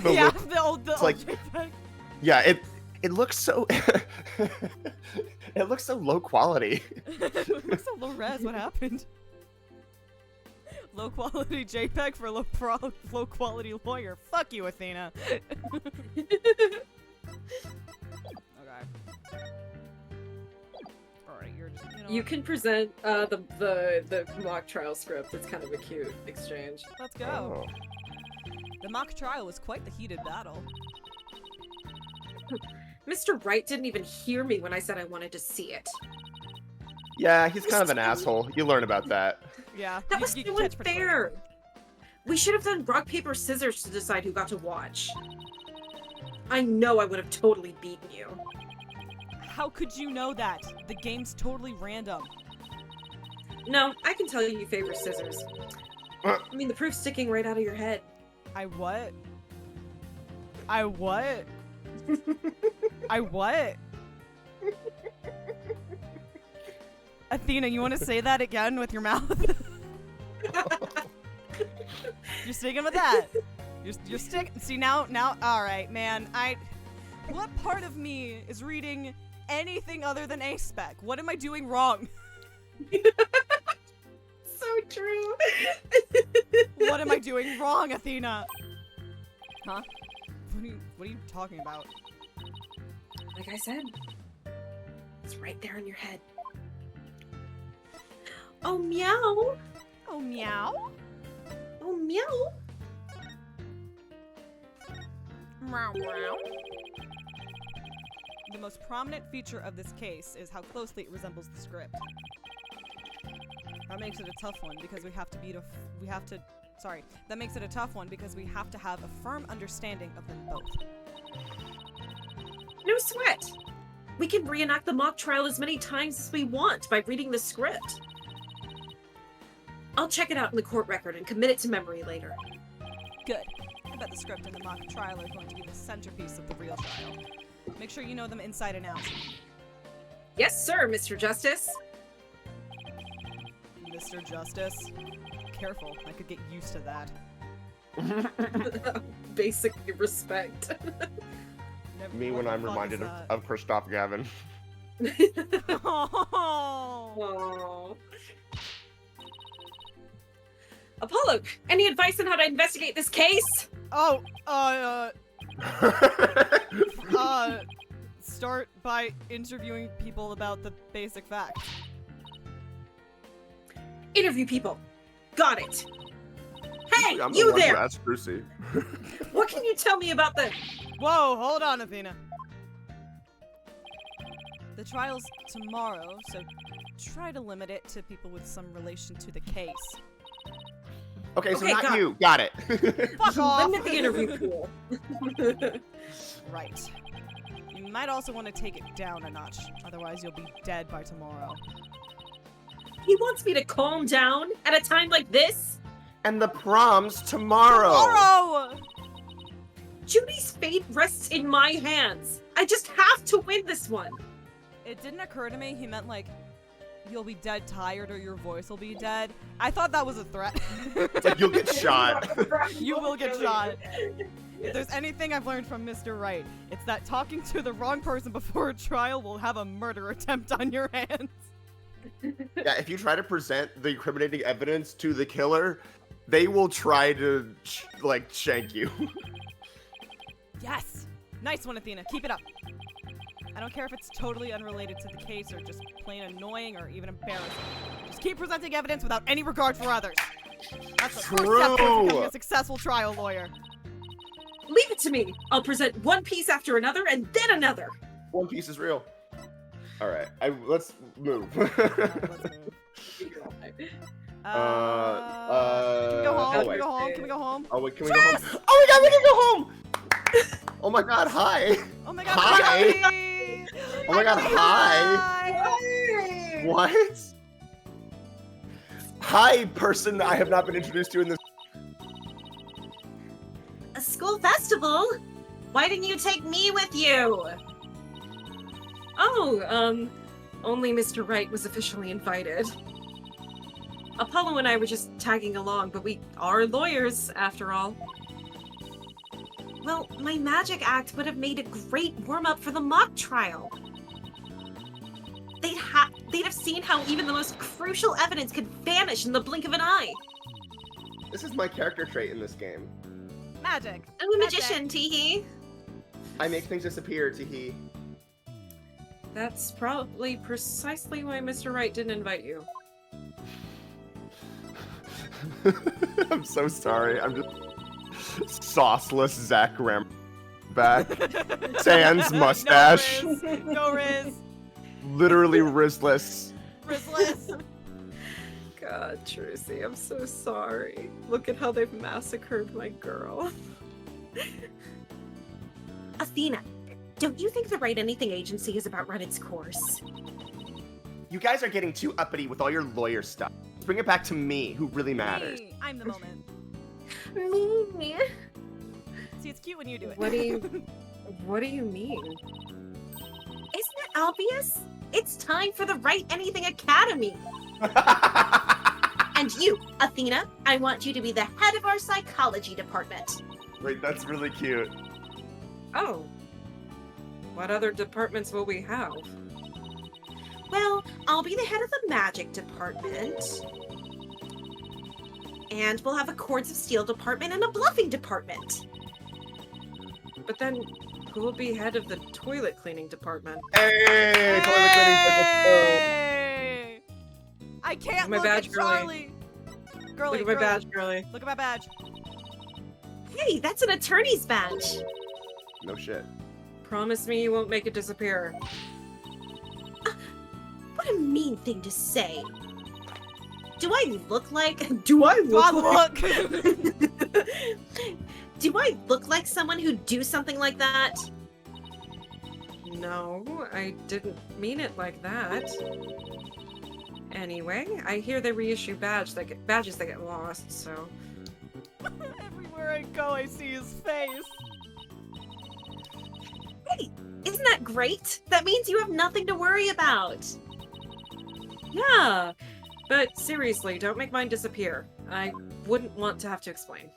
The yeah, look- the old like- JPEG. Yeah, it looks so... it looks so low quality. It looks so low res. What happened? Low quality JPEG for low quality lawyer. Fuck you, Athena. Okay. Alright, you're just, you know. You can present the mock trial script. It's kind of a cute exchange. Let's go. Oh. The mock trial was quite the heated battle. Mr. Wright didn't even hear me when I said I wanted to see it. Yeah, he's kind of an asshole. You learn about that. Yeah. That was you so catch pretty unfair. quickly. We should have done rock, paper, scissors to decide who got to watch. I know I would have totally beaten you. How could you know that? The game's totally random. No, I can tell you favor scissors. Uh. I mean, the proof's sticking right out of your head. I what? I what? I what? Athena, you want to say that again with your mouth? You're sticking with that. You're sticking. See now, all right, man. What part of me is reading anything other than A-Spec? What am I doing wrong? So true. What am I doing wrong, Athena? Huh? What are you talking about? Like I said, it's right there in your head. Oh, meow. Oh, meow. Oh, meow. Meow, meow. the most prominent feature of this case is how closely it resembles the script. That makes it a tough one because we have to That makes it a tough one because we have to have a firm understanding of them both. No sweat. We can reenact the mock trial as many times as we want by reading the script. I'll check it out in the court record and commit it to memory later. Good. I bet the script and the mock trial are going to be the centerpiece of the real trial. Make sure you know them inside and out. Yes, sir, Mr. Justice. Mr. Justice. Careful, I could get used to that. Basically respect. Me when I'm reminded of Christoph Gavin. Oh. Aww. Apollo, any advice on how to investigate this case? Start by interviewing people about the basic facts. Interview people. Got it. Hey, I'm the you one who there! asked Brucey. What can you tell me about the... Whoa, hold on, Athena. The trial's tomorrow, so try to limit it to people with some relation to the case. Okay, so Okay, not got you. Got it. Fuck off! Limit the interview pool. Right. You might also want to take it down a notch, otherwise you'll be dead by tomorrow. He wants me to calm down at a time like this? And the prom's tomorrow. Tomorrow! Judy's fate rests in my hands. I just have to win this one. It didn't occur to me he meant like, you'll be dead tired or your voice will be dead. I thought that was a threat. It's like you'll get shot. You will get shot. If there's anything I've learned from Mr. Wright, it's that talking to the wrong person before a trial will have a murder attempt on your hands. Yeah, if you try to present the incriminating evidence to the killer, they will try to, shank you. Yes! Nice one, Athena. Keep it up. I don't care if it's totally unrelated to the case or just plain annoying or even embarrassing. Just keep presenting evidence without any regard for others. That's the first step towards becoming a successful trial lawyer. Leave it to me. I'll present one piece after another and then another. One Piece is real. All right, let's move. Let's move. Can we go home? Can we go home? Can we go home? Oh wait, can we go home? Oh my god, we can go home! Oh my god, hi! Oh my god, Hi! hi! Oh my god, hi! Hi! What? Hi, person I have not been introduced to in this. A school festival? Why didn't you take me with you? Oh, only Mr. Wright was officially invited. Apollo and I were just tagging along, but we are lawyers, after all. Well, my magic act would have made a great warm-up for the mock trial. They'd have seen how even the most crucial evidence could vanish in the blink of an eye. This is my character trait in this game. Magic. I'm a magician, Teehee. I make things disappear, Teehee. That's probably precisely why Mr. Wright didn't invite you. I'm so sorry. I'm just sauceless Zach Ram back. Sans mustache. No Riz. No Riz. Literally Rizless. Rizless. God, Trucy, I'm so sorry. Look at how they've massacred my girl. Athena, don't you think the Write Anything agency is about run its course? You guys are getting too uppity with all your lawyer stuff. Let's bring it back to me, who really matters. Me. I'm the moment. Me? See, it's cute when you do it. What do you mean? Isn't it obvious? It's time for the Write Anything Academy! And you, Athena, I want you to be the head of our psychology department. Wait, that's really cute. Oh. What other departments will we have? Well, I'll be the head of the magic department. And we'll have a Cords of Steel department and a bluffing department. But then, who will be head of the toilet cleaning department? Hey! Toilet cleaning Hey! I can't My look badge, at girly. Charlie. Girly, Look at my girly. badge, girly. Look at my badge. Hey, that's an attorney's badge. No shit. Promise me you won't make it disappear. What a mean thing to say. Do I look like... Do I God, look look! Do I look like someone who'd do something like that? No, I didn't mean it like that. Anyway, I hear they reissue badges that get lost, so... Everywhere I go, I see his face. Hey, isn't that great? That means you have nothing to worry about. Yeah, but seriously, don't make mine disappear. I wouldn't want to have to explain.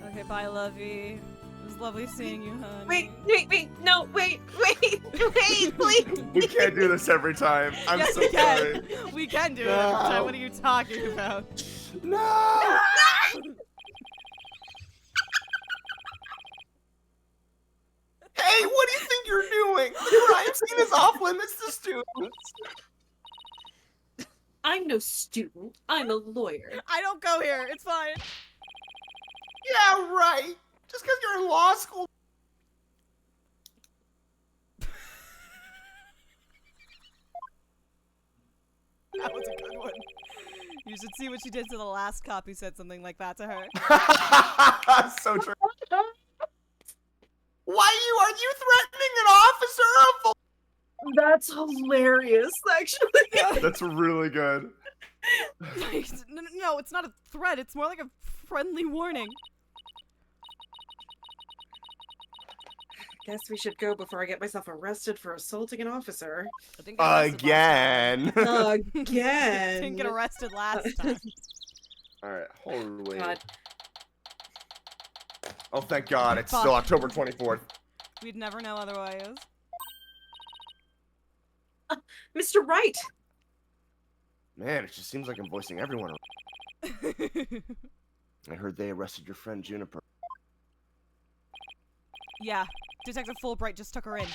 Okay, bye, Lovey. It was lovely seeing you, honey. Wait, no, wait, please. We can't do this every time. I'm Yes, so we can. sorry. We can do it every time. No. What are you talking about? No! Hey, what do you think you're doing? The crime scene is off limits to students. I'm no student. I'm a lawyer. I don't go here. It's fine. Yeah, right. Just because you're in law school. That was a good one. You should see what she did to the last cop who said something like that to her. So true. Why are you threatening an officer? That's hilarious, actually. That's really good. No, it's not a threat. It's more like a friendly warning. Guess we should go before I get myself arrested for assaulting an officer. I think I got arrested Again. Again. Didn't get arrested last time. Alright, holy. God. Oh, thank God. It's Fuck. still October 24th. We'd never know otherwise. Mr. Wright! Man, it just seems like I'm voicing everyone. I heard they arrested your friend Juniper. Yeah, Detective Fulbright just took her in.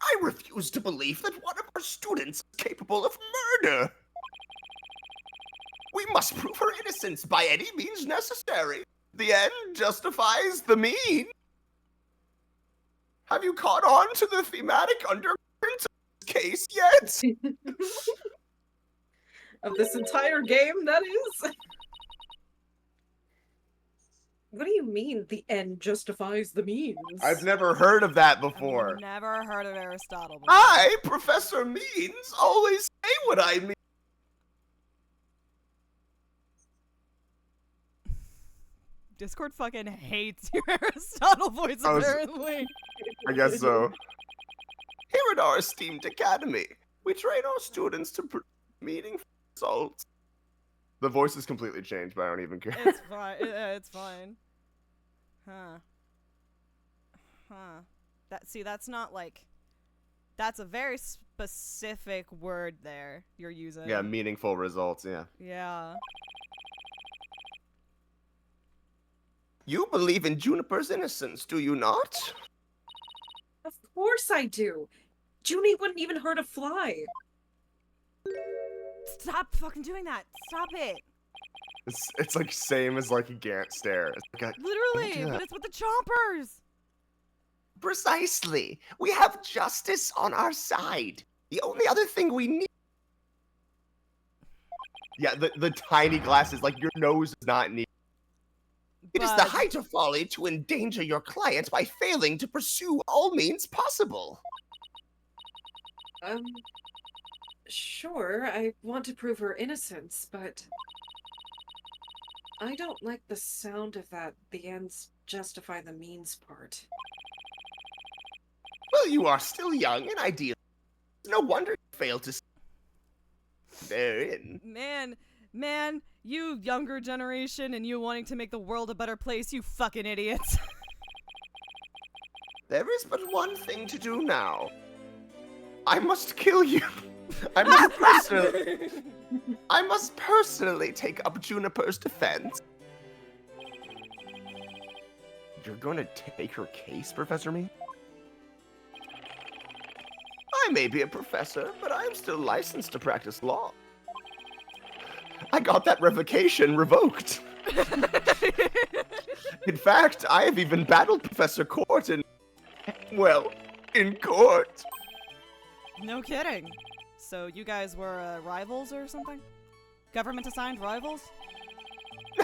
I refuse to believe that one of our students is capable of murder. We must prove her innocence by any means necessary. The end justifies the mean. Have you caught on to the thematic undercurrents of this case yet? Of this entire game, that is? What do you mean, the end justifies the means? I've never heard of that before. I've never heard of Aristotle before. I, Professor Means, always say what I mean. Discord fucking hates your Aristotle voice, apparently. I guess so. Here at our esteemed academy, we train our students to produce meaningful results. The voice is completely changed, but I don't even care. It's fine. It's fine. Huh. That's not like... That's a very specific word there you're using. Yeah, meaningful results, yeah. Yeah. You believe in Juniper's innocence, do you not? Of course I do. Junie wouldn't even hurt a fly. Stop fucking doing that. Stop it. It's like same as like a Gantt stare. It's like Literally, Yeah. but it's with the chompers. Precisely. We have justice on our side. The only other thing we need. Yeah, the tiny glasses, like your nose is not neat. It is the But- height of folly to endanger your client by failing to pursue all means possible. Sure, I want to prove her innocence, but I don't like the sound of that the ends justify the means part. Well, you are still young and ideal. No wonder you failed to see therein. Man, you younger generation and you wanting to make the world a better place, you fucking idiots. There is but one thing to do now. I must kill you. I must personally take up Juniper's defense. You're going to take her case, Professor Me? I may be a professor, but I am still licensed to practice law. I got that revocation revoked. In fact, I have even battled Professor Court in court. No kidding. So you guys were rivals or something? Government-assigned rivals?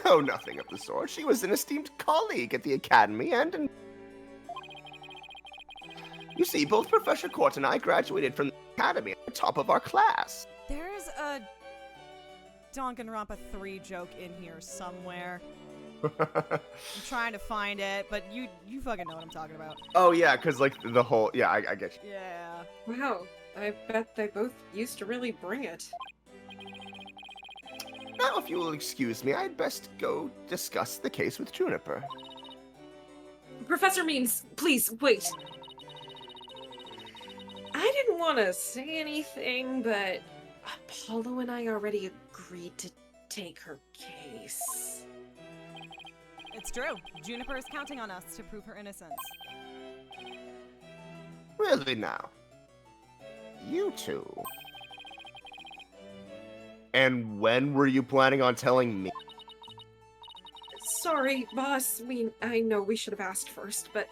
No, nothing of the sort. She was an esteemed colleague at the academy You see, both Professor Court and I graduated from the academy at the top of our class. There's a Danganronpa 3 joke in here somewhere. I'm trying to find it, but you fucking know what I'm talking about. Oh yeah, because like the whole I get you. Yeah. Wow, I bet they both used to really bring it. Now, if you will excuse me, I'd best go discuss the case with Juniper. Professor Means, please, wait. I didn't want to say anything, but Apollo and I already agreed to take her case. It's true. Juniper is counting on us to prove her innocence. Really now? You two? And when were you planning on telling me? Sorry, boss. I know we should have asked first, but...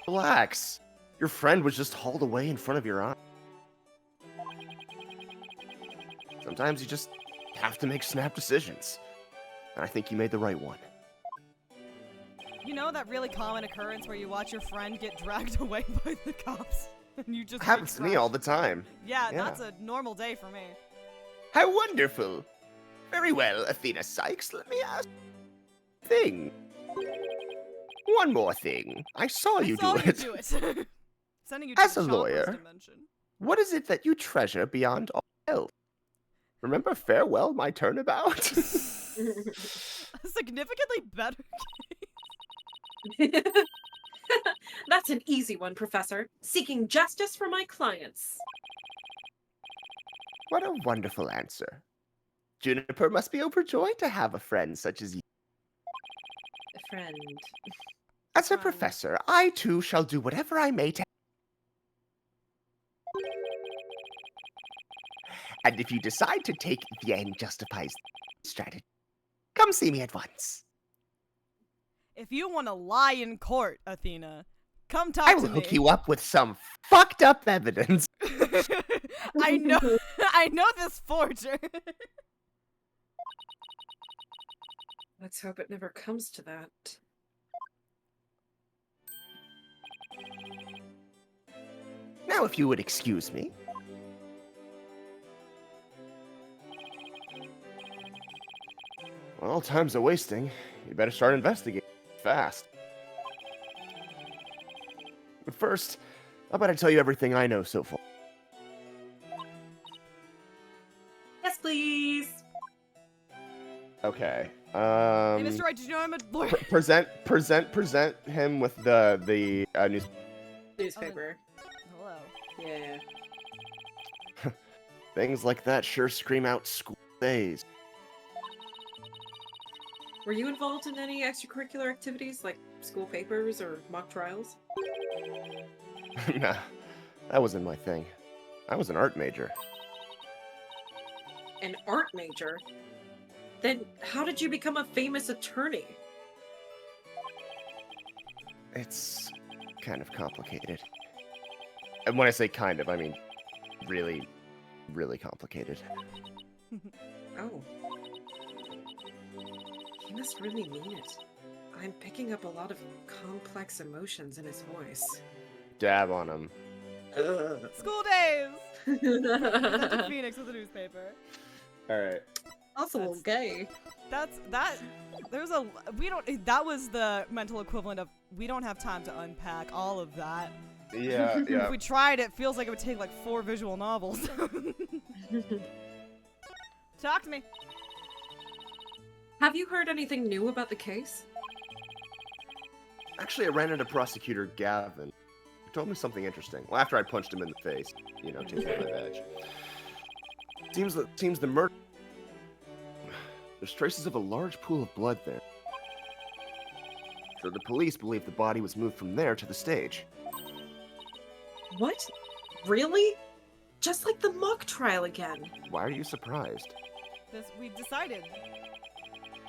Relax. Your friend was just hauled away in front of your eyes. Sometimes you just have to make snap decisions. And I think you made the right one. You know that really common occurrence where you watch your friend get dragged away by the cops? And you just It happens to me all the time. Yeah, Yeah. that's a normal day for me. How wonderful. Very well, Athena Sykes, let me ask thing. One more thing. I saw you do it. Sending you to As the a Chopper's lawyer. dimension. What is it that you treasure beyond all else? Remember Farewell, My Turnabout? Significantly better. That's an easy one, Professor. Seeking justice for my clients. What a wonderful answer. Juniper must be overjoyed to have a friend such as you. A friend. As a professor, I too shall do whatever I may to. And if you decide to take the end justifies strategy, come see me at once. If you want to lie in court, Athena, come talk I to will me. hook you up with some fucked up evidence. I know this forger. Let's hope it never comes to that. Now, if you would excuse me. Well, time's a wasting. You better start investigating fast. But first, how about I tell you everything I know so far? Yes, please. Okay. Hey, Mr. Wright, did you know I'm a lawyer? Present him with the news. Newspaper. Hello. Yeah. Things like that sure scream out school days. Were you involved in any extracurricular activities like school papers or mock trials? Nah, that wasn't my thing. I was an art major. An art major? Then how did you become a famous attorney? It's kind of complicated. And when I say kind of, I mean really, really complicated. Oh. He must really mean it. I'm picking up a lot of complex emotions in his voice. Dab on him. School days! Presented Phoenix with a newspaper. Alright. Also a little gay. That was the mental equivalent of, we don't have time to unpack all of that. Yeah, If we tried, it feels like it would take like 4 visual novels. Talk to me. Have you heard anything new about the case? Actually, I ran into Prosecutor Gavin. He told me something interesting. Well, after I punched him in the face, taking my badge. Seems the murder. There's traces of a large pool of blood there. So the police believe the body was moved from there to the stage. What? Really? Just like the mock trial again. Why are you surprised? This we decided.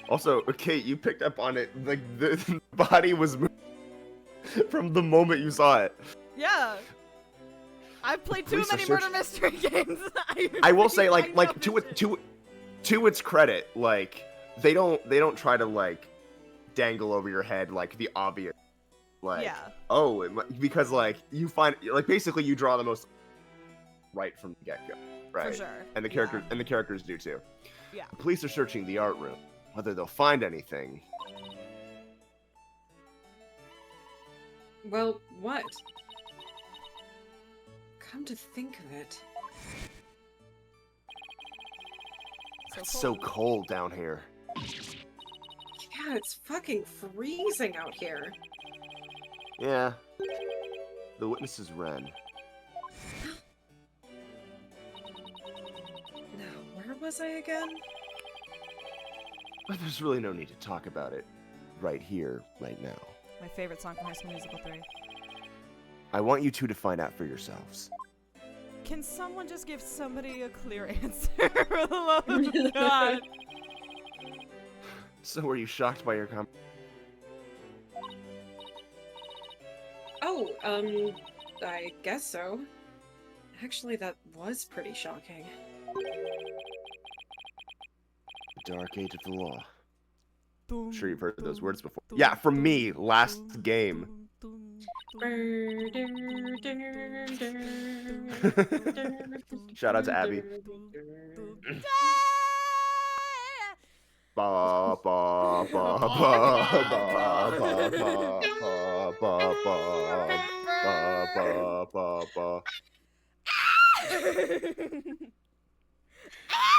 Also, Kate, you picked up on it. Like the body was moving from the moment you saw it. Yeah. I've played too Police are many murder searching- mystery games. I will say, I know like this shit. to its credit, like they don't try to like dangle over your head like the obvious, like Yeah. because like you find like basically you draw the most right from the get go, right? For sure. And the characters do too. Yeah. The police are searching the art room. Whether they'll find anything, Well, what? Come to think of it. it's so cold down here. Yeah, it's fucking freezing out here. Yeah. The witness is Ren. Now, where was I again? But there's really no need to talk about it right here, right now. My favorite song from High School Musical 3. I want you two to find out for yourselves. Can someone just give somebody a clear answer? For the love of God. So were you shocked by your Oh, I guess so. Actually, that was pretty shocking. Dark Age of the Law? I'm Sure you've heard those words before. Yeah, from me, last game. Shout out to Abby. Ba ba ba ba ba ba ba ba ba ba ba.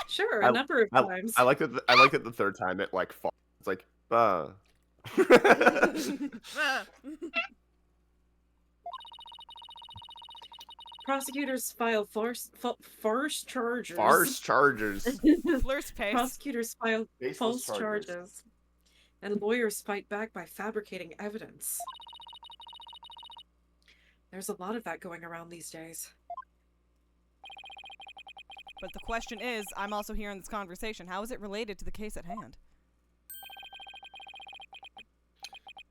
Sure, a number of times. I like that. I like that the third time it like falls. It's like ba. Prosecutors file farce charges. Farce charges. Flirt's pace. Prosecutors file Baseless false charges. charges. And lawyers fight back by fabricating evidence. There's a lot of that going around these days. But the question is, I'm also hearing this conversation. How is it related to the case at hand?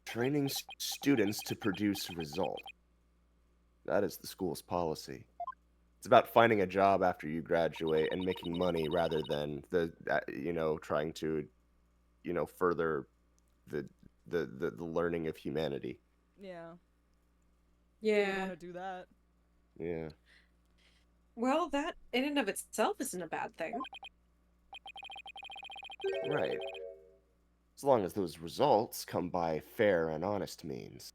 Training students to produce results. That is the school's policy. It's about finding a job after you graduate and making money rather than trying to, further the learning of humanity. Yeah. You Yeah. want to do that. Yeah. Well, that in and of itself isn't a bad thing. Right. As long as those results come by fair and honest means.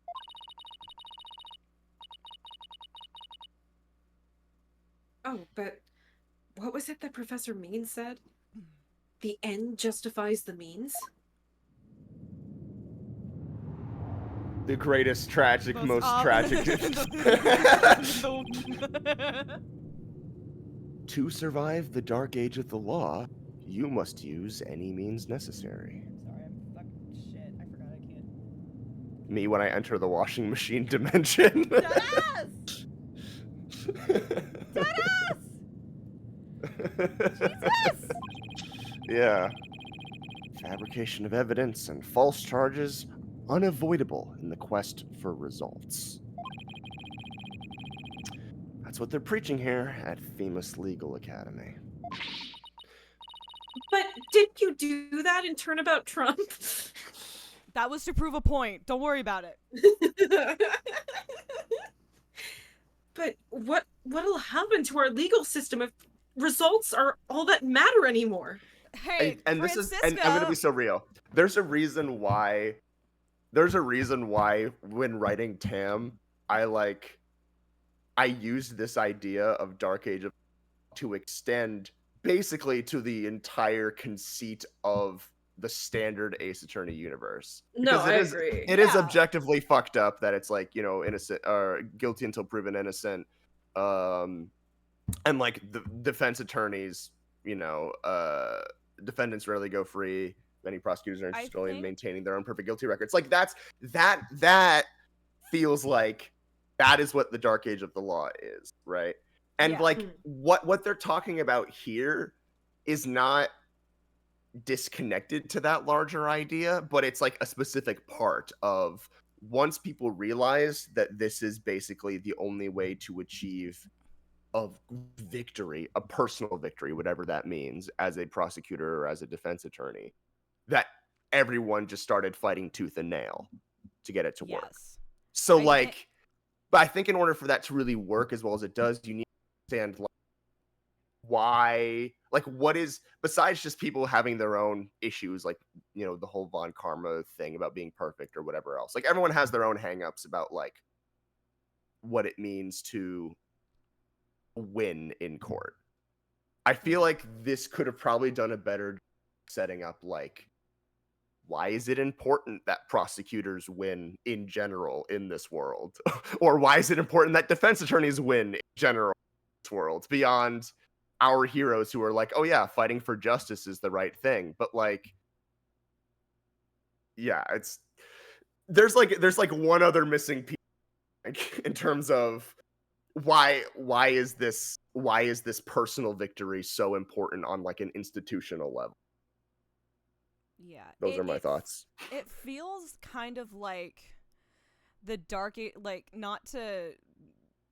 Oh, but what was it that Professor Mean said? The end justifies the means? The greatest tragic, most ob- tragic. The- To survive the dark age of the law, you must use any means necessary. Sorry, I'm fucking shit. I forgot I can't. Me when I enter the washing machine dimension. Deadass! Deadass! Jesus! Yeah. Fabrication of evidence and false charges unavoidable in the quest for results. That's what they're preaching here at Themis Legal Academy. But didn't you do that in Turnabout Trump? That was to prove a point. Don't worry about it. But what'll happen to our legal system if results are all that matter anymore? Hey, And this is, and I'm gonna be so real. There's a reason why when writing Tam, I used this idea of Dark Age of to extend basically to the entire conceit of the standard Ace Attorney universe. No, Because I it is- agree. It is Yeah. objectively fucked up that it's like, innocent or guilty until proven innocent. And like the defense attorneys, defendants rarely go free. Many prosecutors are I interested in think- maintaining their own perfect guilty records. Like that feels like that is what the Dark Age of the Law is, right? And Yeah. like Hmm. what they're talking about here is not disconnected to that larger idea, but it's like a specific part of once people realize that this is basically the only way to achieve a victory, a personal victory, whatever that means, as a prosecutor or as a defense attorney, that everyone just started fighting tooth and nail to get it to work. Yes. So I like, think- but I think in order for that to really work as well as it does, you need to understand like, why, like what is, besides just people having their own issues, like, you know, the whole Von Karma thing about being perfect or whatever else. Like everyone has their own hangups about like what it means to win in court. I feel like this could have probably done a better job setting up like, why is it important that prosecutors win in general in this world? Or why is it important that defense attorneys win in general in this world beyond our heroes who are like, oh yeah, fighting for justice is the right thing. But like, yeah, it's there's like one other missing piece like, in terms of why is this personal victory so important on like an institutional level? Yeah. Those are my thoughts. It feels kind of like the like, not to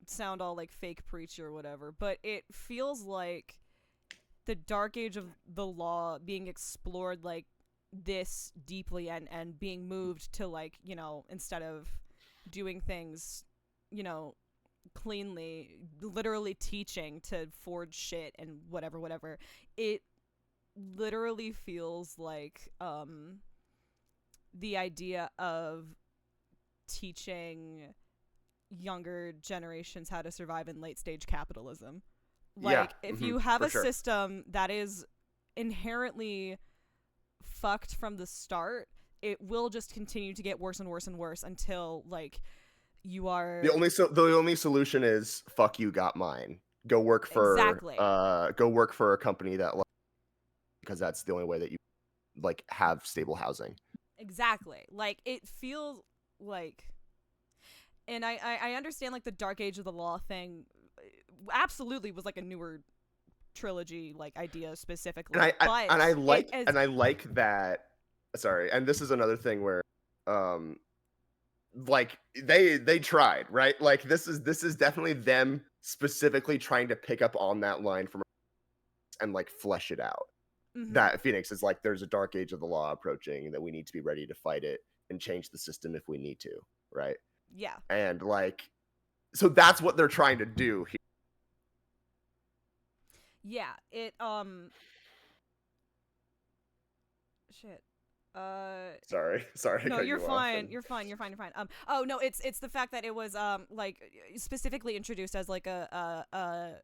sound all like fake preachy or whatever, but it feels like the dark age of the law being explored like this deeply and being moved to like, you know, instead of doing things, you know, cleanly, literally teaching to forge shit and whatever, it literally feels like the idea of teaching younger generations how to survive in late stage capitalism. Like, Yeah, if you have for a sure. system that is inherently fucked from the start, it will just continue to get worse and worse and worse until like you are The only solution is fuck you, got mine. Go work for Exactly. a company that like, because that's the only way that you like have stable housing. Exactly. Like, it feels like, and I understand like the dark age of the law thing absolutely was like a newer trilogy like idea specifically, And I like that. Sorry, and this is another thing where like they tried, right? Like this is definitely them specifically trying to pick up on that line from and like flesh it out. That Phoenix is like, there's a dark age of the law approaching, and that we need to be ready to fight it and change the system if we need to, right? Yeah. And like, so that's what they're trying to do here. Yeah, it shit. Sorry, I No, cut you're you off fine. and- You're fine. Oh no, it's the fact that it was like specifically introduced as like a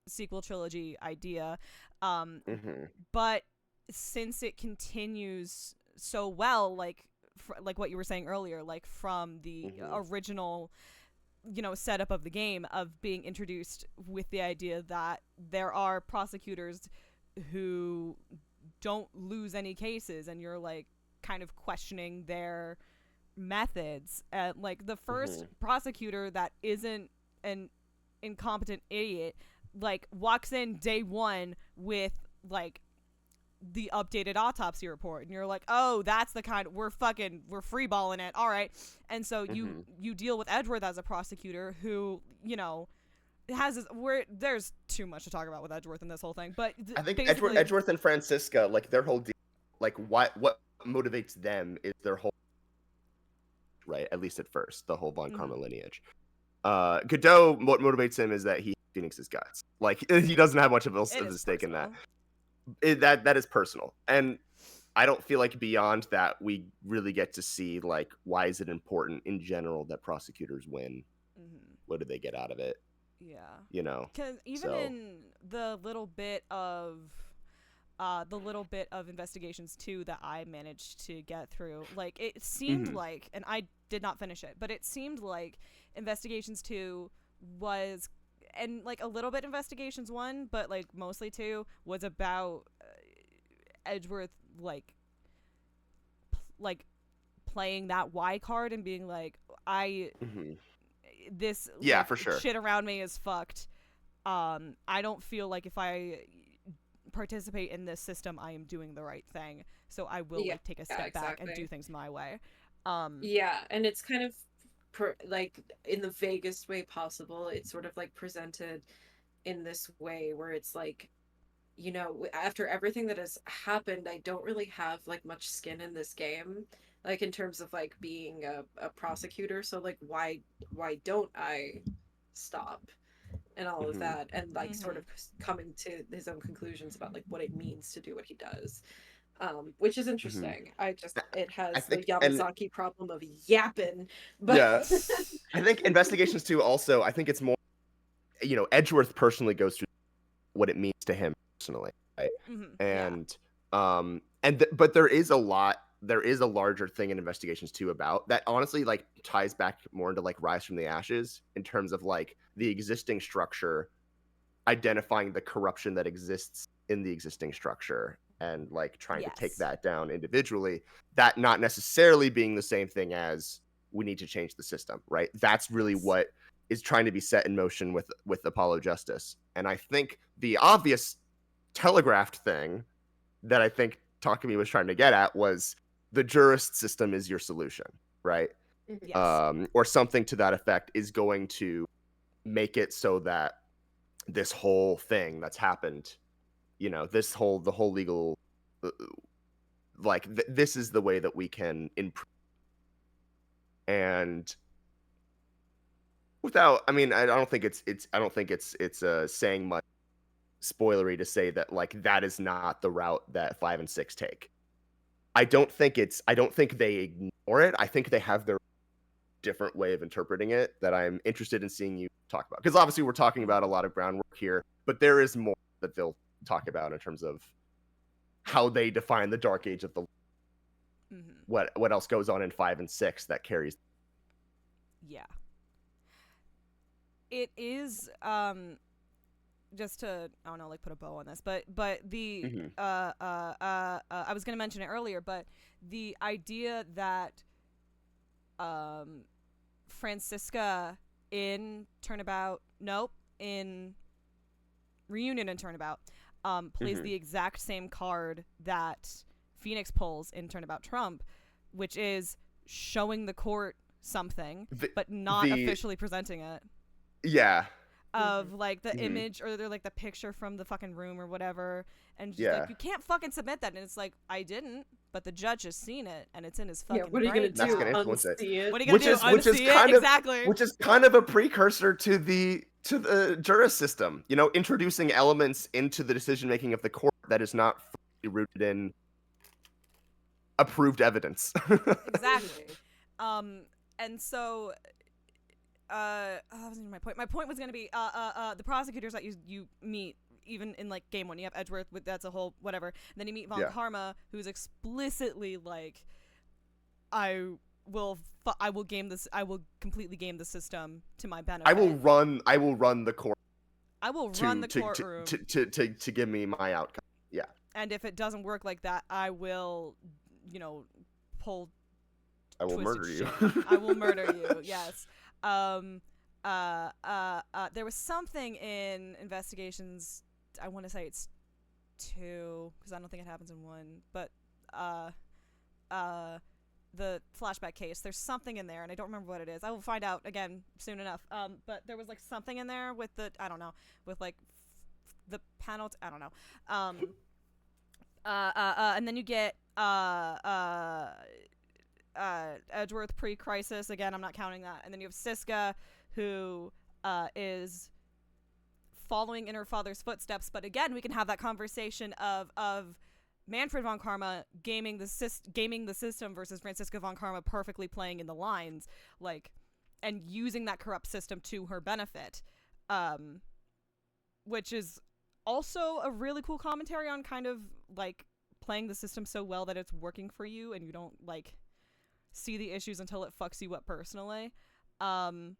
sequel trilogy idea, Mhm. but since it continues so well, like like what you were saying earlier, like from the original, you know, setup of the game of being introduced with the idea that there are prosecutors who don't lose any cases, and you're like kind of questioning their methods. Like the first prosecutor that isn't an incompetent idiot like walks in day one with like the updated autopsy report, and you're like, oh, that's the kind we're freeballing it, all right. And so you deal with Edgeworth as a prosecutor who, you know, has this, where there's too much to talk about with Edgeworth in this whole thing, but I think basically Edgeworth and Francisca, like their whole deal, like what motivates them is their whole, right, at least at first, the whole Von Karma lineage. Godot, what motivates him is that he Phoenix's guts. Like he doesn't have much of a stake in that. That is personal, and I don't feel like beyond that we really get to see like why is it important in general that prosecutors win. What do they get out of it? Yeah, you know, because even in the little bit of investigations too that I managed to get through, like it seemed like, and I did not finish it, but it seemed like Investigations 2 was, and like a little bit Investigations 1, but like mostly 2 was about Edgeworth like playing that Y card and being like, this yeah, for sure, shit around me is fucked. I don't feel like if I participate in this system, I am doing the right thing. So I will like take a step back and do things my way. Yeah, and it's kind of like in the vaguest way possible. It's sort of like presented in this way where it's like, you know, after everything that has happened, I don't really have like much skin in this game, like in terms of like being a prosecutor. So like, why don't I stop and all of that, and like sort of coming to his own conclusions about like what it means to do what he does, which is interesting. It I has the think, and Yamazaki problem of yapping, but yeah, I think Investigations 2 also, I think it's more, you know, Edgeworth personally goes through what it means to him personally, right? And but there is a larger thing in Investigations 2 about that, honestly, like ties back more into like Rise from the Ashes in terms of like the existing structure, identifying the corruption that exists in the existing structure and like trying to take that down individually, that not necessarily being the same thing as we need to change the system, right? That's really what is trying to be set in motion with Apollo Justice. And I think the obvious telegraphed thing that I think Takumi was trying to get at was the jurist system is your solution, right? Or something to that effect is going to make it so that this whole thing that's happened, you know, the whole legal, like this is the way that we can improve. And without, I mean, I don't think it's saying much spoilery to say that like that is not the route that 5 and 6 take. I don't think they ignore it. I think they have their different way of interpreting it that I'm interested in seeing you talk about, because obviously we're talking about a lot of groundwork here, but there is more that they'll talk about in terms of how they define the dark age of the what else goes on in 5 and 6 that carries. It is just to, I don't know, like put a bow on this, but the I was going to mention it earlier, but the idea that Francisca in Reunion and Turnabout plays the exact same card that Phoenix pulls in Turnabout Trump, which is showing the court something but not officially presenting it. Of like the image or they're like the picture from the fucking room or whatever, and just like, you can't fucking submit that, and it's like, I didn't, but the judge has seen it and it's in his fucking what are you brain. gonna do? That's gonna influence it. What are you gonna do? Unsee it? Exactly. Which is kind of a precursor to the jurist system, you know, introducing elements into the decision making of the court that is not fully rooted in approved evidence. Exactly. And so that wasn't my point. My point was going to be the prosecutors that you meet, even in like game 1, you have Edgeworth with, that's a whole whatever, and then you meet Von Karma, who's explicitly like, I will completely game the system to my benefit. I will run the court. I will run the courtroom to give me my outcome. Yeah. And if it doesn't work like that, I will, you know, pull. I will murder you. I will murder you. Yes. There was something in Investigations, I want to say it's 2, because I don't think it happens in 1, but the flashback case, there's something in there and I don't remember what it is. I will find out again soon enough. But there was like something in there with the, I don't know, with like the panel, I don't know. And then you get Edgeworth pre-crisis, again, I'm not counting that, and then you have Siska, who is following in her father's footsteps, but again, we can have that conversation of Manfred von Karma gaming the system versus Franziska von Karma perfectly playing in the lines, like, and using that corrupt system to her benefit, which is also a really cool commentary on kind of like playing the system so well that it's working for you and you don't like see the issues until it fucks you up personally. And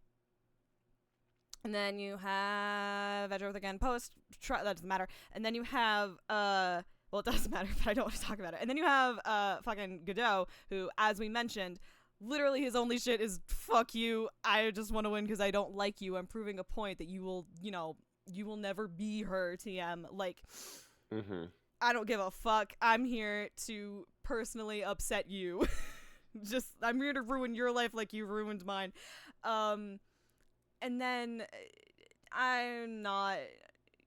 then you have Edgeworth again that doesn't matter. And then you have well, it doesn't matter, but I don't want to talk about it. And then you have fucking Godot, who, as we mentioned, literally his only shit is fuck you, I just want to win because I don't like you. I'm proving a point that you will never be her, TM. Like, Mm-hmm. I don't give a fuck. I'm here to personally upset you. I'm here to ruin your life like you ruined mine. And then I'm not,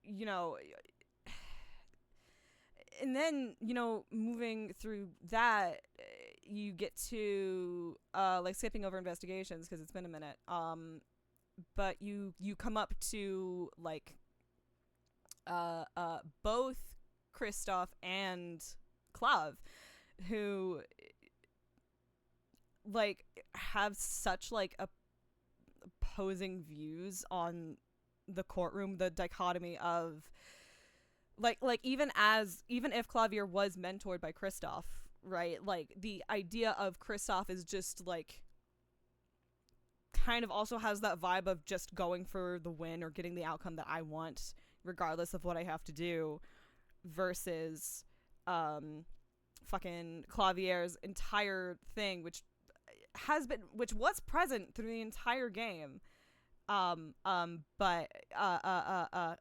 you know, and then, moving through that, you get to, like, skipping over investigations because it's been a minute. But you come up to, like, both Kristoff and Klav, who, like, have such, like, opposing views on the courtroom, the dichotomy of, like even if Clavier was mentored by Kristoff, right? Like, the idea of Kristoff is just, like, kind of also has that vibe of just going for the win or getting the outcome that I want, regardless of what I have to do, versus fucking Clavier's entire thing, which was present through the entire game, but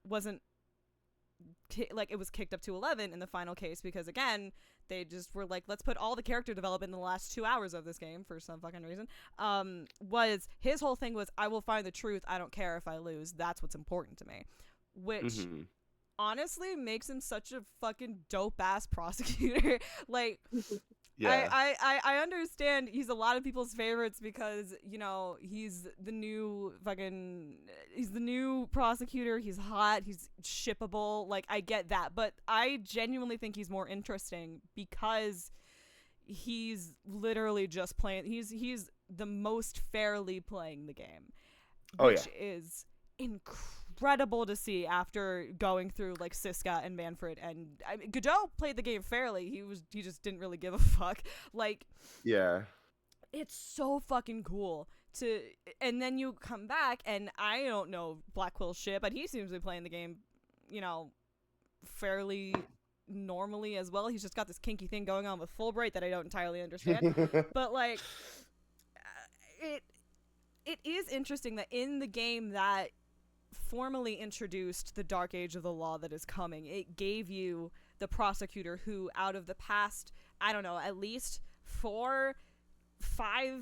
wasn't like, it was kicked up to 11 in the final case because, again, they just were like, let's put all the character development in the last 2 hours of this game for some fucking reason. Was his whole thing was, I will find the truth, I don't care if I lose, that's what's important to me, which honestly makes him such a fucking dope ass prosecutor. Like, Yeah. I understand he's a lot of people's favorites because, he's the new prosecutor, he's hot, he's shippable, like, I get that, but I genuinely think he's more interesting because he's literally just playing, he's the most fairly playing the game, which is incredible to see after going through, like, Siska and Manfred. And I mean, Godot played the game fairly. He just didn't really give a fuck. Like, Yeah. it's so fucking cool to, and then you come back, and I don't know Blackwell's shit, but he seems to be playing the game, fairly normally as well. He's just got this kinky thing going on with Fulbright that I don't entirely understand. But, like, it is interesting that in the game that formally introduced the Dark Age of the Law that is coming, it gave you the prosecutor who, out of the past, I don't know, at least five, I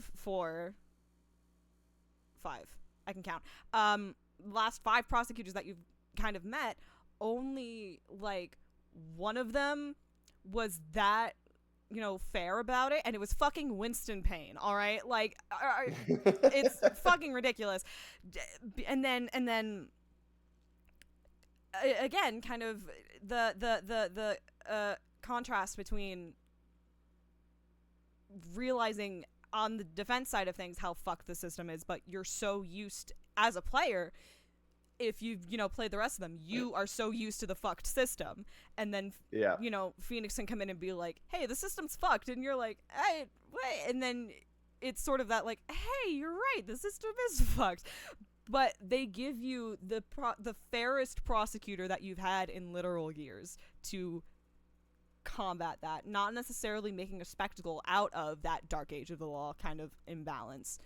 can count, last 5 prosecutors that you've kind of met, only, like, one of them was that, fair about it, and it was fucking Winston Payne, all right? Like, it's fucking ridiculous. And then again, kind of the contrast between realizing on the defense side of things how fucked the system is, but you're so used as a player, if you've played the rest of them, you are so used to the fucked system, and then Phoenix can come in and be like, hey, the system's fucked, and you're like, hey, wait, and then it's sort of that, like, hey, you're right, the system is fucked, but they give you the fairest prosecutor that you've had in literal years to combat that, not necessarily making a spectacle out of that Dark Age of the Law kind of imbalance,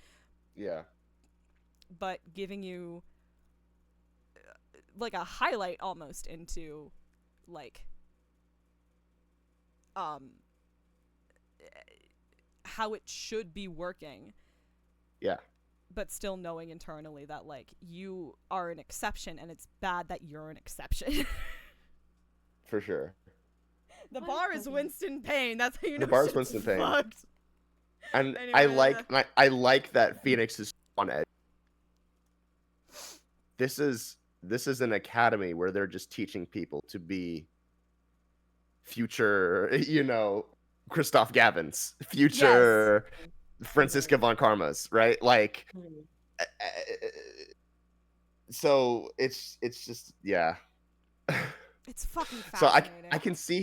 but giving you like a highlight almost into, like, how it should be working, but still knowing internally that, like, you are an exception and it's bad that you're an exception. For sure. The bar is Winston Payne. That's how you know The bar is shit's Winston Payne. fucked. And Anyway, I like that Phoenix is on edge. This is an academy where they're just teaching people to be future, Christoph Gavins, future Franziska von Karmas, right? Like, so it's just, it's fucking So fascinating. I can see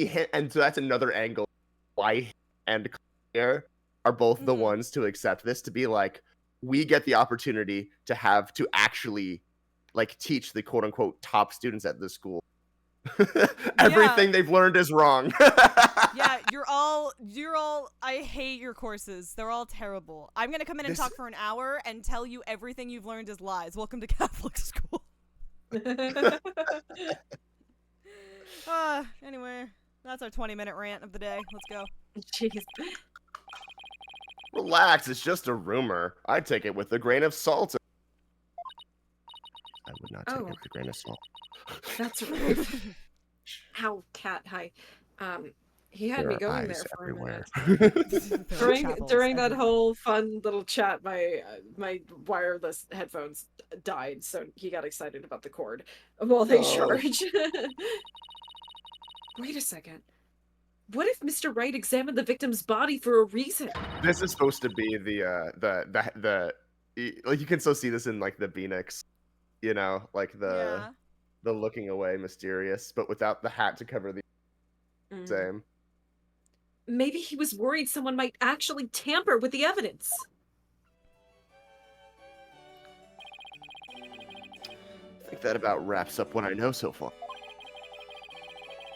him, and so that's another angle why he and Claire are both the ones to accept this, to be like, we get the opportunity to actually, like, teach the quote unquote top students at this school. Everything they've learned is wrong. Yeah, you're all, I hate your courses. They're all terrible. I'm going to come in and talk for an hour and tell you everything you've learned is lies. Welcome to Catholic school. Anyway, that's our 20-minute rant of the day. Let's go. Jeez. Relax, it's just a rumor. I'd take it with a grain of salt. I would not take it Oh. with a grain of salt. That's rude. Ow, cat. Hi. He had There me are going eyes there for everywhere. a minute. There are chapels During that everywhere. whole fun little chat, my wireless headphones died, so he got excited about the cord while they Oh. charge. Wait a second. What if Mr. Wright examined the victim's body for a reason? This is supposed to be like you can still see this in like the Phoenix, you know, like the looking away mysterious, but without the hat to cover the same. Maybe he was worried someone might actually tamper with the evidence. I think that about wraps up what I know so far.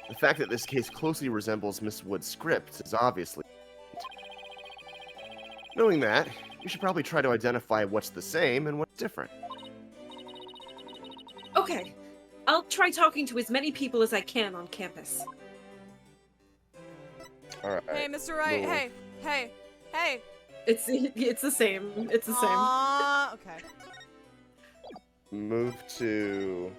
The fact that this case closely resembles Miss Wood's script is obviously. Knowing that, we should probably try to identify what's the same and what's different. Okay, I'll try talking to as many people as I can on campus. All right. Hey, Mr. Wright. Cool. Hey. It's the same. It's the same. Okay. Move to.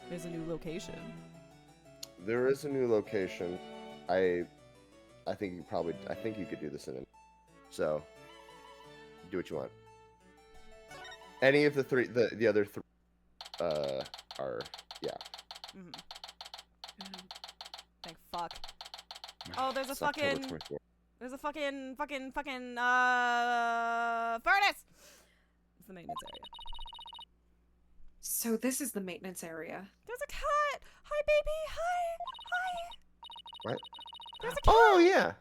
There's a new location. There is a new location. I think you could do this in. So, do what you want. Any of the three, the other three, are Mm-hmm. Thank fuck. Oh, there's a It's October fucking. 24th. There's a fucking furnace. It's the maintenance area. So this is the maintenance area. There's a cat. Hi, baby. Hi. What? There's a cat. Oh yeah.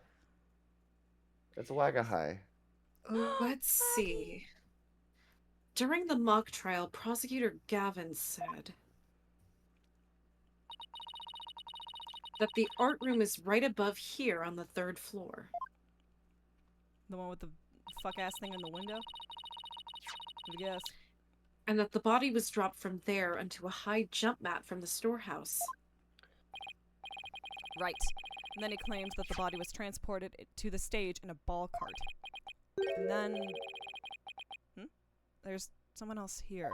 That's a Wagga High. Let's see. During the mock trial, prosecutor Gavin said that the art room is right above here on the 3rd floor. The one with the fuck ass thing in the window. Give a guess. And that the body was dropped from there onto a high jump mat from the storehouse. Right. And then he claims that the body was transported to the stage in a ball cart. And then... There's someone else here.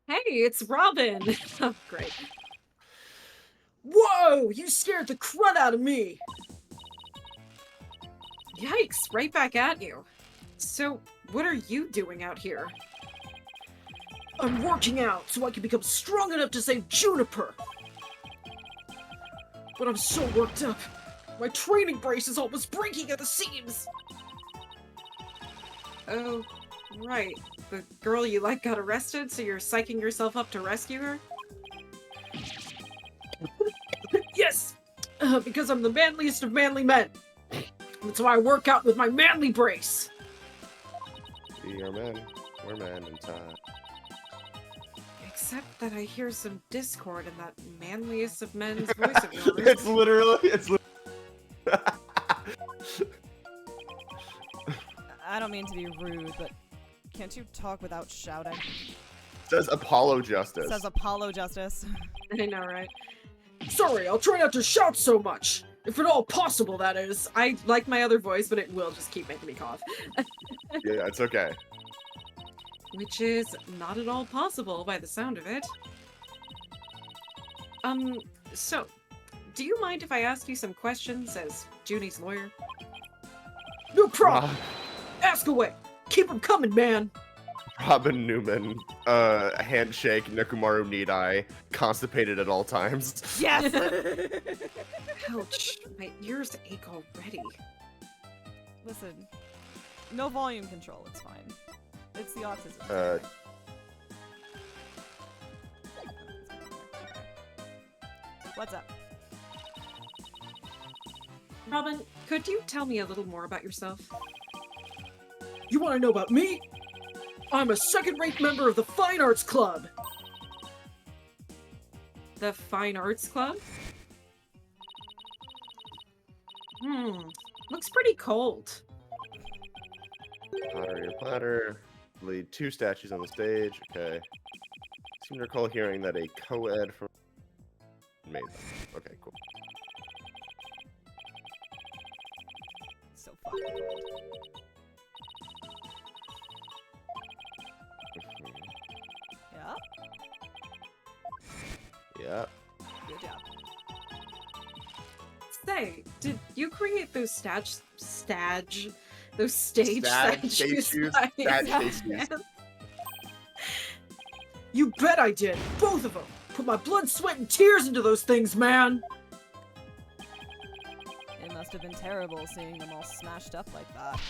Hey, it's Robin! Oh, great. Whoa! You scared the crud out of me! Yikes, right back at you. So, what are you doing out here? I'm working out so I can become strong enough to save Juniper! But I'm so worked up. My training brace is almost breaking at the seams! Oh, right. The girl you like got arrested, so you're psyching yourself up to rescue her? Yes! Because I'm the manliest of manly men. That's why I work out with my manly brace. We are men. We're men in time. Except that I hear some discord in that manliest of men's voice of yours. It's literally. I don't mean to be rude, but can't you talk without shouting? Says Apollo Justice. Says Apollo Justice. I know, right? Sorry, I'll try not to shout so much. If at all possible, that is. I like my other voice, but it will just keep making me cough. Yeah, it's okay. Which is not at all possible by the sound of it. So, do you mind if I ask you some questions as Junie's lawyer? No problem! Ask away! Keep 'em coming, man! Robin Newman, handshake, Nikumaru need eye, constipated at all times. Yes! Ouch, my ears ache already. Listen, no volume control, it's fine. It's the autism. What's up? Robin, could you tell me a little more about yourself? You want to know about me? I'm a second-rate member of the Fine Arts Club! The Fine Arts Club? Looks pretty cold. Potter your platter. Lead 2 statues on the stage. Okay. Seem to recall hearing that a co-ed from made them. Okay, cool. So fucking cool. Yeah. Yeah. Good job. Say, did you create those stage Stage statues? shoes. by Stage hand? shoes. You bet I did. Both of them. Put my blood, sweat, and tears into those things, man. It must have been terrible seeing them all smashed up like that.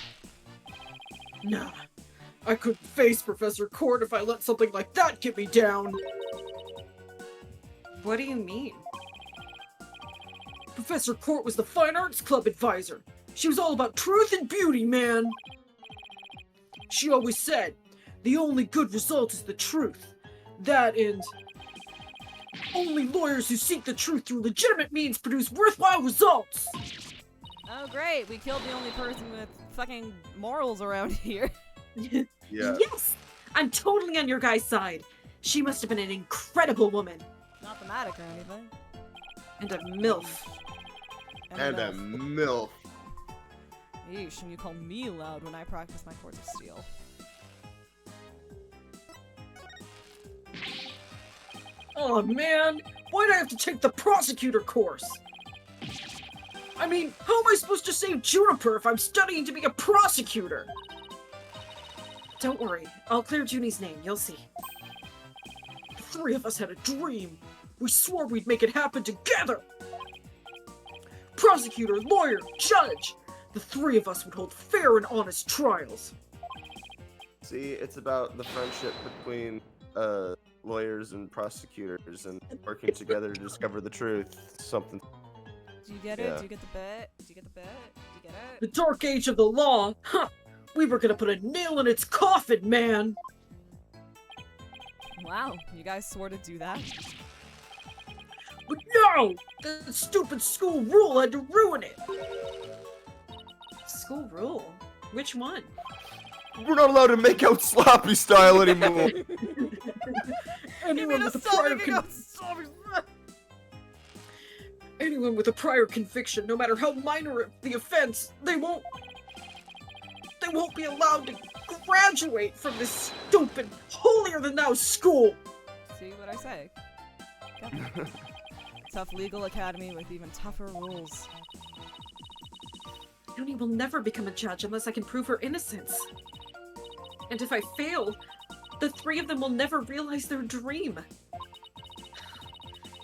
Nah. I couldn't face Professor Court if I let something like that get me down. What do you mean? Professor Court was the Fine Arts Club advisor. She was all about truth and beauty, man. She always said, the only good result is the truth. That and only lawyers who seek the truth through legitimate means produce worthwhile results. Oh great, we killed the only person with fucking morals around here. Yeah. Yes! I'm totally on your guys' side. She must have been an incredible woman. Not thematic or anything. And a MILF. And a MILF. Yeesh, and you call me loud when I practice my chords of steel. Oh man, why'd I have to take the prosecutor course? I mean, how am I supposed to save Juniper if I'm studying to be a prosecutor? Don't worry, I'll clear Junie's name, you'll see. The 3 of us had a dream. We swore we'd make it happen together. Prosecutor, lawyer, judge. The 3 of us would hold fair and honest trials. See, it's about the friendship between lawyers and prosecutors and working together to discover the truth. Something. Do you get it? Do you get the bit? Do you get the bit? Do you get The it? dark age of the law? Huh. We were gonna put a nail in its coffin, man. Wow, you guys swore to do that? But no! The stupid school rule had to ruin it. School rule? Which one? We're not allowed to make out sloppy style anymore. Anyone with a prior anyone with a prior conviction, no matter how minor the offense, they won't be allowed to graduate from this stupid, holier-than-thou school. See what I say? Yep. Tough legal academy with even tougher rules. Junie will never become a judge unless I can prove her innocence. And if I fail, the 3 of them will never realize their dream.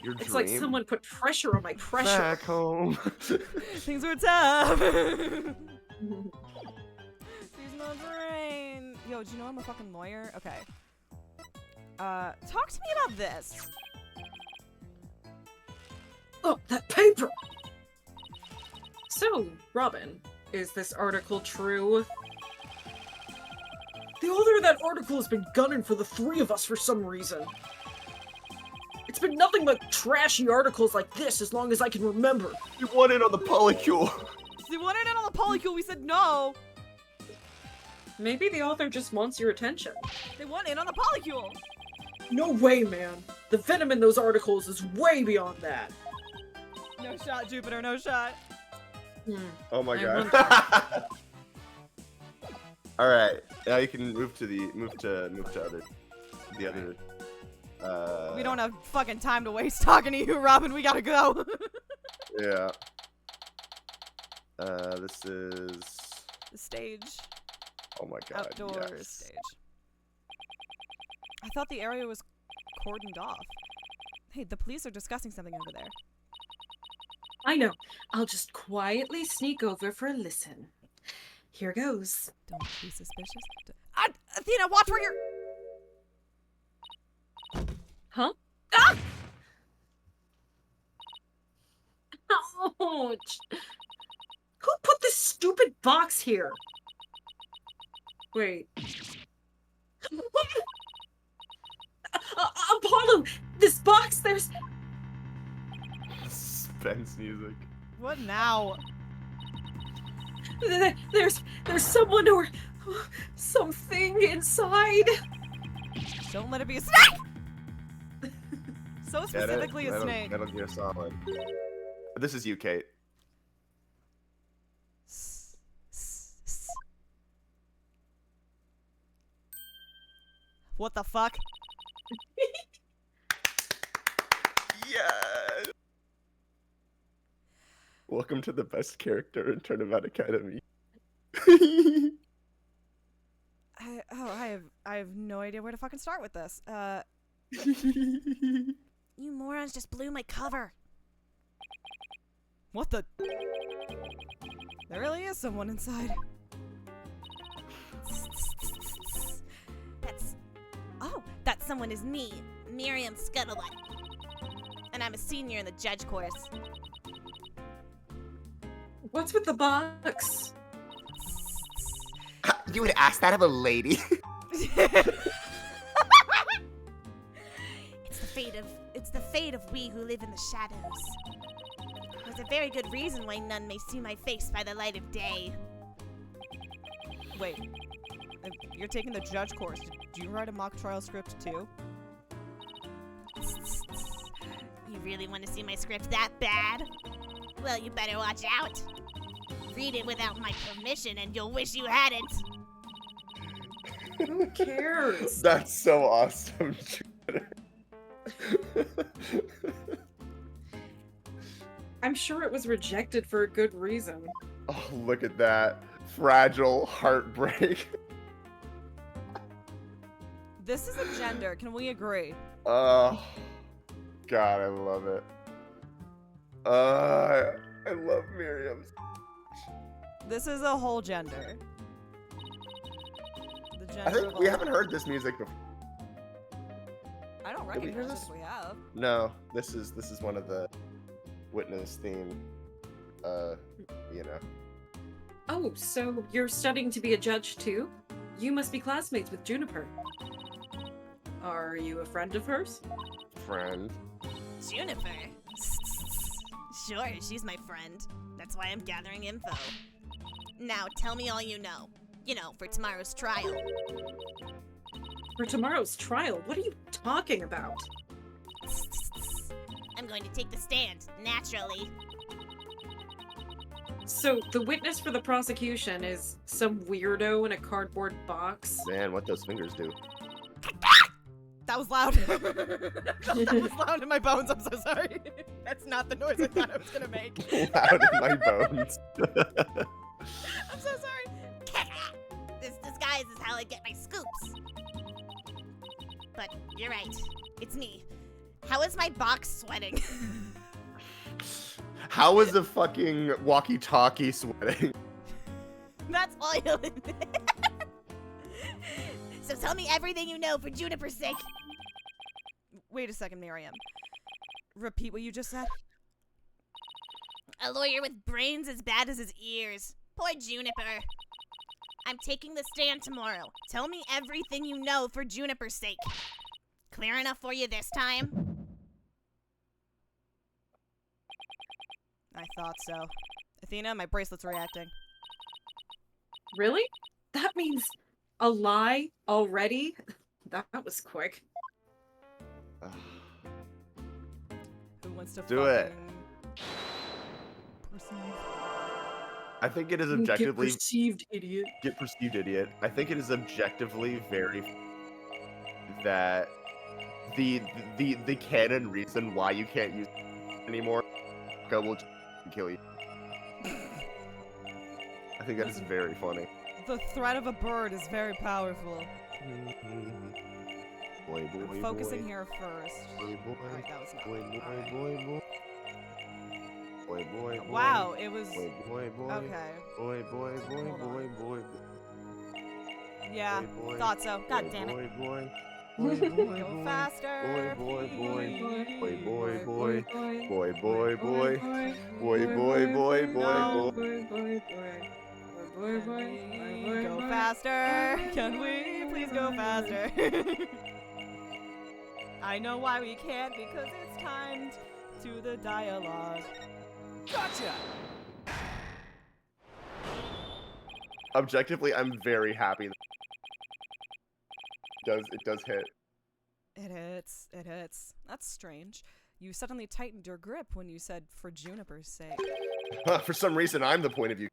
Your It's dream? like someone put pressure on my pressure. Back home. Things were tough. She's my brain. Yo, do you know I'm a fucking lawyer? Okay. Talk to me about this. Oh, that paper! So, Robin, is this article true? The author of that article has been gunning for the 3 of us for some reason. It's been nothing but trashy articles like this as long as I can remember. You want in on the polycule. They wanted it on the polycule. We said no. Maybe the author just wants your attention. They want in on the polycule. No way, man. The venom in those articles is way beyond that. No shot, Jupiter. No shot. Oh my I god. All right, now you can move to the other. We don't have fucking time to waste talking to you, Robin. We gotta go. Yeah. This is. The stage. Oh my god. Outdoors yes. stage. I thought the area was cordoned off. Hey, the police are discussing something over there. I know. I'll just quietly sneak over for a listen. Here goes. Don't be suspicious. Athena, watch where you're. Huh? Ah! Ouch! Who put this stupid box here? Wait. Apollo! This box, there's... Suspense music. What now? There's someone or Something inside. Don't let it be a snake! So Get it? specifically a Metal- snake. Metal Gear Solid. This is you, Kate. What the fuck? Yeah. Welcome to the best character in Tournament Academy. I have no idea where to fucking start with this. You morons just blew my cover. What the? There really is someone inside. That someone is me, Miriam Scuttlebutt. And I'm a senior in the judge course. What's with the box? You would ask that of a lady? It's the fate of we who live in the shadows. There's a very good reason why none may see my face by the light of day. Wait, you're taking the judge course. Do you write a mock trial script too? You really want to see my script that bad? Well, you better watch out. Read it without my permission and you'll wish you hadn't. Who cares? That's so awesome. I'm sure it was rejected for a good reason. Oh, look at that. Fragile heartbreak. This is a gender. Can we agree? Oh, God, I love it. I love Miriam. This is a whole gender. The gender I think of we all- haven't heard this music before. I don't Did we hear recognize this? if we have. No, this is one of the Witness theme. You know. Oh, so you're studying to be a judge too? You must be classmates with Juniper. Are you a friend of hers? Friend. Juniper? Sure, she's my friend. That's why I'm gathering info. Now, tell me all you know. You know, for tomorrow's trial. For tomorrow's trial? What are you talking about? I'm going to take the stand, naturally. So, the witness for the prosecution is some weirdo in a cardboard box? Man, what those fingers do. That was loud. That was loud in my bones. I'm so sorry. That's not the noise I thought I was gonna make. Loud in my bones. I'm so sorry. This disguise is how I get my scoops. But you're right. It's me. How is my box sweating? How is a fucking walkie-talkie sweating? That's all you'll admit. So tell me everything you know for Juniper's sake. Wait a second, Miriam. Repeat what you just said. A lawyer with brains as bad as his ears. Poor Juniper. I'm taking the stand tomorrow. Tell me everything you know for Juniper's sake. Clear enough for you this time? I thought so. Athena, my bracelet's reacting. Really? That means a lie already? That was quick. Who wants to Do it. Perceive? I think it is Get objectively perceived, idiot. get perceived idiot. I think it is objectively very that the canon reason why you can't use anymore will kill you. I think that is very funny. The threat of a bird is very powerful. Boy, boy, I'm focusing boy. here first. Boy, boy. Alright, that was not Boy, good. boy, Alright. boy, boy. Boy, boy, boy. Wow, it was... Boy, boy, boy. Okay. Boy, boy, boy, Hold on. boy, boy. Yeah, Boy, boy. thought so. God Boy, damn it. boy, boy. Boy, boy, Go boy. faster. Boy, boy, boy. please. Boy, boy, boy. Boy, boy, boy. Boy, boy, boy, boy, boy. Can we go faster? Can we please go faster? I know why we can't, because it's timed to the dialogue. Gotcha! Objectively, I'm very happy. It does hit. It hits. It hits. That's strange. You suddenly tightened your grip when you said "for Juniper's sake." For some reason, I'm the point of view.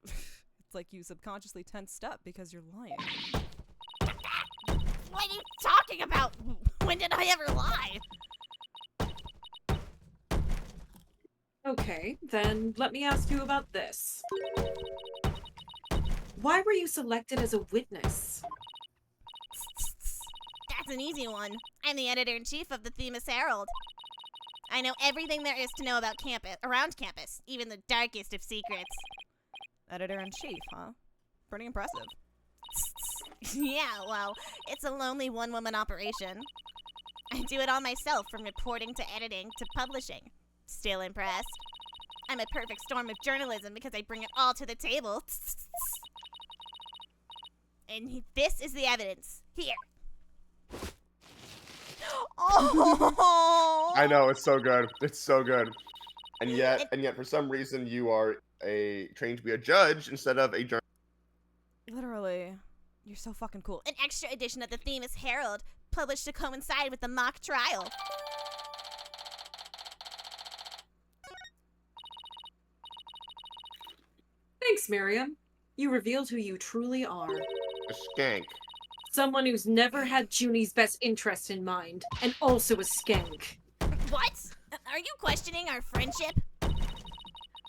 It's like you subconsciously tensed up because you're lying. What are you talking about? When did I ever lie? Okay, then let me ask you about this. Why were you selected as a witness? That's an easy one. I'm the editor-in-chief of the Themis Herald. I know everything there is to know about around campus, even the darkest of secrets. Editor-in-chief, huh? Pretty impressive. Yeah, well, it's a lonely one-woman operation. I do it all myself, from reporting to editing to publishing. Still impressed? I'm a perfect storm of journalism because I bring it all to the table. And this is the evidence. Here. Oh! I know, it's so good. It's so good. And yet, for some reason, you are trained to be a judge instead of a journalist. Literally. You're so fucking cool. An extra edition of the Themis Herald, published to coincide with the mock trial. Thanks, Miriam. You revealed who you truly are. A skank. Someone who's never had Junie's best interest in mind, and also a skank. What? Are you questioning our friendship?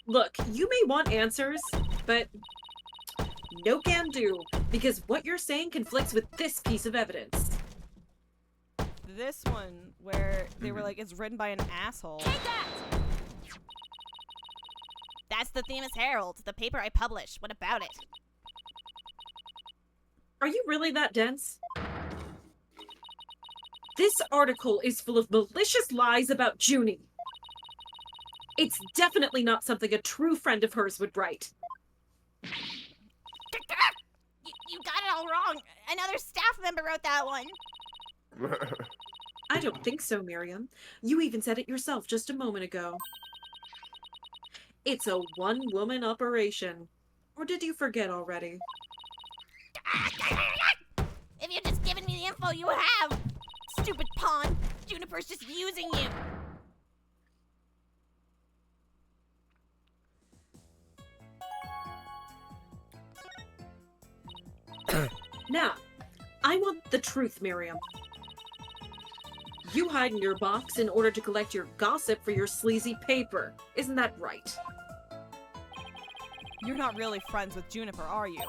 Look, you may want answers, but no can do, because what you're saying conflicts with this piece of evidence. This one, where they were like, it's written by an asshole. Take that! That's the Themis Herald, the paper I publish. What about it? Are you really that dense? This article is full of malicious lies about Junie. It's definitely not something a true friend of hers would write. You got it all wrong. Another staff member wrote that one. I don't think so, Miriam. You even said it yourself just a moment ago. It's a one-woman operation. Or did you forget already? If you'd just given me the info you have! Stupid pawn! Juniper's just using you! Now, I want the truth, Miriam. You hide in your box in order to collect your gossip for your sleazy paper. Isn't that right? You're not really friends with Juniper, are you?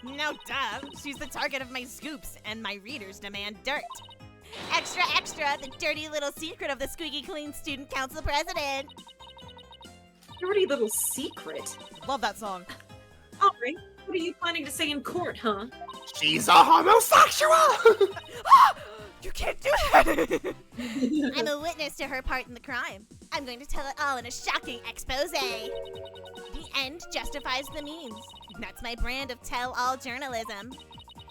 No, duh. She's the target of my scoops, and my readers demand dirt. Extra, extra, the dirty little secret of the squeaky clean student council president. Dirty little secret. Love that song. Alright, what are you planning to say in court, huh? She's a homosexual! You can't do that! I'm a witness to her part in the crime. I'm going to tell it all in a shocking expose. The end justifies the means. That's my brand of tell-all journalism.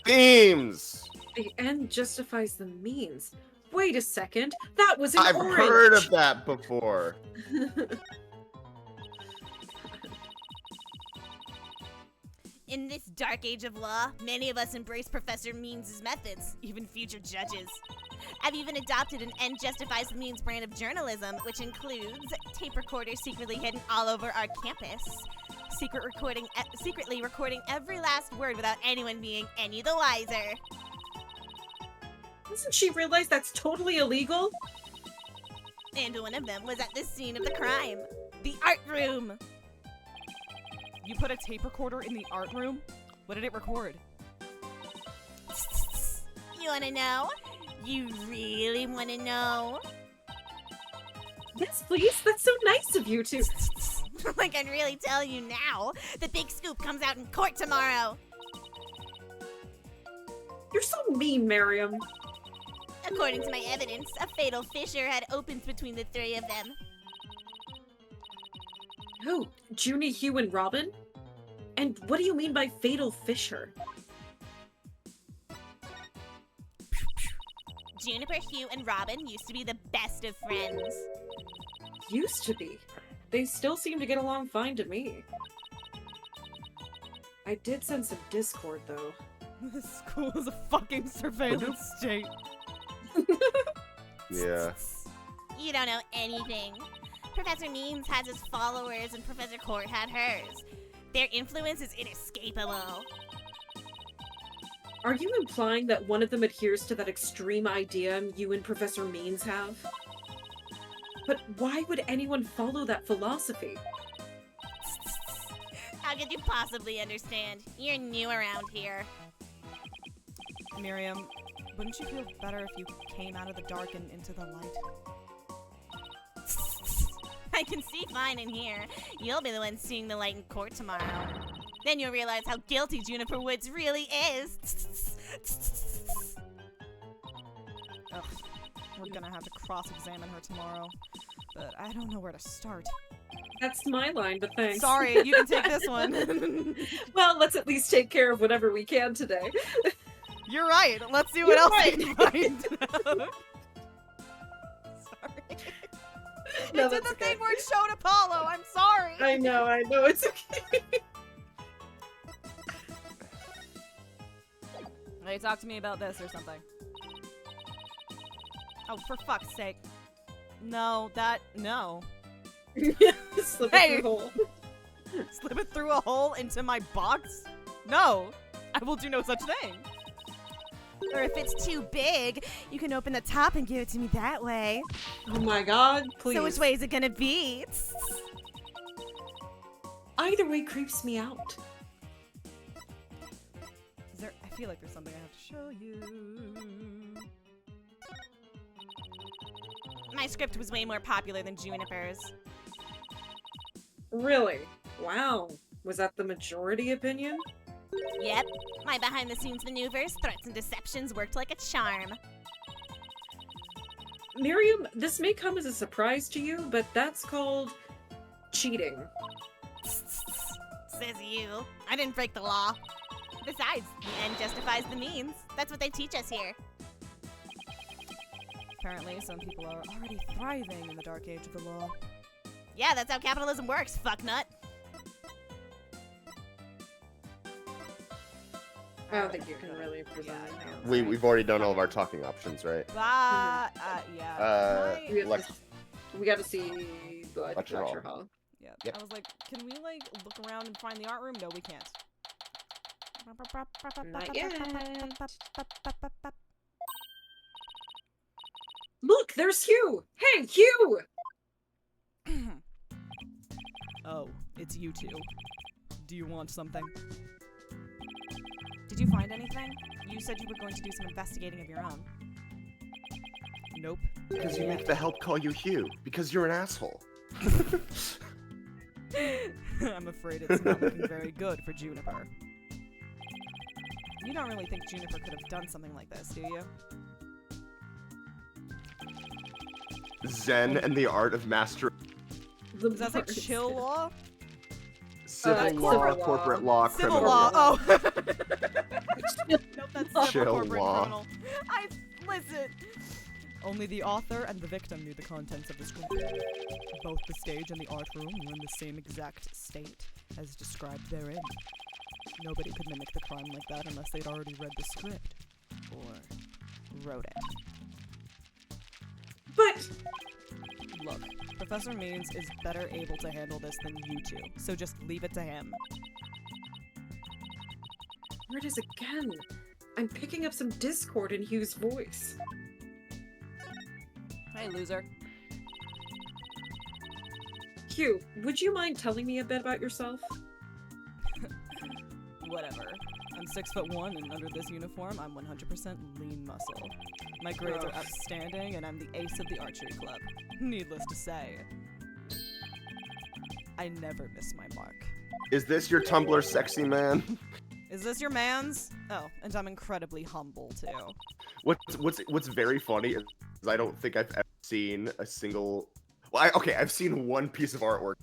Themes! The end justifies the means. Wait a second, that was an I've orange. heard of that before. In this dark age of law, many of us embrace Professor Means' methods, even future judges. I've even adopted an end justifies the means brand of journalism, which includes tape recorders secretly hidden all over our campus, secretly recording every last word without anyone being any the wiser. Doesn't she realize that's totally illegal? And one of them was at the scene of the crime, the art room. You put a tape recorder in the art room? What did it record? You wanna know? You really wanna know? Yes, please. That's so nice of you to. Like I'd really tell you now. The big scoop comes out in court tomorrow. You're so mean, Miriam. According to my evidence, a fatal fissure had opened between the three of them. Who? Junie, Hugh, and Robin? And what do you mean by fatal fissure? Juniper, Hugh, and Robin used to be the best of friends. Used to be. They still seem to get along fine to me. I did send some Discord, though. This school is a fucking surveillance state. Yeah. You don't know anything. Professor Means has his followers and Professor Court had hers. Their influence is inescapable. Are you implying that one of them adheres to that extreme idea you and Professor Means have? But why would anyone follow that philosophy? How could you possibly understand? You're new around here. Miriam, wouldn't you feel better if you came out of the dark and into the light? I can see fine in here. You'll be the one seeing the light in court tomorrow. Then you'll realize how guilty Juniper Woods really is. Ugh, we're gonna have to cross-examine her tomorrow, but I don't know where to start. That's my line, but thanks. Sorry, you can take this one. Well, let's at least take care of whatever we can today. You're right. Let's see what else we can find. Sorry. No, It did that's the okay. thing where it showed Apollo. I'm sorry. I know, it's okay. Hey, talk to me about this or something. Oh, for fuck's sake. No. Slip Hey! it through the hole. Slip it through a hole into my box? No. I will do no such thing. Or if it's too big, you can open the top and give it to me that way. Oh my god, please. So which way is it gonna be? Either way creeps me out. I feel like there's something I have to show you. My script was way more popular than Juniper's. Really? Wow. Was that the majority opinion? Yep, my behind-the-scenes maneuvers, threats, and deceptions worked like a charm. Miriam, this may come as a surprise to you, but that's called cheating. Says you. I didn't break the law. Besides, the end justifies the means. That's what they teach us here. Apparently, some people are already thriving in the dark age of the law. Yeah, that's how capitalism works, fucknut. I don't think you can really present it. We've already done all of our talking options, right? Yeah. We have Lex- to- we gotta see the Lecture lecture hall. hall. Yeah. Yep. I was like, can we look around and find the art room? No, we can't. Not yet. Look, there's Hugh! Hey, Hugh! Oh, it's you two. Do you want something? Did you find anything? You said you were going to do some investigating of your own. Nope. Because you make the help call you Hugh. Because you're an asshole. I'm afraid it's not looking very good for Juniper. You don't really think Juniper could have done something like this, do you? Zen and the art of master Is that like chill law? civil law, civil law. corporate law, Civil criminal law. law. Oh. Nope, that's civil Chill corporate law. criminal. Listen. Only the author and the victim knew the contents of the script. Both the stage and the art room were in the same exact state as described therein. Nobody could mimic the crime like that unless they'd already read the script. Or wrote it. But Look, Professor Means is better able to handle this than you two, so just leave it to him. where it is again? I'm picking up some discord in Hugh's voice. Hey, loser. Hugh, would you mind telling me a bit about yourself? Whatever. I'm 6'1", and under this uniform, I'm 100% lean muscle. My grades are outstanding, and I'm the ace of the archery club. Needless to say, I never miss my mark. Is this your Tumblr sexy man? Is this your man's? Oh, and I'm incredibly humble, too. What's very funny is I don't think I've ever seen a single... Well, I've seen one piece of artwork.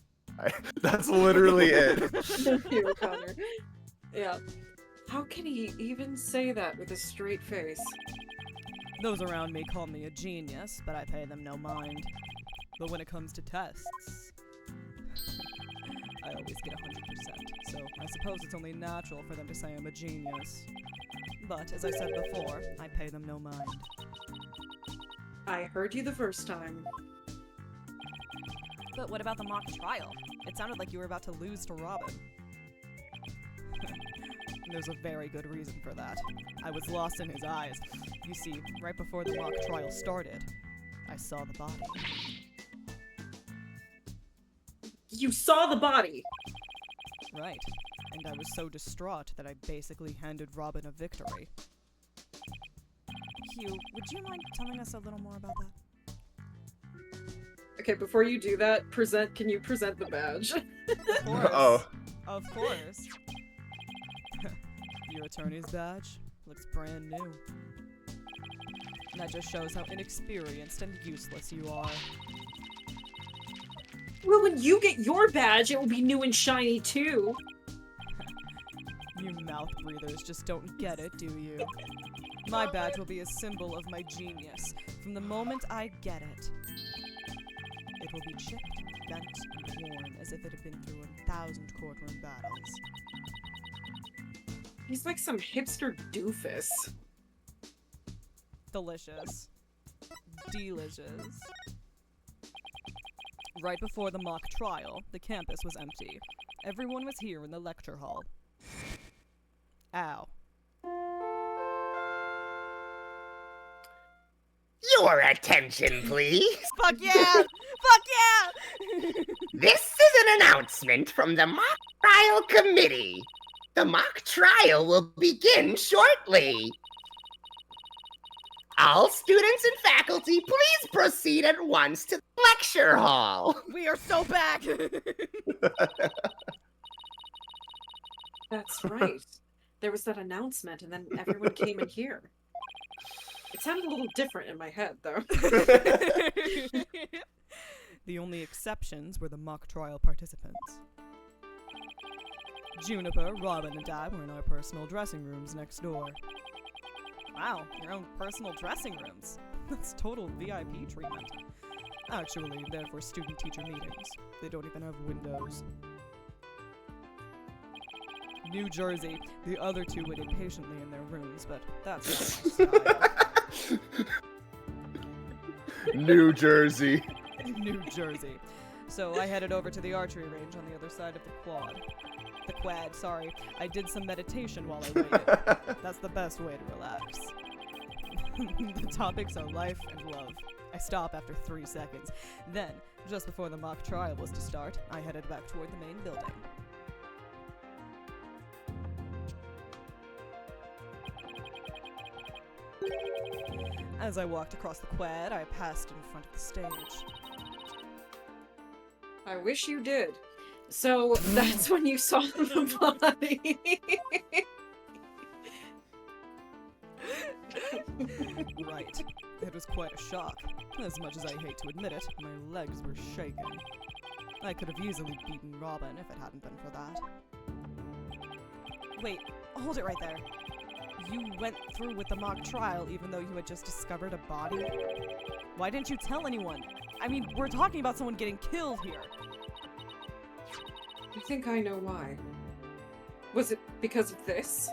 That's literally it. Hugh O'Connor. Yeah. How can he even say that with a straight face? Those around me call me a genius, but I pay them no mind. But when it comes to tests, I always get 100%, so I suppose it's only natural for them to say I'm a genius. But, as I said before, I pay them no mind. I heard you the first time. But what about the mock trial? It sounded like you were about to lose to Robin. There's a very good reason for that. I was lost in his eyes. You see, right before the mock trial started, I saw the body. You saw the body! Right. And I was so distraught that I basically handed Robin a victory. Hugh, would you mind telling us a little more about that? Okay, before you do that, can you present the badge? Of course. Oh. Of course. Your attorney's badge looks brand new. That just shows how inexperienced and useless you are. Well, when you get your badge, it will be new and shiny too. You mouth breathers just don't get it, do you? My badge will be a symbol of my genius from the moment I get it. It will be chipped, bent, and worn as if it had been through 1,000 courtroom battles. He's like some hipster doofus. Delicious. Delicious. Right before the mock trial, the campus was empty. Everyone was here in the lecture hall. Ow. Your attention, please. Fuck yeah! Fuck yeah! This is an announcement from the Mock Trial Committee. The mock trial will begin shortly. All students and faculty, please proceed at once to the lecture hall. We are so back! That's right. There was that announcement, and then everyone came in here. It sounded a little different in my head, though. The only exceptions were the mock trial participants. Juniper, Robin, and I were in our personal dressing rooms next door. Wow, your own personal dressing rooms. That's total VIP treatment. Actually, they're for student-teacher meetings. They don't even have windows. New Jersey. The other two waited patiently in their rooms, but that's not my style. New Jersey. New Jersey. So I headed over to the archery range on the other side of the quad. The quad, sorry. I did some meditation while I waited. That's the best way to relax. The topics are life and love. I stop after 3 seconds. Then, just before the mock trial was to start, I headed back toward the main building. As I walked across the quad, I passed in front of the stage. I wish you did. So that's when you saw the body. Right. It was quite a shock. As much as I hate to admit it, my legs were shaking. I could have easily beaten Robin if it hadn't been for that. Wait, hold it right there. You went through with the mock trial even though you had just discovered a body? Why didn't you tell anyone? I mean, we're talking about someone getting killed here. I think I know why. Was it because of this?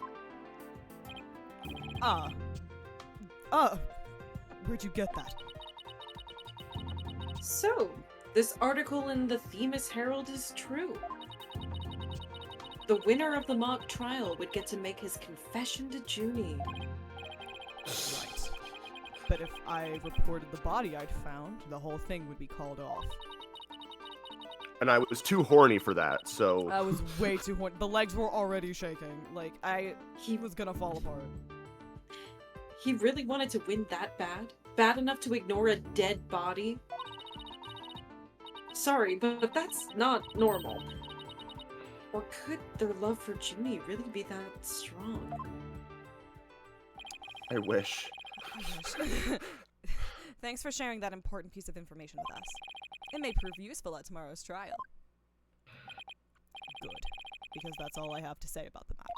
Where'd you get that? So, this article in the Themis Herald is true. The winner of the mock trial would get to make his confession to Junie. Right. But if I reported the body I'd found, the whole thing would be called off. And I was too horny for that, so... I was way too horny. The legs were already shaking. Like, he was gonna fall apart. He really wanted to win that bad? Bad enough to ignore a dead body? Sorry, but that's not normal. Or could their love for Junie really be that strong? I wish. Thanks for sharing that important piece of information with us. It may prove useful at tomorrow's trial. Good, because that's all I have to say about the matter.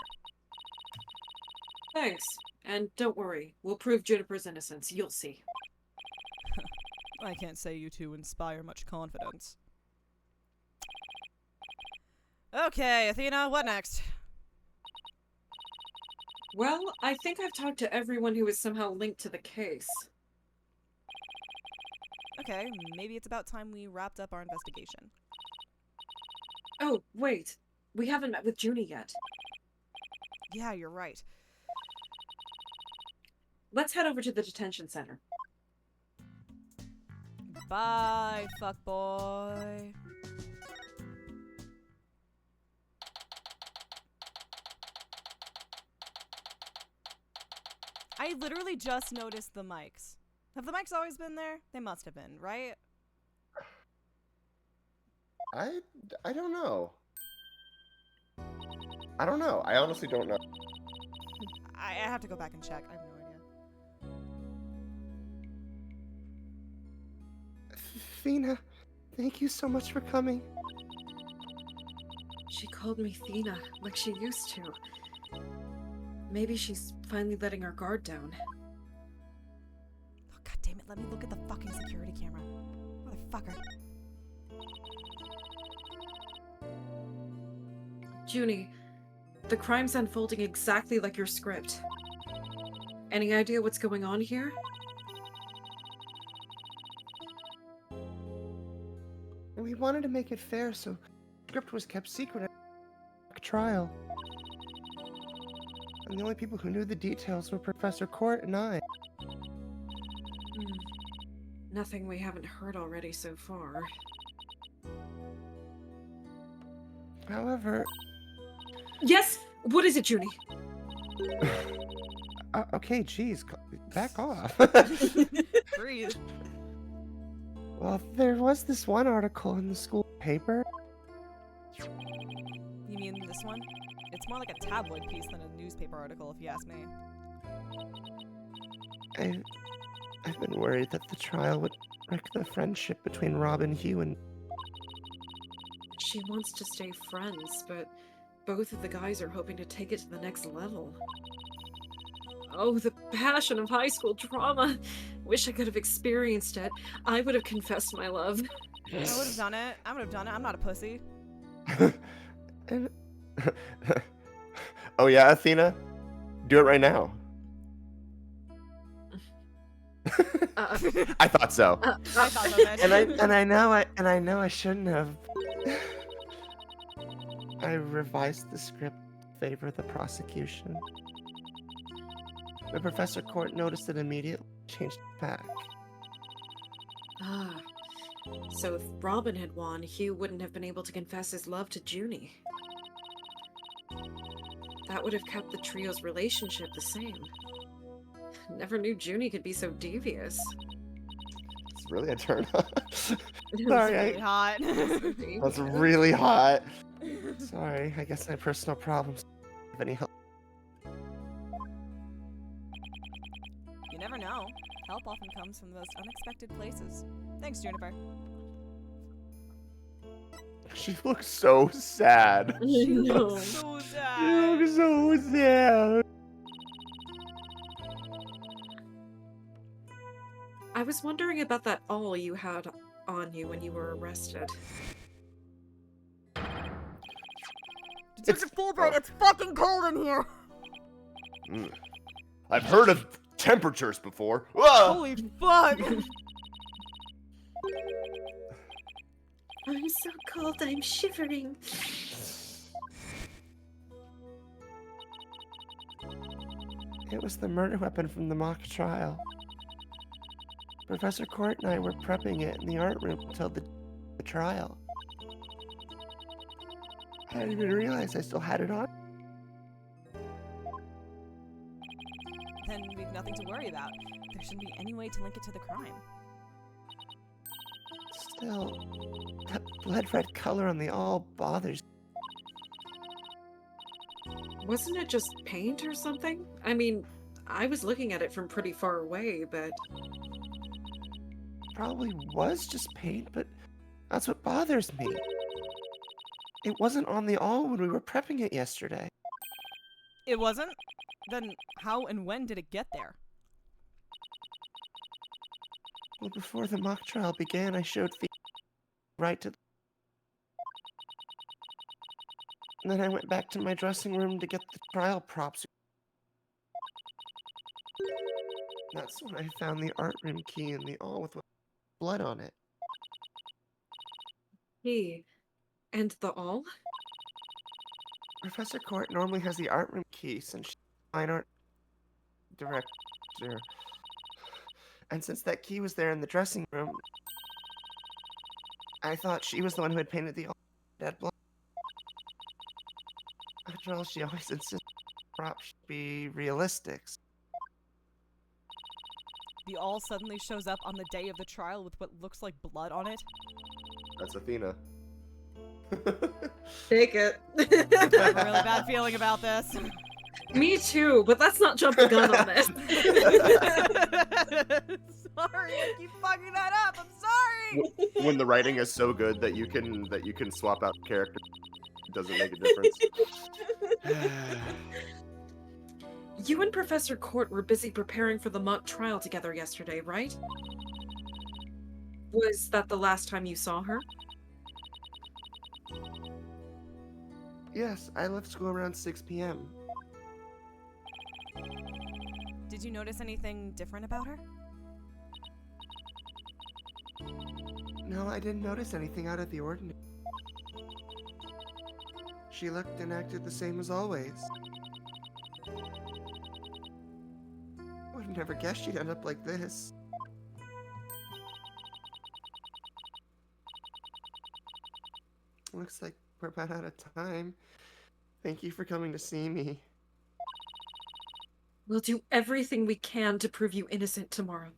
Thanks. And don't worry, we'll prove Juniper's innocence. You'll see. I can't say you two inspire much confidence. Okay, Athena, what next? Well, I think I've talked to everyone who is somehow linked to the case. Okay, maybe it's about time we wrapped up our investigation. Oh, wait. We haven't met with Junie yet. Yeah, you're right. Let's head over to the detention center. Bye, fuckboy. I literally just noticed the mics. Have the mics always been there? They must have been, right? I don't know. I don't know. I honestly don't know. I have to go back and check. I have no idea. Thena, thank you so much for coming. She called me Thena, like she used to. Maybe she's finally letting her guard down. Oh, God damn it, let me look at the fucking security camera. Motherfucker. Junie, the crime's unfolding exactly like your script. Any idea what's going on here? We wanted to make it fair, so the script was kept secret at the trial. And the only people who knew the details were Professor Court and I. Nothing we haven't heard already so far. However... Yes? What is it, Junie? Okay, geez, back off. Breathe. Well, there was this one article in the school paper. You mean this one? It's more like a tabloid piece than a newspaper article, if you ask me. I've been worried that the trial would wreck the friendship between Rob and Hugh and... She wants to stay friends, but both of the guys are hoping to take it to the next level. Oh, the passion of high school drama. Wish I could have experienced it. I would have confessed my love. I would have done it. I would have done it. I'm not a pussy. And... Oh yeah, Athena? Do it right now. I thought so. I thought so, bitch. and I know I shouldn't have. I revised the script to favor the prosecution. But Professor Court noticed it immediately, changed it back. Ah. So if Robin had won, Hugh wouldn't have been able to confess his love to Junie. That would have kept the trio's relationship the same. Never knew Junie could be so devious. It's really a turn on. It's Sorry, really hot. That's really hot. Sorry, I guess I have personal problems. Have any help? You never know. Help often comes from the most unexpected places. Thanks, Juniper. She looks so sad. She No. looks so She sad. looks so sad. I was wondering about that awl you had on you when you were arrested. Detective Fulbright, it's fucking cold in here. I've heard of temperatures before. Whoa! Holy fuck. I'm so cold, I'm shivering. It was the murder weapon from the mock trial. Professor Court and I were prepping it in the art room until the trial. I didn't even realize I still had it on. Then we've nothing to worry about. There shouldn't be any way to link it to the crime. Still, that blood red color on the awl bothers. Wasn't it just paint or something? I mean, I was looking at it from pretty far away, but... Probably was just paint, but that's what bothers me. It wasn't on the awl when we were prepping it yesterday. It wasn't? Then how and when did it get there? Well, before the mock trial began, I showed the right to... And then I went back to my dressing room to get the trial props. That's when I found the art room key in the all with blood on it. He and the all? Professor Court normally has the art room key since she's a fine art director. And since that key was there in the dressing room, I thought she was the one who had painted the dead blood. After all, she always insisted props should be realistic. The all suddenly shows up on the day of the trial with what looks like blood on it. That's Athena. Take it. I have a really bad feeling about this. Me too, but let's not jump the gun on this. Sorry, I keep fucking that up. I'm sorry. When the writing is so good that you can swap out characters, it doesn't make a difference. You and Professor Court were busy preparing for the mock trial together yesterday, right? Was that the last time you saw her? Yes, I left school around 6 p.m. Did you notice anything different about her? No, I didn't notice anything out of the ordinary. She looked and acted the same as always. I would have never guessed she'd end up like this. Looks like we're about out of time. Thank you for coming to see me. We'll do everything we can to prove you innocent tomorrow.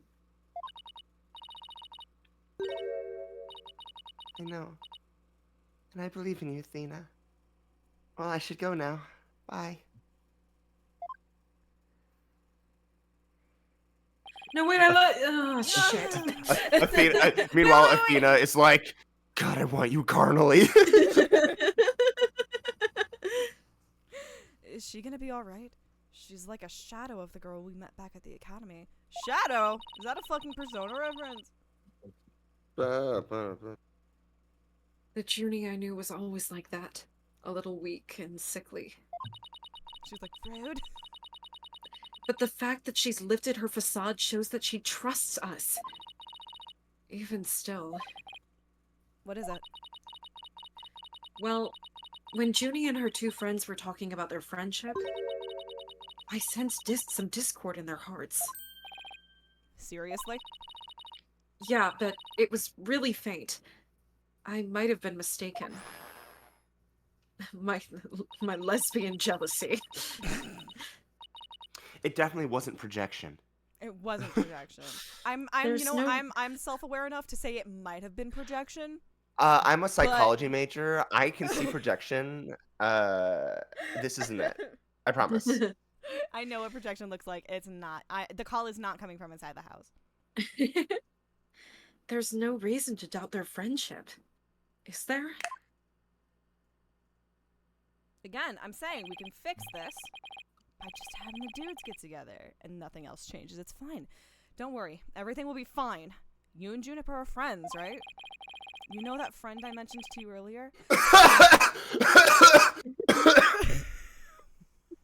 I know. And I believe in you, Athena. Well, I should go now. Bye. No, wait, oh, shit. Athena, meanwhile, Athena is like, God, I want you carnally. Is she gonna be alright? She's like a shadow of the girl we met back at the academy. Shadow? Is that a fucking Persona reference? The Junie I knew was always like that. A little weak and sickly. She's like, rude. But the fact that she's lifted her facade shows that she trusts us. Even still. What is it? Well, when Junie and her two friends were talking about their friendship, I sensed some discord in their hearts. Seriously? Yeah, but it was really faint. I might have been mistaken. My lesbian jealousy. It definitely wasn't projection. It wasn't projection. I'm self-aware enough to say it might have been projection. I'm a psychology major. I can see projection. This isn't it. I promise. I know what projection looks like. It's not. The call is not coming from inside the house. There's no reason to doubt their friendship. Is there? Again, I'm saying we can fix this by just having the dudes get together and nothing else changes. It's fine. Don't worry. Everything will be fine. You and Juniper are friends, right? You know that friend I mentioned to you earlier?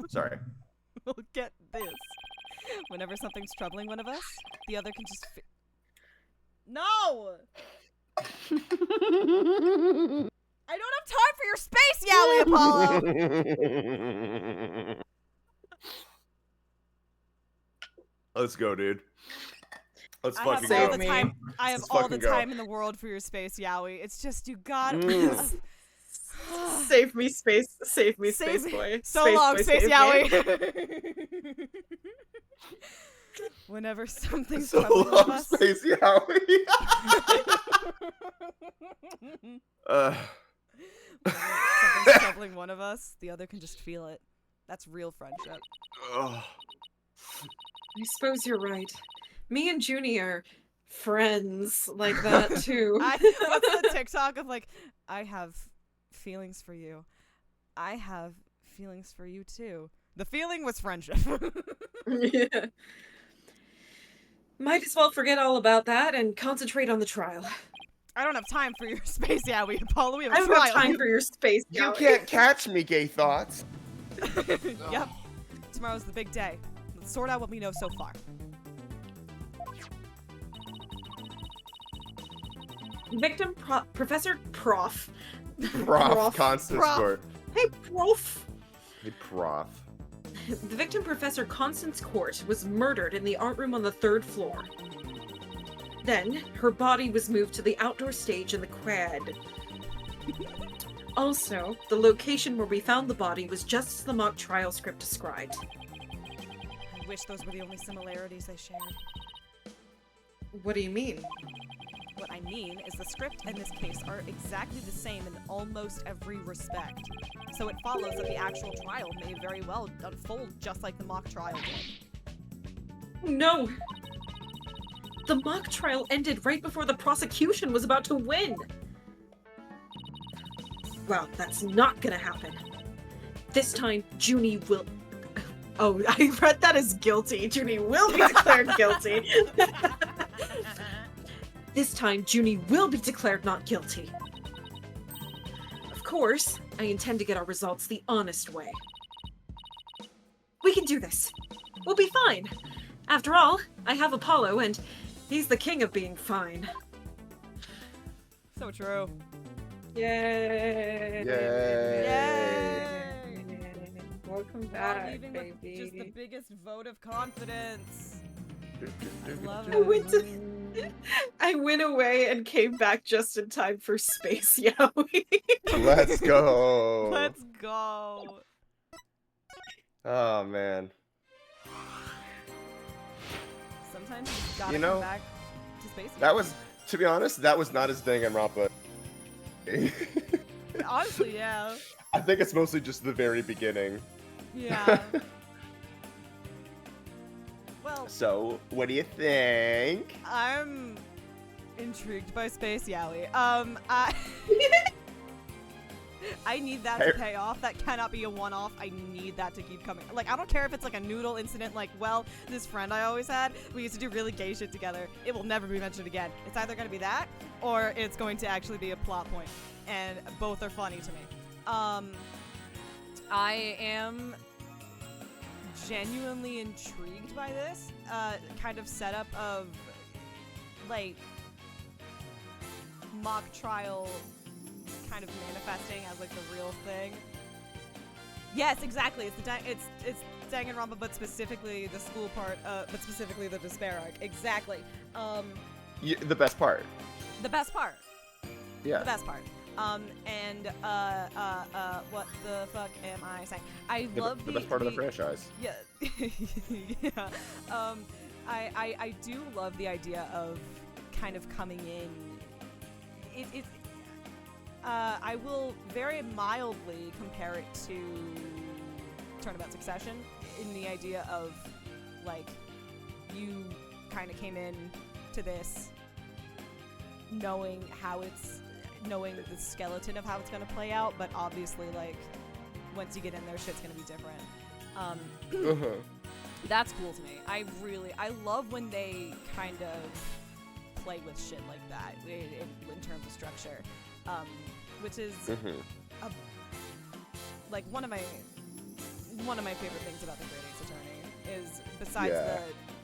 Sorry. We'll get this. Whenever something's troubling one of us, the other can just No! I don't have time for your space, Yaoi Apollo! Let's go, dude. Let's I fucking have all go. the time. I have Let's all the fucking go. time in the world for your space, Yaoi. It's just you got. Save me, space Save me. boy. So Space long, boy, space save Yaoi. me. Whenever something's So troubling long, us. Space Yaoi. Whenever something's troubling one of us, the other can just feel it. That's real friendship. I suppose you're right. Me and Junie are friends like that too. What's the TikTok of like, I have feelings for you. I have feelings for you too. The feeling was friendship. Yeah. Might as well forget all about that and concentrate on the trial. I don't have time for your space yaoi, Apollo. We have a I don't trial. have time for your space. You yaoi. can't catch me, gay thoughts. Yep. Tomorrow's the big day. Let's sort out what we know so far. Victim Professor Prof. Prof. Constance Prof. Court. Hey, Prof. Hey, Prof. The victim, Professor Constance Court, was murdered in the art room on the 3rd floor. Then, her body was moved to the outdoor stage in the quad. Also, the location where we found the body was just as the mock trial script described. I wish those were the only similarities they shared. What do you mean? What I mean is the script and this case are exactly the same in almost every respect. So it follows that the actual trial may very well unfold just like the mock trial did. No! The mock trial ended right before the prosecution was about to win! Well, that's not gonna happen. This time, Junie will... Oh, I read that as guilty. Junie will be declared guilty. This time, Junie will be declared not guilty. Of course, I intend to get our results the honest way. We can do this. We'll be fine. After all, I have Apollo, and he's the king of being fine. So true. Yay! Yay! Welcome We're back, leaving baby. with just the biggest vote of confidence. I love I went, it. I went away and came back just in time for Space Yaoi. Let's go. Let's go. Oh, man. Sometimes you just gotta You know, come back to space. That was, to be honest, that was not as Danganronpa. Honestly, yeah. I think it's mostly just the very beginning. Yeah. Well, So, what do you think? I'm intrigued by Space Yaoi. I need that to pay off. That cannot be a one-off. I need that to keep coming. Like, I don't care if it's like a noodle incident, like, well, this friend I always had, we used to do really gay shit together. It will never be mentioned again. It's either going to be that, or it's going to actually be a plot point. And both are funny to me. I am genuinely intrigued by this kind of setup of, like, mock trial kind of manifesting as like the real thing. Yes, exactly. It's Danganronpa, but specifically the school part, but specifically the despair arc. Exactly. The best part. The best part. Yeah. The best part. What the fuck am I saying? I love the best part of the franchise. Yeah. Yeah. I do love the idea of kind of coming in. I will very mildly compare it to Turnabout Succession in the idea of, like, you kind of came in to this knowing the skeleton of how it's going to play out, but obviously, like, once you get in there, shit's going to be different. That's cool to me. I love when they kind of play with shit like that in terms of structure. Which is like one of my favorite things about the Great Ace Attorney is besides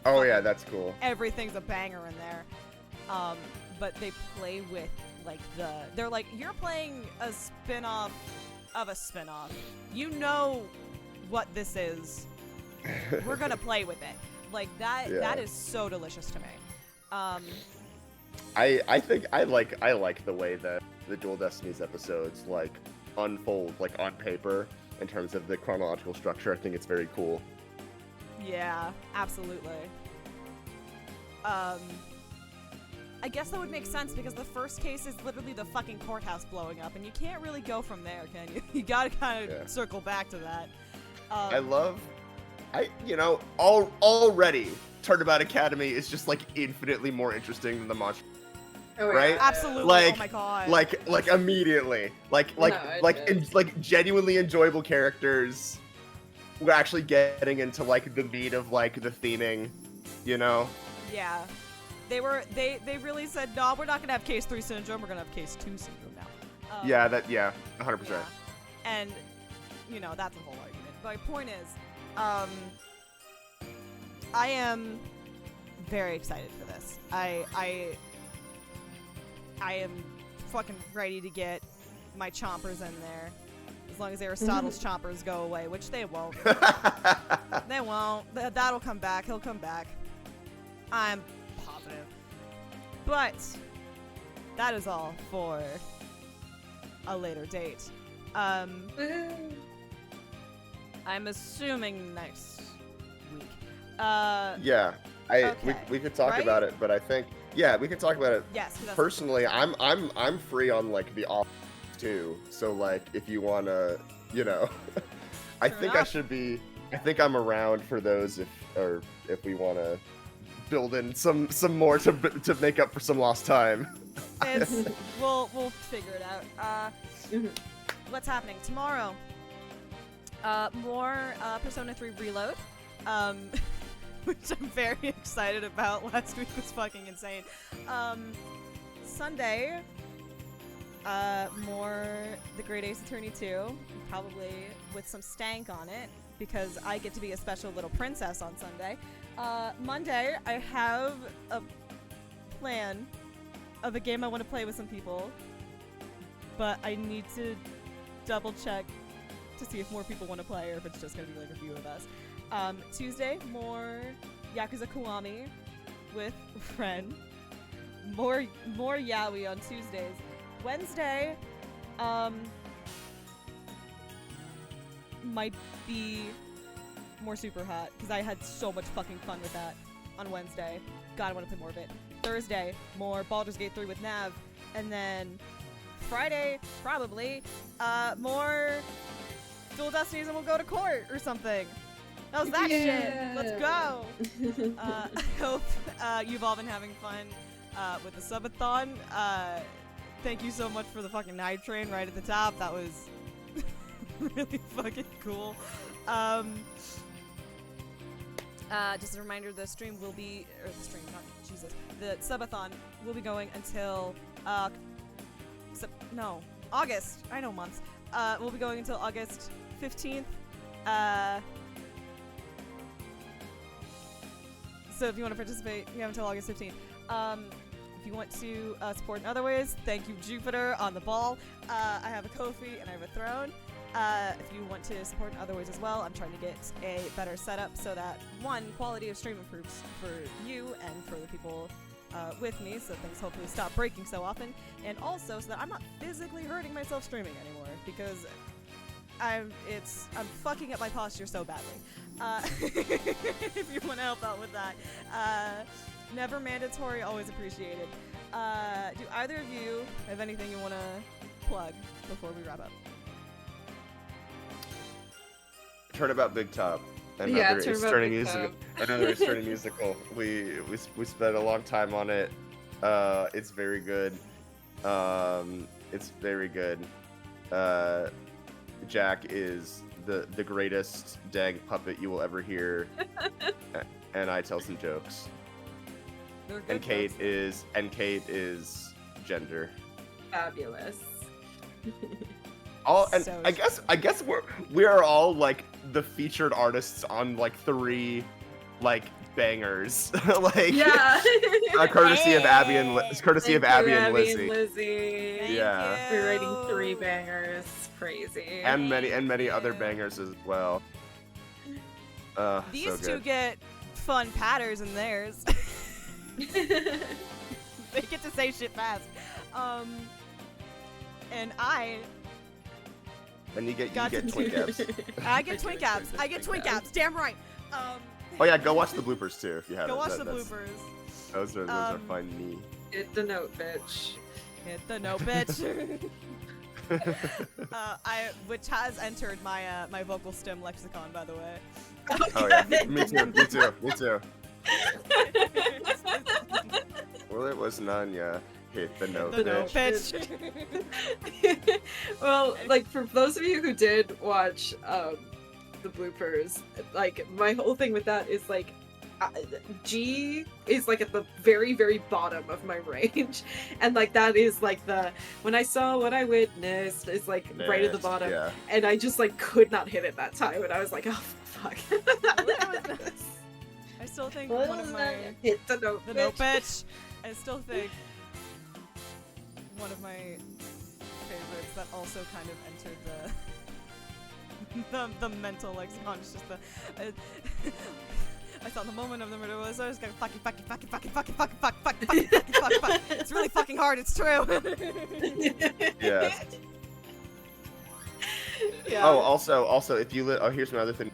yeah, that's cool. Everything's a banger in there. But they play with like they're like, you're playing a spin-off of a spin-off. You know what this is. We're gonna play with it. Like that. Yeah. That is so delicious to me. I think I like the way that the Dual Destinies episodes like unfold like on paper in terms of the chronological structure. I think it's very cool. Yeah, absolutely. I guess that would make sense because the first case is literally the fucking courthouse blowing up, and you can't really go from there, can you? You gotta kind of circle back to that. Already Turnabout Academy is just like infinitely more interesting than the Monster. Oh, right? yeah. Absolutely. Like, oh my god. like immediately. Like genuinely enjoyable characters. We're actually getting into like the meat of like the theming, you know? Yeah. They really said, no, we're not gonna have case 3 syndrome. We're gonna have case 2 syndrome now. Yeah, 100%. Yeah. And that's a whole argument. My point is, I am very excited for this. I am fucking ready to get my chompers in there. As long as Aristotle's chompers go away, which they won't. They won't. That'll come back. He'll come back. I'm positive. But that is all for a later date. I'm assuming next week. Yeah, okay, we could talk right? about it, but I think we can talk about it. Yes. 'Cause that's Personally, I'm free on like the off too. So like if you wanna, I Fair think enough. I think I'm around for those if we wanna build in some more to make up for some lost time. we'll figure it out. What's happening tomorrow? More Persona 3 Reload, which I'm very excited about. Last week was fucking insane. Sunday, more The Great Ace Attorney 2, probably with some stank on it, because I get to be a special little princess on Sunday. Monday, I have a plan of a game I want to play with some people, but I need to double check to see if more people want to play or if it's just going to be like a few of us. Tuesday, more Yakuza Kiwami with Ren. More Yaoi on Tuesdays. Wednesday, might be more Super Hot, because I had so much fucking fun with that on Wednesday. God, I want to play more of it. Thursday, more Baldur's Gate 3 with Nav. And then Friday, probably, more Dual Destinies and we'll go to court or something. How's that shit? Let's go! I hope you've all been having fun with the subathon. Thank you so much for the fucking night train right at the top. That was really fucking cool. Just a reminder, the stream will be, or the stream, not Jesus, the subathon will be going until August. I know months. We'll be going until August 15th. So if you want to participate, you have until August 15th. If you want to support in other ways, thank you, Jupiter, on the ball. I have a Ko-fi and I have a throne. If you want to support in other ways as well, I'm trying to get a better setup so that, one, quality of stream improves for you and for the people with me, so things hopefully stop breaking so often, and also so that I'm not physically hurting myself streaming anymore, because I'm fucking up my posture so badly. If you want to help out with that. Never mandatory, always appreciated. Do either of you have anything you want to plug before we wrap up? Turnabout Big Top. Yeah, Another Turnabout Big musical. Top. Another Easterning musical. We spent a long time on it. It's very good. It's very good. Jack is the greatest dang puppet you will ever hear, and I tell some jokes. And Kate is gender. Fabulous. All and So I guess we are all like the featured artists on like 3 like bangers, like Yeah. courtesy of Abby and Thank Abby you, and Abby Lizzie, and Lizzie. Thank Yeah. We're writing you. 3 bangers. Crazy. and many Thank other you. bangers as well. These so two good. get fun patters in theirs. They get to say shit fast. And And you get got to twink abs. I get twink abs. I get twink abs. Damn right. Oh yeah, go watch the bloopers too if you haven't. Go watch That- the that's- bloopers. Those are funny. Hit the note, bitch. Hit the no, bitch. Which has entered my my vocal stem lexicon, by the way. Oh yeah, me too. Well, it was none, yeah. Hit the note, The no, bitch. bitch. Well, like for those of you who did watch the bloopers, like my whole thing with that is like G is like at the very, very bottom of my range, and like that is like the when I saw what I witnessed is like right at the bottom, Yeah. and I just like could not hit it that time, and I was like, oh fuck. I still think What one was of that? my Hit the note. the note bitch. I still think one of my favorites that also kind of entered the mental lexicon is just the. I saw the moment of the murder was I was going fuck. It's really fucking hard. It's true. Yeah. Yeah. Oh, also, if you here's another thing.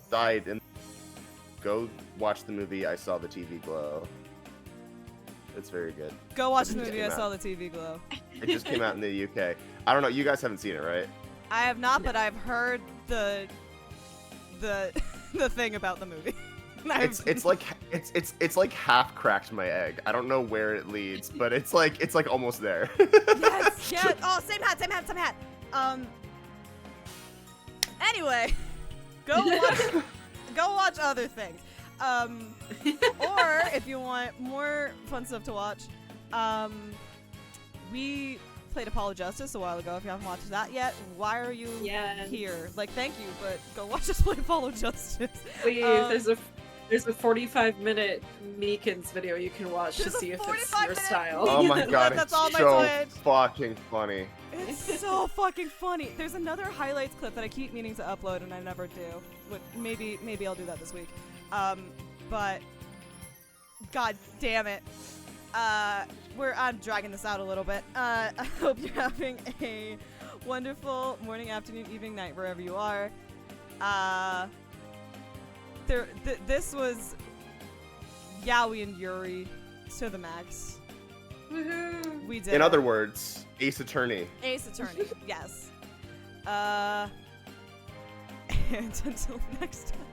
Died and go watch the movie I Saw the TV Glow. It's very good. Go watch the It just movie. I came saw out. the TV Glow. It just came out in the UK. I don't know. You guys haven't seen it, right? I have not, but I've heard the thing about the movie. It's like half cracked my egg. I don't know where it leads, but it's like almost there. Yes, yeah. Oh, same hat. Anyway, go watch other things. Or if you want more fun stuff to watch, we played Apollo Justice a while ago. If you haven't watched that yet, why are you here? Like, thank you, but go watch us play Apollo Justice. Please, there's a 45-minute Meekins video you can watch to see if it's your style. Oh my god, That's it's on my so Twitch. fucking funny. It's so fucking funny. There's another highlights clip that I keep meaning to upload and I never do. Maybe I'll do that this week. But god damn it. I'm dragging this out a little bit. I hope you're having a wonderful morning, afternoon, evening, night, wherever you are. This was Yaoi and Yuri to the max. Woohoo! We did In it. other words, Ace Attorney. Ace Attorney, yes. And until next time.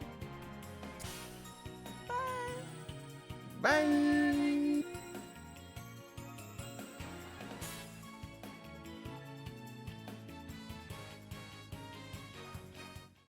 Bye. Bye.